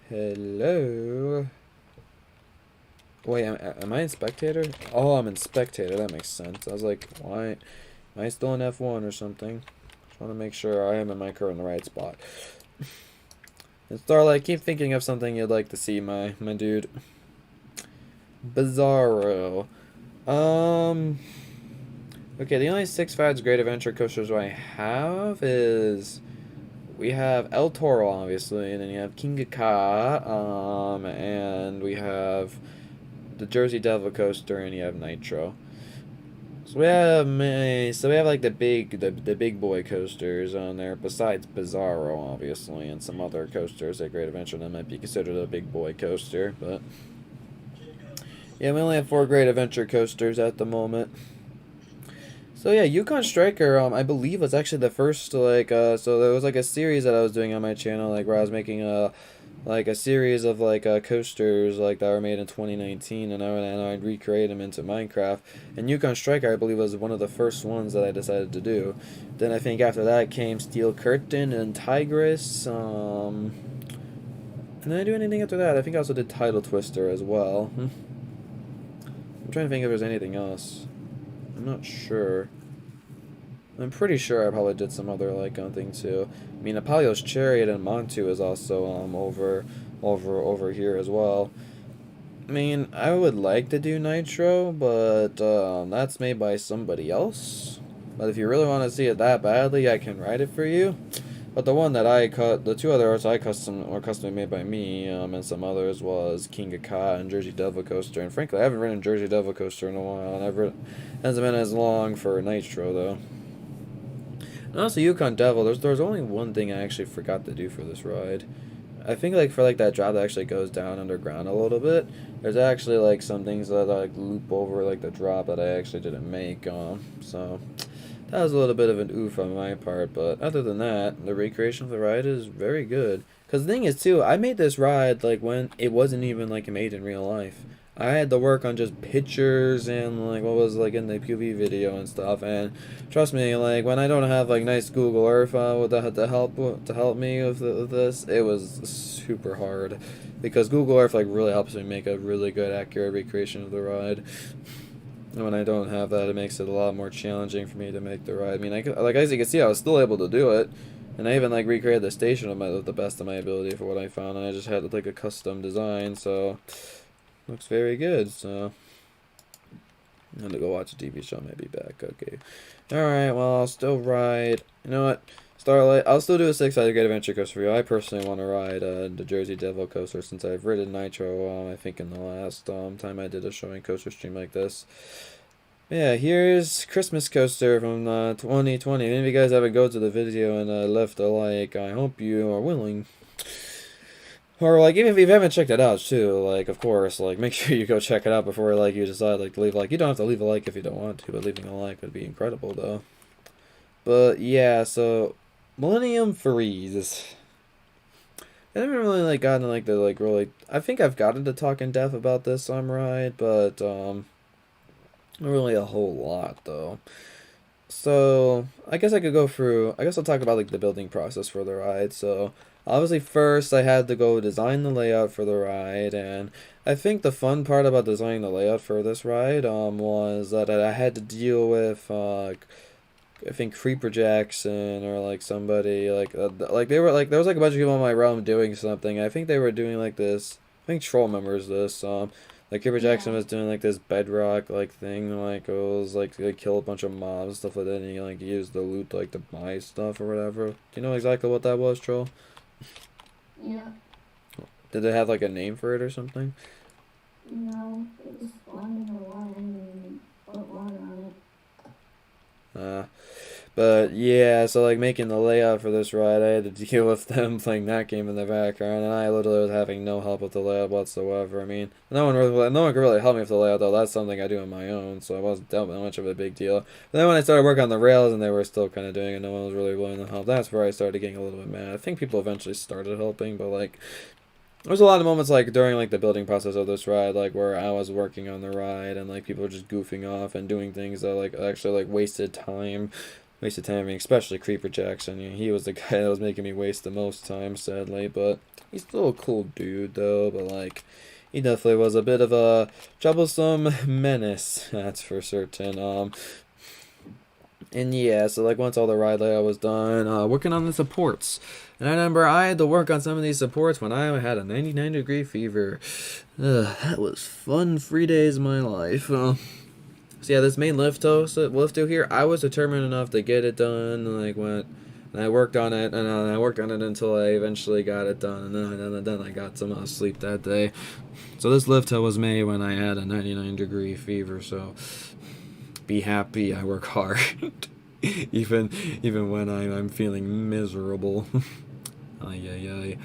Hello? Wait, am I in spectator? Oh, I'm in spectator. That makes sense. I was like, why? Am I still in F1 or something? Just want to make sure I am in my car in the right spot. And Starlight, keep thinking of something you'd like to see, my dude. Bizarro. Okay, the only Six Flags Great Adventure coasters I have is we have El Toro, obviously, and then you have King Ka, and we have the Jersey Devil coaster, and you have Nitro. So we have like the big boy coasters on there, besides Bizarro, obviously, and some other coasters at Great Adventure that might be considered a big boy coaster, but yeah, we only have 4 Great Adventure coasters at the moment. So yeah, Yukon Striker, I believe was actually the first, like, so there was like a series that I was doing on my channel, like where I was making a series of like coasters like that were made in 2019, and I'd recreate them into Minecraft. And Yukon Striker, I believe, was one of the first ones that I decided to do. Then I think after that came Steel Curtain and Tigress. Did I do anything after that? I think I also did Tidal Twister as well. I'm trying to think if there's anything else. I'm not sure. I'm pretty sure I probably did some other like thing too. I mean, Apollo's Chariot and Montu is also over here as well. I mean, I would like to do Nitro, but that's made by somebody else. But if you really want to see it that badly, I can write it for you. But the one that the 2 other arts I custom made by me, and some others was King of Ka and Jersey Devil Coaster. And frankly, I haven't ridden Jersey Devil Coaster in a while, and it hasn't been as long for Nitro though. And also Yukon Devil, there's only one thing I actually forgot to do for this ride. I think like for like that drop that actually goes down underground a little bit, there's actually like some things that like loop over like the drop that I actually didn't make. So that was a little bit of an oof on my part, but other than that, the recreation of the ride is very good. Cause the thing is too, I made this ride like when it wasn't even like made in real life. I had to work on just pictures and like what was like in the PV video and stuff. And trust me, like when I don't have like nice Google Earth to help me with this, it was super hard because Google Earth like really helps me make a really good accurate recreation of the ride. And when I don't have that, it makes it a lot more challenging for me to make the ride. I mean, like as you can see, I was still able to do it. And I even like recreated the station with the best of my ability for what I found, and I just had like a custom design, so looks very good. So I'm gonna go watch a TV show, maybe back. Okay. Alright, well I'll still ride. You know what? Starlight, I'll still do a 6-sided Great Adventure coaster for you. I personally want to ride the Jersey Devil coaster since I've ridden Nitro, I think in the last time I did a showing coaster stream like this. Yeah, here's Christmas coaster from 2020. If any of you guys ever go to the video and left a like, I hope you are willing. Or like even if you haven't checked it out too, like of course, like make sure you go check it out before like you decide like to leave a like. You don't have to leave a like if you don't want to, but leaving a like would be incredible though. But yeah, so Millennium Freeze. I haven't really like gotten like the like really. I think I've gotten to talk in depth about this on ride, but not really a whole lot though. So I guess I could go through. I guess I'll talk about like the building process for the ride. So obviously first I had to go design the layout for the ride, and I think the fun part about designing the layout for this ride was that I had to deal with I think Creeper Jackson or like somebody like they were like there was like a bunch of people in my realm doing something. I think they were doing like this. I think Troll remembers this. Like Creeper Jackson was doing like this bedrock like thing, like it was like they kill a bunch of mobs, stuff like that, and he like used the loot like to buy stuff or whatever. Do you know exactly what that was, Troll? Yeah. Did it have like a name for it or something? No, it just spawned in the water and put water on it. But yeah, so like making the layout for this ride, I had to deal with them playing that game in the background, and I literally was having no help with the layout whatsoever. I mean, no one could really help me with the layout though. That's something I do on my own, so it wasn't that much of a big deal. But then when I started working on the rails and they were still kind of doing it, no one was really willing to help. That's where I started getting a little bit mad. I think people eventually started helping, but like. There was a lot of moments like during like the building process of this ride, like where I was working on the ride and like people were just goofing off and doing things that like actually like wasted time. I mean, especially Creeper Jackson. He was the guy that was making me waste the most time, sadly. But he's still a cool dude, though. But like, he definitely was a bit of a troublesome menace. That's for certain. And yeah, so like once all the ride layout was done, working on the supports. And I remember I had to work on some of these supports when I had a 99-degree fever. That was fun 3 days of my life. So yeah, this main lift here, I was determined enough to get it done. And I worked on it, and I worked on it until I eventually got it done. And then I got some sleep that day. So this lift was made when I had a 99-degree fever. So be happy, I work hard, even when I'm feeling miserable. Ay.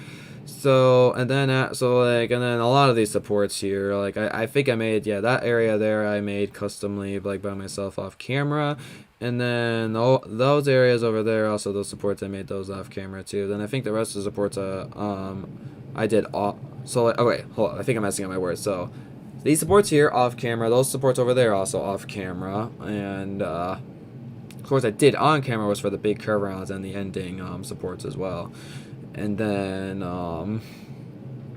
So and then a lot of these supports here, like I think I made that area there I made customly like by myself off camera, and then those areas over there also those supports I made those off camera too. Then I think the rest of the supports I did off. So like, okay, hold on, I think I'm messing up my words. So these supports here off camera, those supports over there also off camera, and of course I did on camera was for the big curve rounds and the ending supports as well. And then, I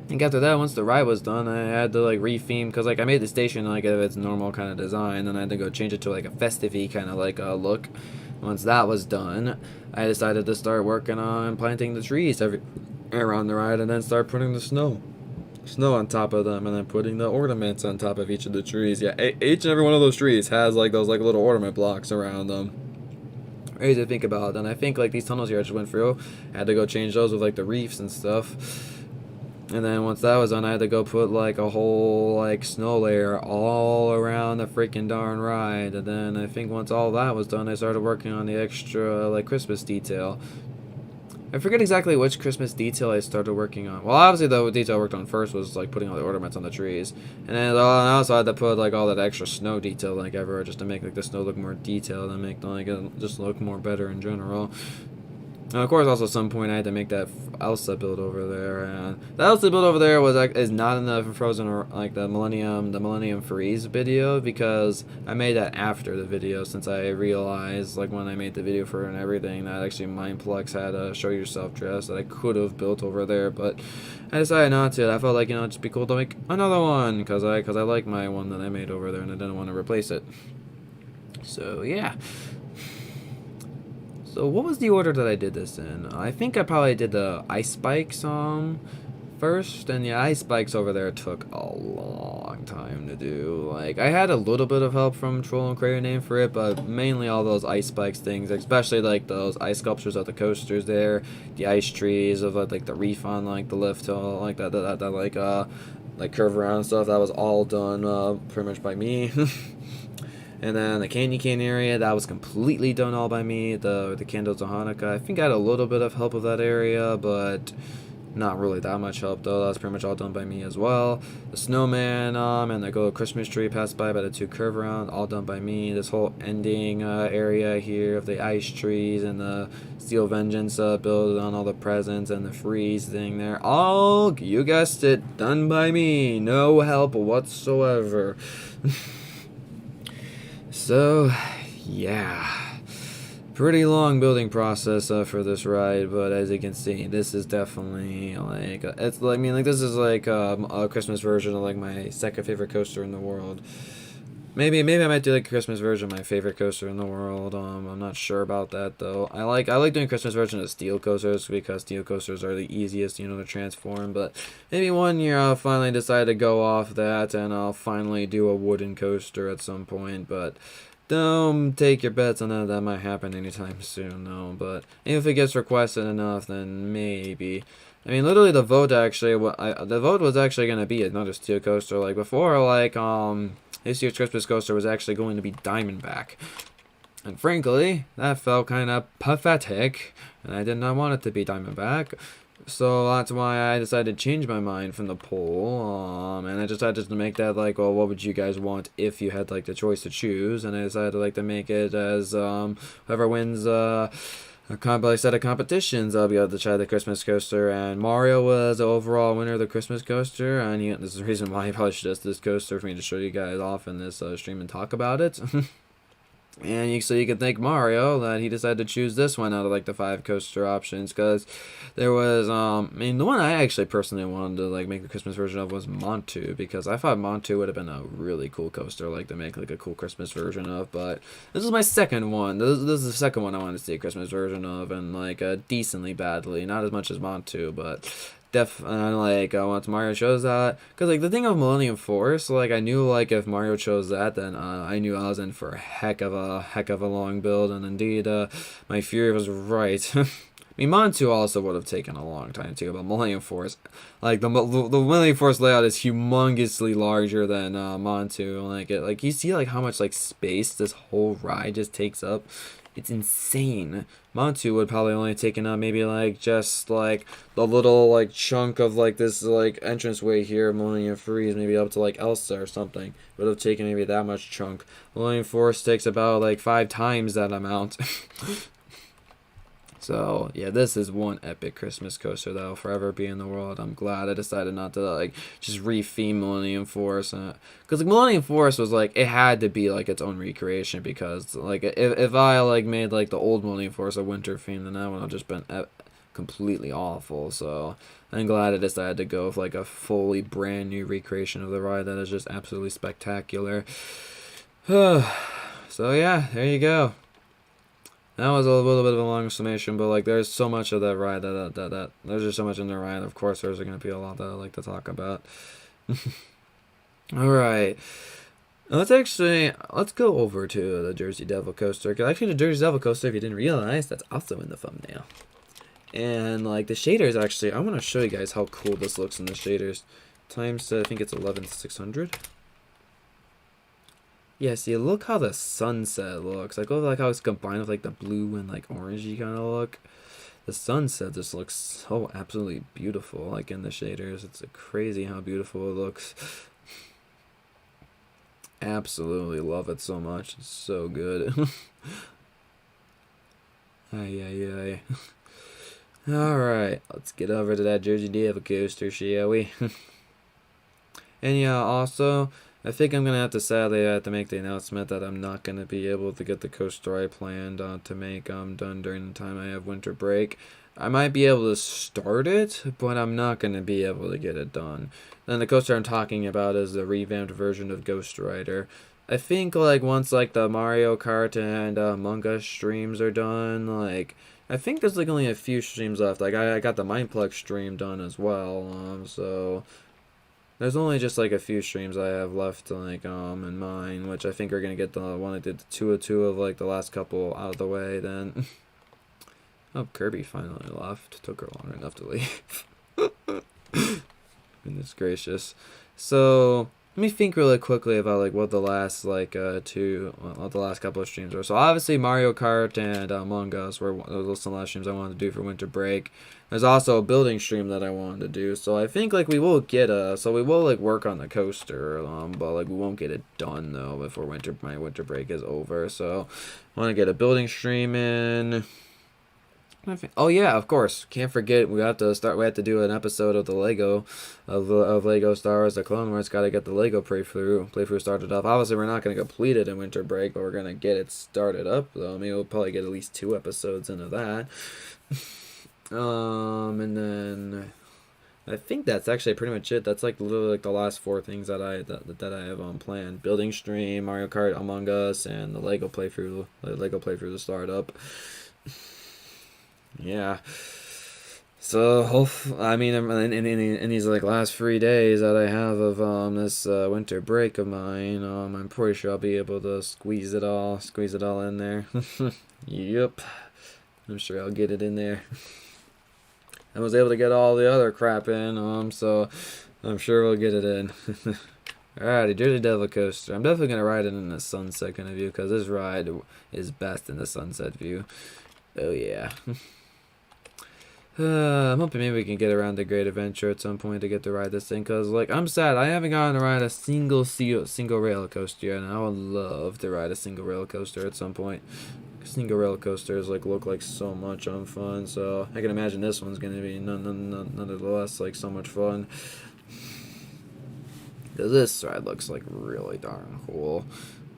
think after that, once the ride was done, I had to, like, re-theme, because, like, I made the station, like, of its normal kind of design, then I had to go change it to, like, a festive-y kind of, like, look. Once that was done, I decided to start working on planting the trees around the ride, and then start putting the snow on top of them, and then putting the ornaments on top of each of the trees. Yeah, each and every one of those trees has, like, those, like, little ornament blocks around them. Crazy to think about. And I think like these tunnels here I just went through, I had to go change those with like the reefs and stuff. And then once that was done, I had to go put like a whole like snow layer all around the freaking darn ride. And then I think once all that was done, I started working on the extra like Christmas detail. I forget exactly which Christmas detail I started working on. Well, obviously the detail I worked on first was like putting all the ornaments on the trees, and then I also had to put like all that extra snow detail like everywhere just to make like the snow look more detailed and make like it just look more better in general. And of course, also at some point I had to make that Elsa build over there, and the Elsa build over there is not in the Frozen or like the Millennium Freeze video, because I made that after the video, since I realized like when I made the video for it and everything that actually Mindplex had a show yourself dress that I could have built over there, but I decided not to. I felt like it'd just be cool to make another one because I like my one that I made over there and I didn't want to replace it. So yeah. So what was the order that I did this in? I think I probably did the ice spikes first, and the ice spikes over there took a long time to do. Like I had a little bit of help from Troll and Creator Name for it, but mainly all those ice spikes things, especially like those ice sculptures of the coasters there, the ice trees of like the reef on like the lift hill, like that like curve around stuff. That was all done pretty much by me. And then the candy cane area, that was completely done all by me. The candles of Hanukkah, I think I had a little bit of help of that area, but not really that much help though. That was pretty much all done by me as well. The snowman and the little Christmas tree passed by the two curve around, all done by me. This whole ending area here of the ice trees and the Steel Vengeance build on all the presents and the freeze thing there, all, you guessed it, done by me. No help whatsoever. So, yeah, pretty long building process for this ride, but as you can see, this is definitely like this is like a Christmas version of like my second favorite coaster in the world. Maybe I might do like a Christmas version of my favorite coaster in the world. I'm not sure about that though. I like doing Christmas version of steel coasters because steel coasters are the easiest, to transform. But maybe one year I'll finally decide to go off that and I'll finally do a wooden coaster at some point. But don't take your bets on that. That might happen anytime soon though. But if it gets requested enough, then maybe. I mean, literally the vote was actually gonna be another steel coaster. Like before, like this year's Christmas coaster was actually going to be Diamondback. And frankly, that felt kind of pathetic, and I did not want it to be Diamondback. So that's why I decided to change my mind from the poll, and I decided to make that like, well, what would you guys want if you had like the choice to choose? And I decided like to make it as whoever wins a set of competitions, I'll be able to try the Christmas coaster. And Mario was the overall winner of the Christmas coaster, and this is the reason why he probably should have this coaster for me to show you guys off in this stream and talk about it. And so you can thank Mario that he decided to choose this one out of like the 5 coaster options, because there was I mean, the one I actually personally wanted to like make the Christmas version of was Montu, because I thought Montu would have been a really cool coaster like to make like a cool Christmas version of. But this is my second one. This is the second one I wanted to see a Christmas version of, and like decently badly, not as much as Montu, but like once Mario chose that, because like the thing of Millennium Force, like I knew like if Mario chose that, then I knew I was in for a heck of a long build, and indeed my fear was right. I mean, Montu also would have taken a long time too, but Millennium Force, like the Millennium Force layout is humongously larger than Montu. Like you see like how much like space this whole ride just takes up. It's insane. Montu would probably only taken up maybe like just like the little like chunk of like this like entranceway here, Millennium Freeze, maybe up to like Elsa or something. Would have taken maybe that much chunk. Millennium Force takes about like 5 times that amount. So, yeah, this is one epic Christmas coaster that will forever be in the world. I'm glad I decided not to, like, just re-theme Millennium Force. Because, like, Millennium Force was, like, it had to be, like, its own recreation. Because, like, if I, like, made, like, the old Millennium Force a winter theme, then that would have just been completely awful. So, I'm glad I decided to go with, like, a fully brand new recreation of the ride that is just absolutely spectacular. So, yeah, there you go. That was a little bit of a long summation, but like there's so much of that ride that there's just so much in the ride. Of course, there's gonna be a lot that I like to talk about. All right, let's go over to the Jersey Devil coaster. Cause actually, the Jersey Devil coaster, if you didn't realize, that's also in the thumbnail. And like the shaders, actually, I want to show you guys how cool this looks in the shaders. Times I think it's 11,600. Yeah, see, look how the sunset looks. Like, look how it's combined with, like, the blue and, like, orangey kind of look. The sunset just looks so absolutely beautiful, like, in the shaders. It's crazy how beautiful it looks. Absolutely love it so much. It's so good. Ay. Alright, let's get over to that Jersey Devil coaster, shall we? And yeah, also, I think I'm gonna have to sadly have to make the announcement that I'm not gonna be able to get the coaster I planned to make done during the time I have winter break. I might be able to start it, but I'm not gonna be able to get it done. Then the coaster I'm talking about is the revamped version of Ghost Rider. I think like once like the Mario Kart and Among Us streams are done, like I think there's like only a few streams left. Like I got the Mindplex stream done as well, so. There's only just like a few streams I have left like in mine, which I think are gonna get the one I did the 202 of like the last couple out of the way. Then oh, Kirby finally left. Took her long enough to leave. Goodness gracious. So let me think really quickly about like what the last like the last couple of streams were. So obviously Mario Kart and Among Us were those the last streams I wanted to do for winter break. There's also a building stream that I wanted to do. So I think like we will get we will like work on the coaster, but like we won't get it done though before my winter break is over. So I want to get a building stream in. Oh yeah, of course. Can't forget we have to do an episode of the Lego of Lego Star Wars: The Clone Wars. Got to get the Lego playthrough started up. Obviously, we're not going to complete it in winter break, but we're going to get it started up though. I mean, we'll probably get at least 2 episodes into that. And then I think that's actually pretty much it. That's like literally like the last 4 things that I have on plan: building stream, Mario Kart, Among Us, and the Lego playthrough to start up. Yeah. So I mean, in these like last 3 days that I have of this winter break of mine, I'm pretty sure I'll be able to squeeze it all in there. Yep. I'm sure I'll get it in there. I was able to get all the other crap in, so I'm sure we'll get it in. Alrighty, Jersey Devil Coaster. I'm definitely gonna ride it in the sunset kind of view because this ride is best in the sunset view. Oh yeah. I'm hoping maybe we can get around the Great Adventure at some point to get to ride this thing, cause like I'm sad I haven't gotten to ride a single rail coaster yet, and I would love to ride a single rail coaster at some point. Single rail coasters like look like so much fun, so I can imagine this one's gonna be nonetheless like so much fun. Cause this ride looks like really darn cool.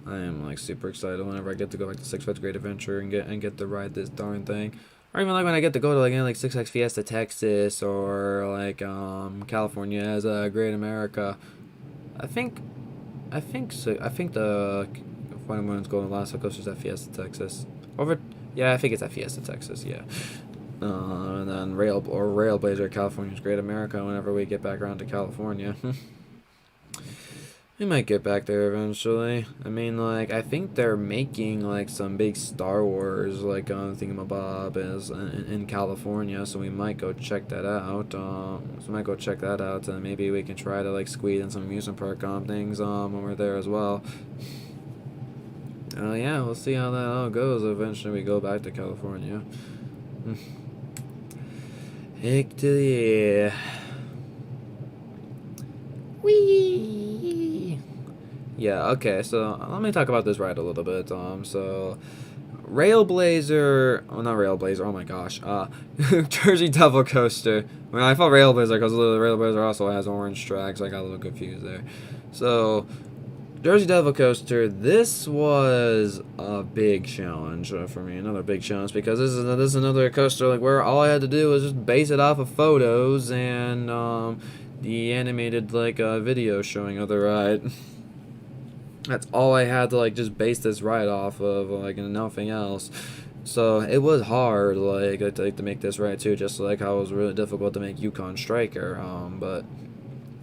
I am like super excited whenever I get to go back to Six Flags Great Adventure and get to ride this darn thing. Or even like when I get to go to like Six Flags Fiesta Texas or like California as a Great America. I think so. I think the Final Moon's Golden Lasso Coaster's at Fiesta Texas. Yeah, I think it's at Fiesta Texas. Yeah. And then Railblazer California's Great America whenever we get back around to California. We might get back there eventually. I mean, like, I think they're making, like, some big Star Wars, like, thingamabob is in California, so we might go check that out. And maybe we can try to, like, squeeze in some amusement park things when we're there as well. Yeah, we'll see how that all goes. Eventually we go back to California. Heck to the yeah. Whee! Yeah, okay, so let me talk about this ride a little bit. So Railblazer, oh not Railblazer, oh my gosh, Jersey Devil Coaster. When I thought Railblazer because Railblazer also has orange tracks, I got a little confused there. So Jersey Devil Coaster, this was a big challenge for me, another big challenge, because this is another coaster like where all I had to do was just base it off of photos and the animated like video showing of the ride. That's all I had to like just base this ride off of, like, and nothing else. So it was hard like to make this ride too, just like how it was really difficult to make Yukon Striker. But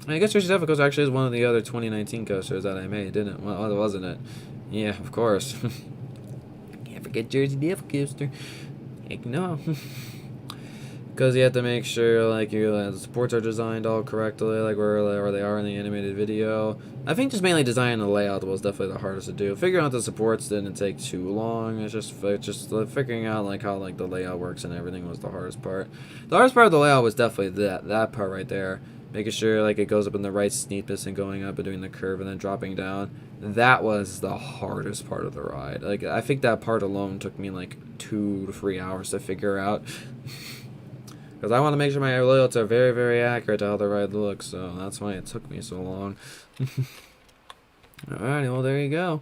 I guess Jersey Devil Coaster actually is one of the other 2019 coasters that I made, didn't it? Well, wasn't it? Yeah, of course. Can't forget Jersey Devil Coaster. Heck no. Because you have to make sure like the supports are designed all correctly, like where they are in the animated video. I think just mainly designing the layout was definitely the hardest to do. Figuring out the supports didn't take too long. It's just figuring out like how like the layout works and everything was the hardest part. The hardest part of the layout was definitely that part right there. Making sure like it goes up in the right steepness and going up and doing the curve and then dropping down. That was the hardest part of the ride. Like I think that part alone took me like 2 to 3 hours to figure out. Because I want to make sure my layouts are very, very accurate to how the ride looks, so that's why it took me so long. Alrighty, well there you go.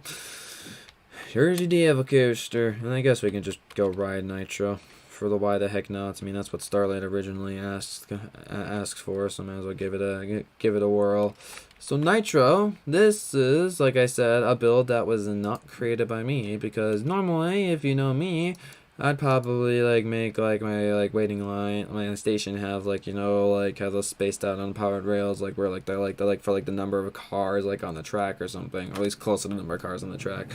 Jersey Devil Coaster, and I guess we can just go ride Nitro for the why the heck not. I mean that's what Starlight originally asks for, so I might as well give it a whirl. So Nitro, this is, like I said, a build that was not created by me, because normally, if you know me, I'd probably like make like my like waiting line, my station have like have those spaced out unpowered rails, like where like they're for like the number of cars like on the track or something, or at least close to the number of cars on the track.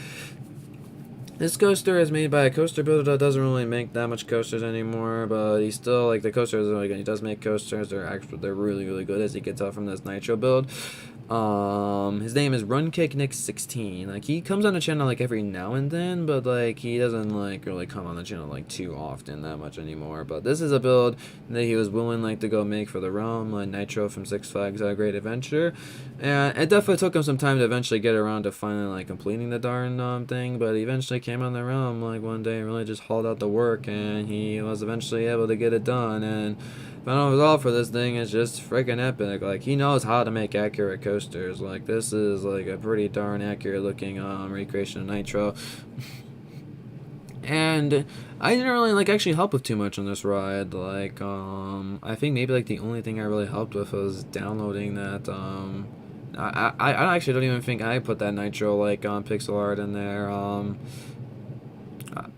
This coaster is made by a coaster builder that doesn't really make that much coasters anymore, but he still like the coaster is really good. He does make coasters. They're really good, as you can tell from this Nitro build. His name is RunKickNick16. Like he comes on the channel like every now and then, but like he doesn't like really come on the channel like too often that much anymore. But this is a build that he was willing like to go make for the realm, like Nitro from Six Flags Great Adventure, and it definitely took him some time to eventually get around to finally like completing the darn thing. But he eventually came on the realm like one day and really just hauled out the work, and he was eventually able to get it done. And final result for this thing is just freaking epic. Like he knows how to make accurate coasters. Like this is like a pretty darn accurate looking recreation of Nitro. And I didn't really like actually help with too much on this ride. Like I think maybe like the only thing I really helped with was downloading that I actually don't even think I put that Nitro like pixel art in there.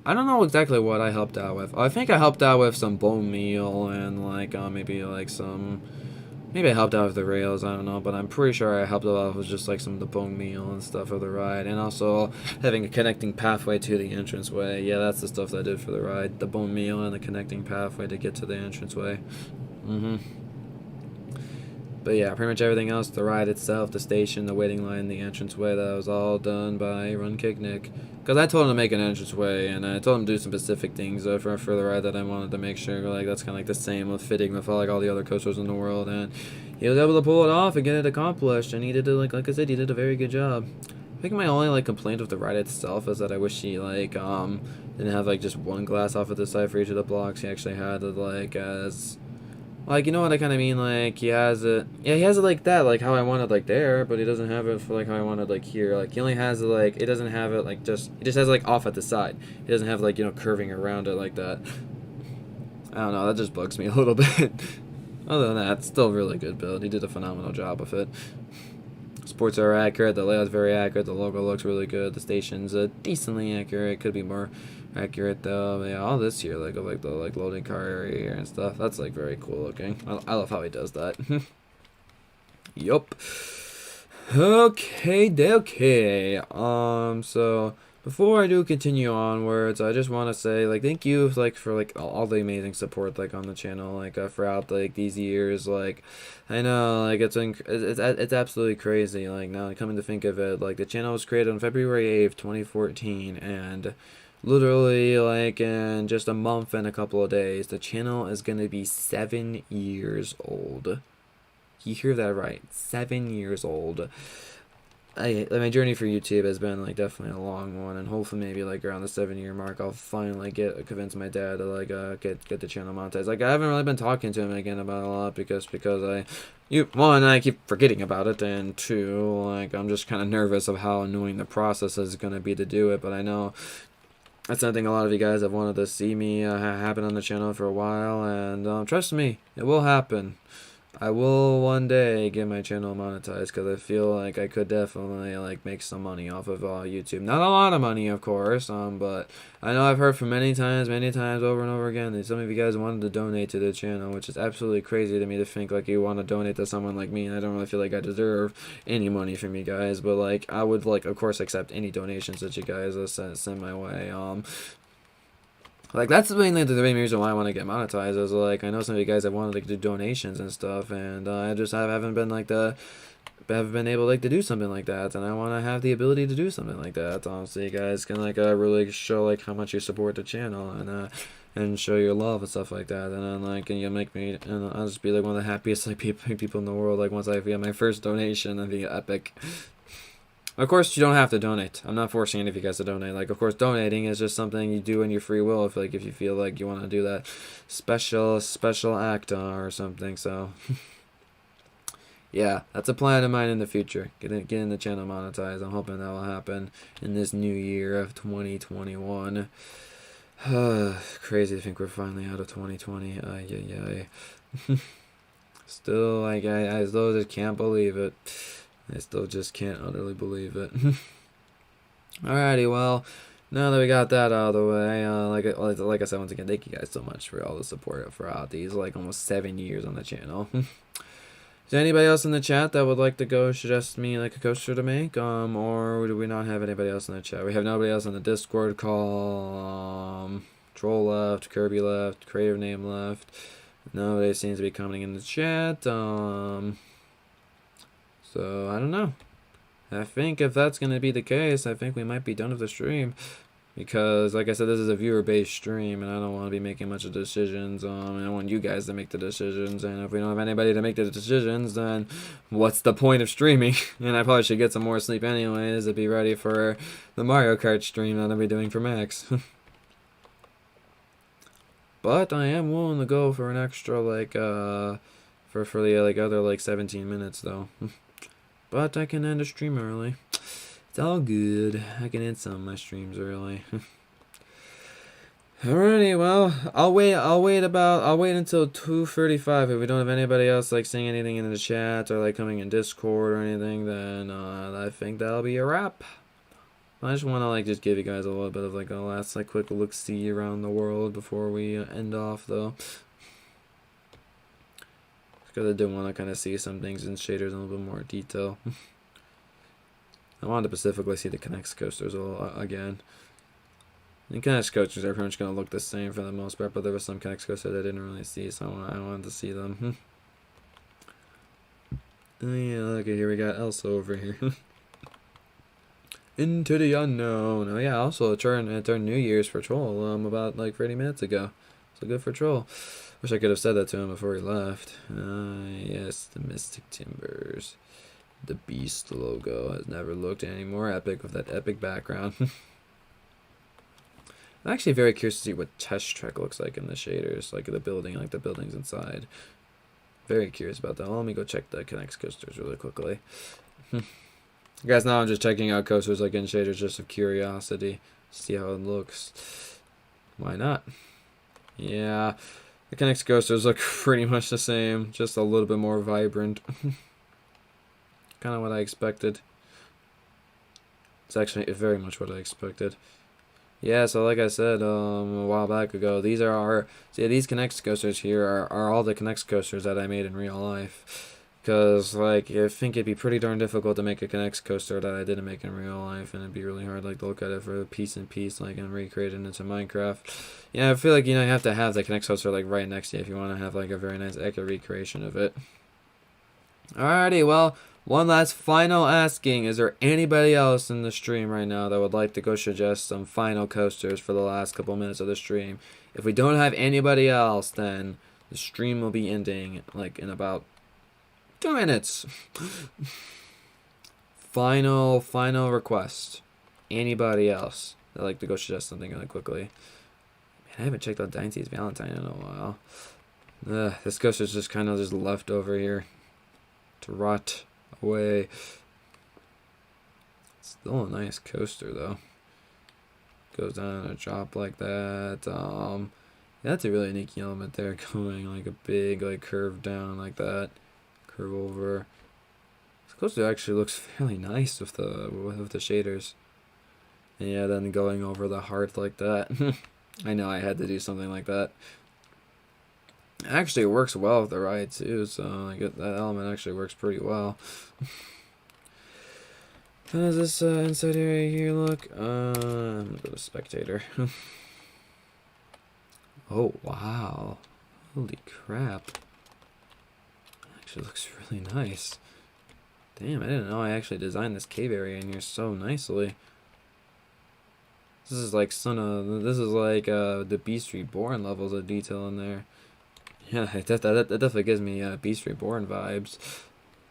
I don't know exactly what I helped out with. I think I helped out with some bone meal and like maybe I helped out with the rails, I don't know, but I'm pretty sure I helped out with just like some of the bone meal and stuff of the ride, and also having a connecting pathway to the entranceway. Yeah, that's the stuff that I did for the ride, the bone meal and the connecting pathway to get to the entranceway. But yeah, pretty much everything else, the ride itself, the station, the waiting line, the entranceway, that was all done by Run Kick Nick. Because I told him to make an entranceway, and I told him to do some specific things for the ride that I wanted to make sure, like, that's kind of like the same with fitting with like all the other coasters in the world, and he was able to pull it off and get it accomplished, and he did it, like I said, he did a very good job. I think my only, like, complaint with the ride itself is that I wish he, like, didn't have, like, just one glass off of the side for each of the blocks. He actually had it, like, as... Like, you know what I kind of mean? Like, he has it... Yeah, he has it like that, like how I wanted, like, there, but he doesn't have it for, like, how I wanted, like, here. Like, he only has it, like... It doesn't have it, like, just... He just has it, like, off at the side. He doesn't have, like, you know, curving around it like that. I don't know, that just bugs me a little bit. Other than that, it's still a really good build. He did a phenomenal job with it. Sports are accurate, the layout's very accurate, the logo looks really good, the station's decently accurate, could be more accurate though. But yeah, all this here, like the loading car area here and stuff, that's like very cool looking. I love how he does that. Yup. Okay. So before I do continue onwards, I just want to say, like, thank you, like, for, like, all the amazing support, like, on the channel, like, throughout, like, these years. Like, I know, like, it's absolutely crazy, like, now coming to think of it, like, the channel was created on February 8th, 2014, and literally, like, in just a month and a couple of days, the channel is going to be 7 years old. You hear that right, 7 years old. My journey for YouTube has been, like, definitely a long one, and hopefully maybe, like, around the 7-year mark, I'll finally convince my dad to, like, get the channel monetized. Like, I haven't really been talking to him again about it a lot because one, I keep forgetting about it, and two, like, I'm just kind of nervous of how annoying the process is going to be to do it, but I know that's something a lot of you guys have wanted to see me happen on the channel for a while, and trust me, it will happen. I will one day get my channel monetized because I feel like I could definitely, like, make some money off of YouTube. Not a lot of money, of course, but I know I've heard from many times over and over again that some of you guys wanted to donate to the channel, which is absolutely crazy to me to think, like, you want to donate to someone like me, and I don't really feel like I deserve any money from you guys, but, like, I would, like, of course, accept any donations that you guys send my way. Like, that's mainly the main reason why I want to get monetized, is, like, I know some of you guys have wanted, like, to do donations and stuff, and I haven't been, like, haven't been able, like, to do something like that, and I want to have the ability to do something like that, so you guys can, like, really show, like, how much you support the channel, and show your love and stuff like that, and then, like, and you'll make me, and I'll just be, like, one of the happiest, like, people in the world, like, once I get my first donation, that'd be epic. Of course, you don't have to donate. I'm not forcing any of you guys to donate. Like, of course, donating is just something you do in your free will. If you feel like you want to do that special act or something. So, yeah, that's a plan of mine in the future. Getting the channel monetized. I'm hoping that will happen in this new year of 2021. Crazy to think we're finally out of 2020. Still, like, I still just can't believe it. I still just can't utterly believe it. Alrighty, well, now that we got that out of the way, like I said, once again, thank you guys so much for all the support throughout these, like, almost 7 years on the channel. Is there anybody else in the chat that would like to go suggest me, like, a coaster to make? Or do we not have anybody else in the chat? We have nobody else on the Discord call. Troll left, Kirby left, Creative Name left. Nobody seems to be coming in the chat. So, I don't know. I think if that's going to be the case, I think we might be done with the stream. Because, like I said, this is a viewer-based stream, and I don't want to be making much of decisions. And I want you guys to make the decisions. And if we don't have anybody to make the decisions, then what's the point of streaming? And I probably should get some more sleep anyways to be ready for the Mario Kart stream that I'll be doing for Max. But I am willing to go for an extra, like, for the, like, other, like, 17 minutes, though. But I can end a stream early. It's all good. I can end some of my streams early. Alrighty, well, I'll wait until 2:35. If we don't have anybody else, like, saying anything in the chat or, like, coming in Discord or anything, then I think that'll be a wrap. I just want to, like, just give you guys a little bit of, like, a last, like, quick look-see around the world before we end off, though. Because I do want to kind of see some things in shaders in a little bit more detail. I wanted to specifically see the Connects coasters again. And Connects coasters are pretty much going to look the same for the most part, but there were some Connects coasters I didn't really see, so I wanted to see them. Oh yeah, look at here, we got Elsa over here. Into the unknown. Oh yeah, also it turned New Year's for Troll about like 30 minutes ago. So good for Troll. Wish I could have said that to him before he left. Yes, the Mystic Timbers. The Beast logo has never looked any more epic with that epic background. I'm actually very curious to see what Test Trek looks like in the shaders, like the building, like the buildings inside. Very curious about that. Well, let me go check the Connects coasters really quickly. Guys, now I'm just checking out coasters like in shaders just of curiosity. See how it looks. Why not? Yeah, the Connects coasters look pretty much the same, just a little bit more vibrant. Kind of what I expected. It's actually very much what I expected. Yeah, so like I said a while back ago, these Connects coasters here are all the Connects coasters that I made in real life. Because, like, I think it'd be pretty darn difficult to make a Connects coaster that I didn't make in real life, and it'd be really hard, like, to look at it for piece in piece, like, and recreate it into Minecraft. Yeah, I feel like, you know, you have to have the Connects coaster, like, right next to you if you want to have, like, a very nice, accurate recreation of it. Alrighty, well, one last final asking. Is there anybody else in the stream right now that would like to go suggest some final coasters for the last couple minutes of the stream? If we don't have anybody else, then the stream will be ending, like, in about 2 minutes. Final request. Anybody else that'd like to go suggest something really quickly? Man, I haven't checked out Dynasty's Valentine in a while. This coaster's just kind of just left over here to rot away. Still a nice coaster though. Goes down a drop like that. That's a really unique element there, going like a big like curve down like that. Curve over. This coaster actually looks fairly nice with the shaders. And yeah, then going over the heart like that. I know I had to do something like that. Actually, it works well with the ride too, so like that element actually works pretty well. How does this inside area here look? I'm gonna go to spectator. Oh wow! Holy crap! Actually looks really nice. Damn, I didn't know I actually designed this cave area in here so nicely. This is like the Beast Reborn levels of detail in there. Yeah, that definitely gives me Beast Reborn vibes.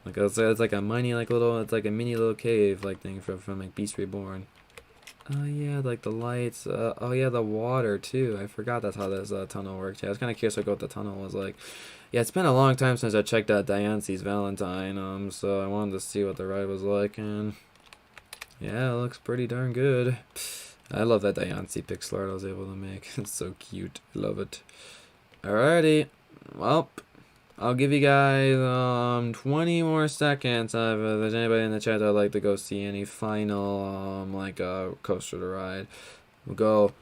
Like it's like a mini it's like a mini little cave like thing from like Beast Reborn. Oh yeah, like the lights. Oh yeah, the water too. I forgot that's how this tunnel worked. Yeah, I was kind of curious what the tunnel was like. Yeah, it's been a long time since I checked out Diance's Valentine. So I wanted to see what the ride was like, and yeah, it looks pretty darn good. I love that Diance pixel art I was able to make. It's so cute. I love it. Alrighty. Well, I'll give you guys 20 more seconds. If there's anybody in the chat that'd like to go see any final coaster to ride, we'll go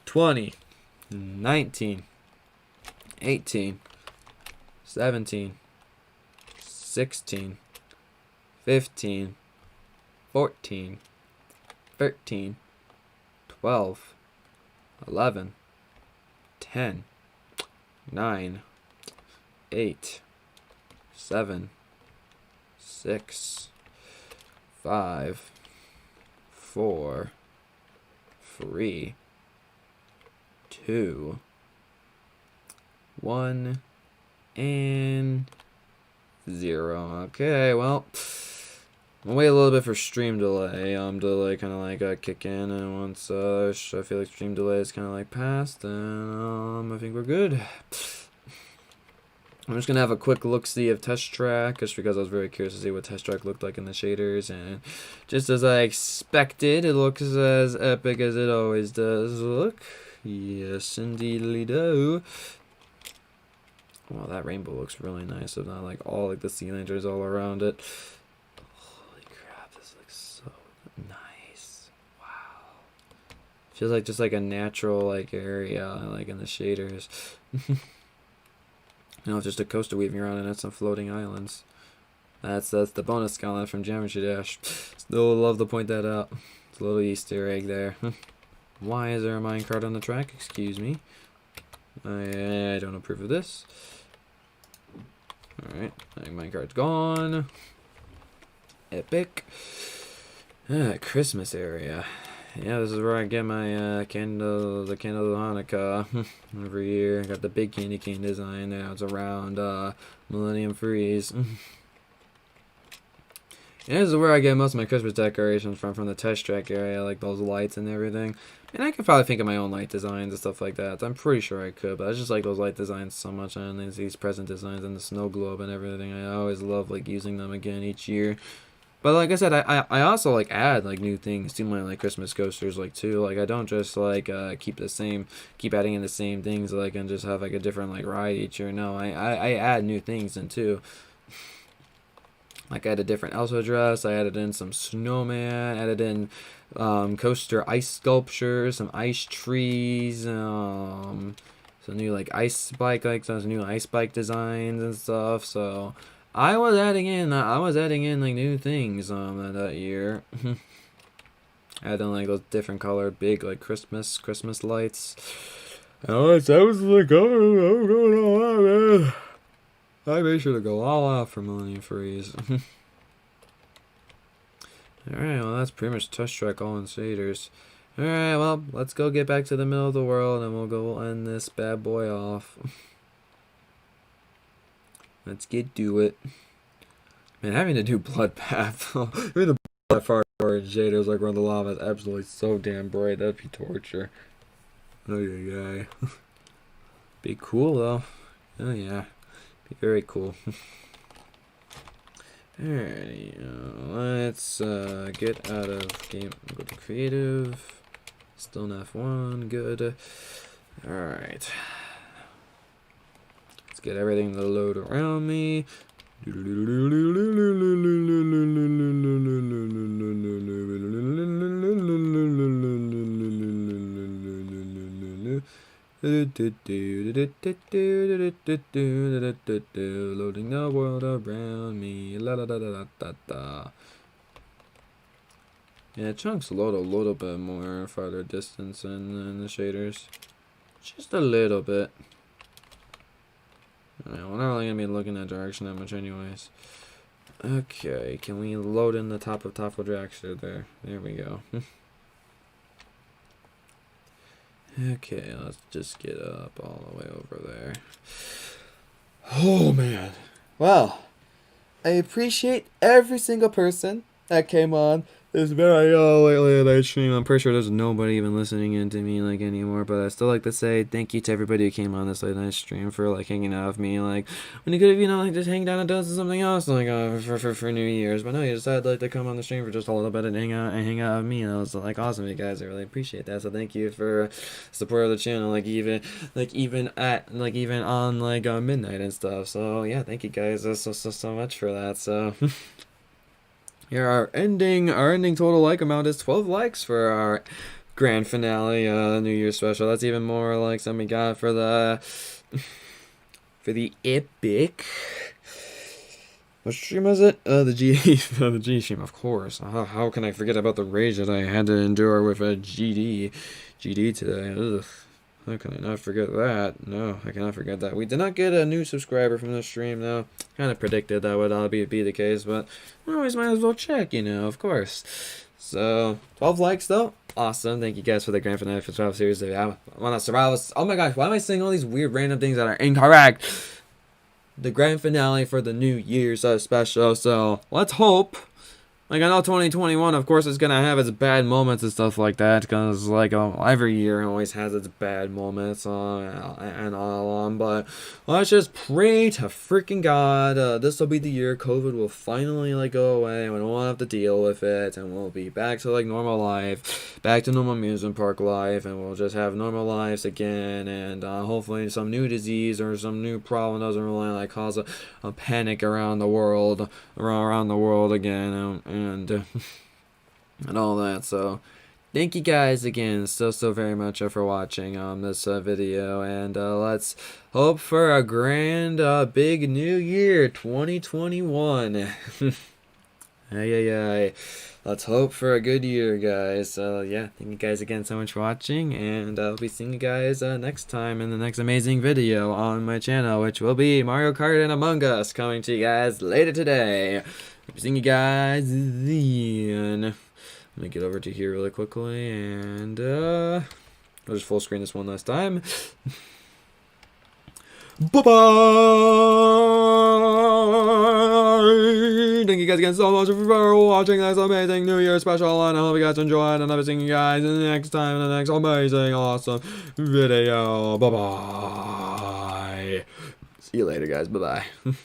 20, 19, 18, 17, 16, 15, 14, 13, 12, 11, 10, 9, 8, 7, 6, 5, 4, 3, 2, 1, and 0. Okay, well, I'll wait a little bit for stream delay to kind of kick in, and once I feel like stream delay is kind of like passed, then I think we're good. I'm just gonna have a quick look-see of Test Track, just because I was very curious to see what Test Track looked like in the shaders, and just as I expected, it looks as epic as it always does look. Yes, indeedly do. Wow, that rainbow looks really nice, if not like all like the sea lanterns all around it. Holy crap, this looks so nice. Wow. Feels like just like a natural like area like in the shaders. You know, it's just a coaster weaving around and it's some floating islands. That's the bonus skyline from Geometry Dash. Still love to point that out. It's a little Easter egg there. Why is there a minecart on the track? Excuse me. I don't approve of this. Alright, my card's gone. Epic. Christmas area. Yeah, this is where I get my the candle of Hanukkah every year. I got the big candy cane design now. It's around Millennium Freeze. And this is where I get most of my Christmas decorations from the test track area, like those lights and everything. And I could probably think of my own light designs and stuff like that. I'm pretty sure I could, but I just like those light designs so much, and these present designs and the snow globe and everything. I always love like using them again each year. But like I said, I also like add like new things to my like Christmas coasters like too. Like I don't just like keep adding in the same things like and just have like a different like ride each year. No, I add new things in too. Like I had a different Elsa dress, I added in some snowman, added in coaster ice sculptures, some ice trees, some new like ice bike, like those new ice bike designs and stuff. So I was adding in like new things that year. Adding like those different colored big like Christmas lights. I was like, oh, going all out, man. I made sure to go all out for Millennium Freeze. Alright, well that's pretty much Touch Track all in shaders. Alright, well, let's go get back to the middle of the world and we'll go end this bad boy off. Let's get to it. Man, having to do Bloodbath. Even the Bloodbath far shaders like around the lava is absolutely so damn bright. That'd be torture. Oh yeah. Be cool though. Oh yeah. Very cool. Alrighty, let's get out of game, go to creative. Still in F1, good. Alright. Let's get everything to load around me. Loading the world around me. La da da da da da da. Yeah, chunks load a little bit more farther distance in the shaders. Just a little bit. Alright, we're not really gonna be looking that direction that much anyways. Okay, can we load in the top of Dragster there? There we go. Okay, let's just get up all the way over there. Oh man. Well, I appreciate every single person that came on. It's very lately at that stream. I'm pretty sure there's nobody even listening in to me like anymore, but I still like to say thank you to everybody who came on this late night stream for like hanging out with me. Like when you could have like just hang down and done something else like for New Year's, but no, you decided like to come on the stream for just a little bit and hang out with me. And it was like awesome, you guys. I really appreciate that. So thank you for support of the channel. Like even on midnight and stuff. So yeah, thank you guys so much for that. So. Here, our ending total like amount is 12 likes for our grand finale, New Year's special. That's even more likes than we got for the epic. What stream was it? The G stream, of course. How can I forget about the rage that I had to endure with a GD today? Ugh. How can I not forget that? No, I cannot forget that. We did not get a new subscriber from the stream, though. Kind of predicted that would be the case, but we always might as well check, of course. So, 12 likes, though. Awesome. Thank you guys for the grand finale for Survival Series. I want to survive. Oh my gosh, why am I saying all these weird random things that are incorrect? The grand finale for the New Year's special, so let's hope. Like, I know 2021, of course, is going to have its bad moments and stuff like that, because, like, every year always has its bad moments and all on, but let's just pray to freaking God this will be the year COVID will finally, go away, and we won't have to deal with it, and we'll be back to, normal life, back to normal amusement park life, and we'll just have normal lives again, and hopefully some new disease or some new problem doesn't really, cause a panic around the world again, and all that. So thank you guys again so very much for watching this video, and let's hope for a grand big new year 2021. Hey. Let's hope for a good year, guys. So, yeah, thank you guys again so much for watching, and I'll be seeing you guys next time in the next amazing video on my channel, which will be Mario Kart and Among Us, coming to you guys later today. I'll be seeing you guys then. Let me get over to here really quickly, and I'll just full screen this one last time. Bye-bye! Thank you guys again so much for watching this amazing New Year special, and I hope you guys enjoyed, and I'll be seeing you guys next time in the next amazing, awesome video. Bye-bye! See you later, guys. Bye-bye.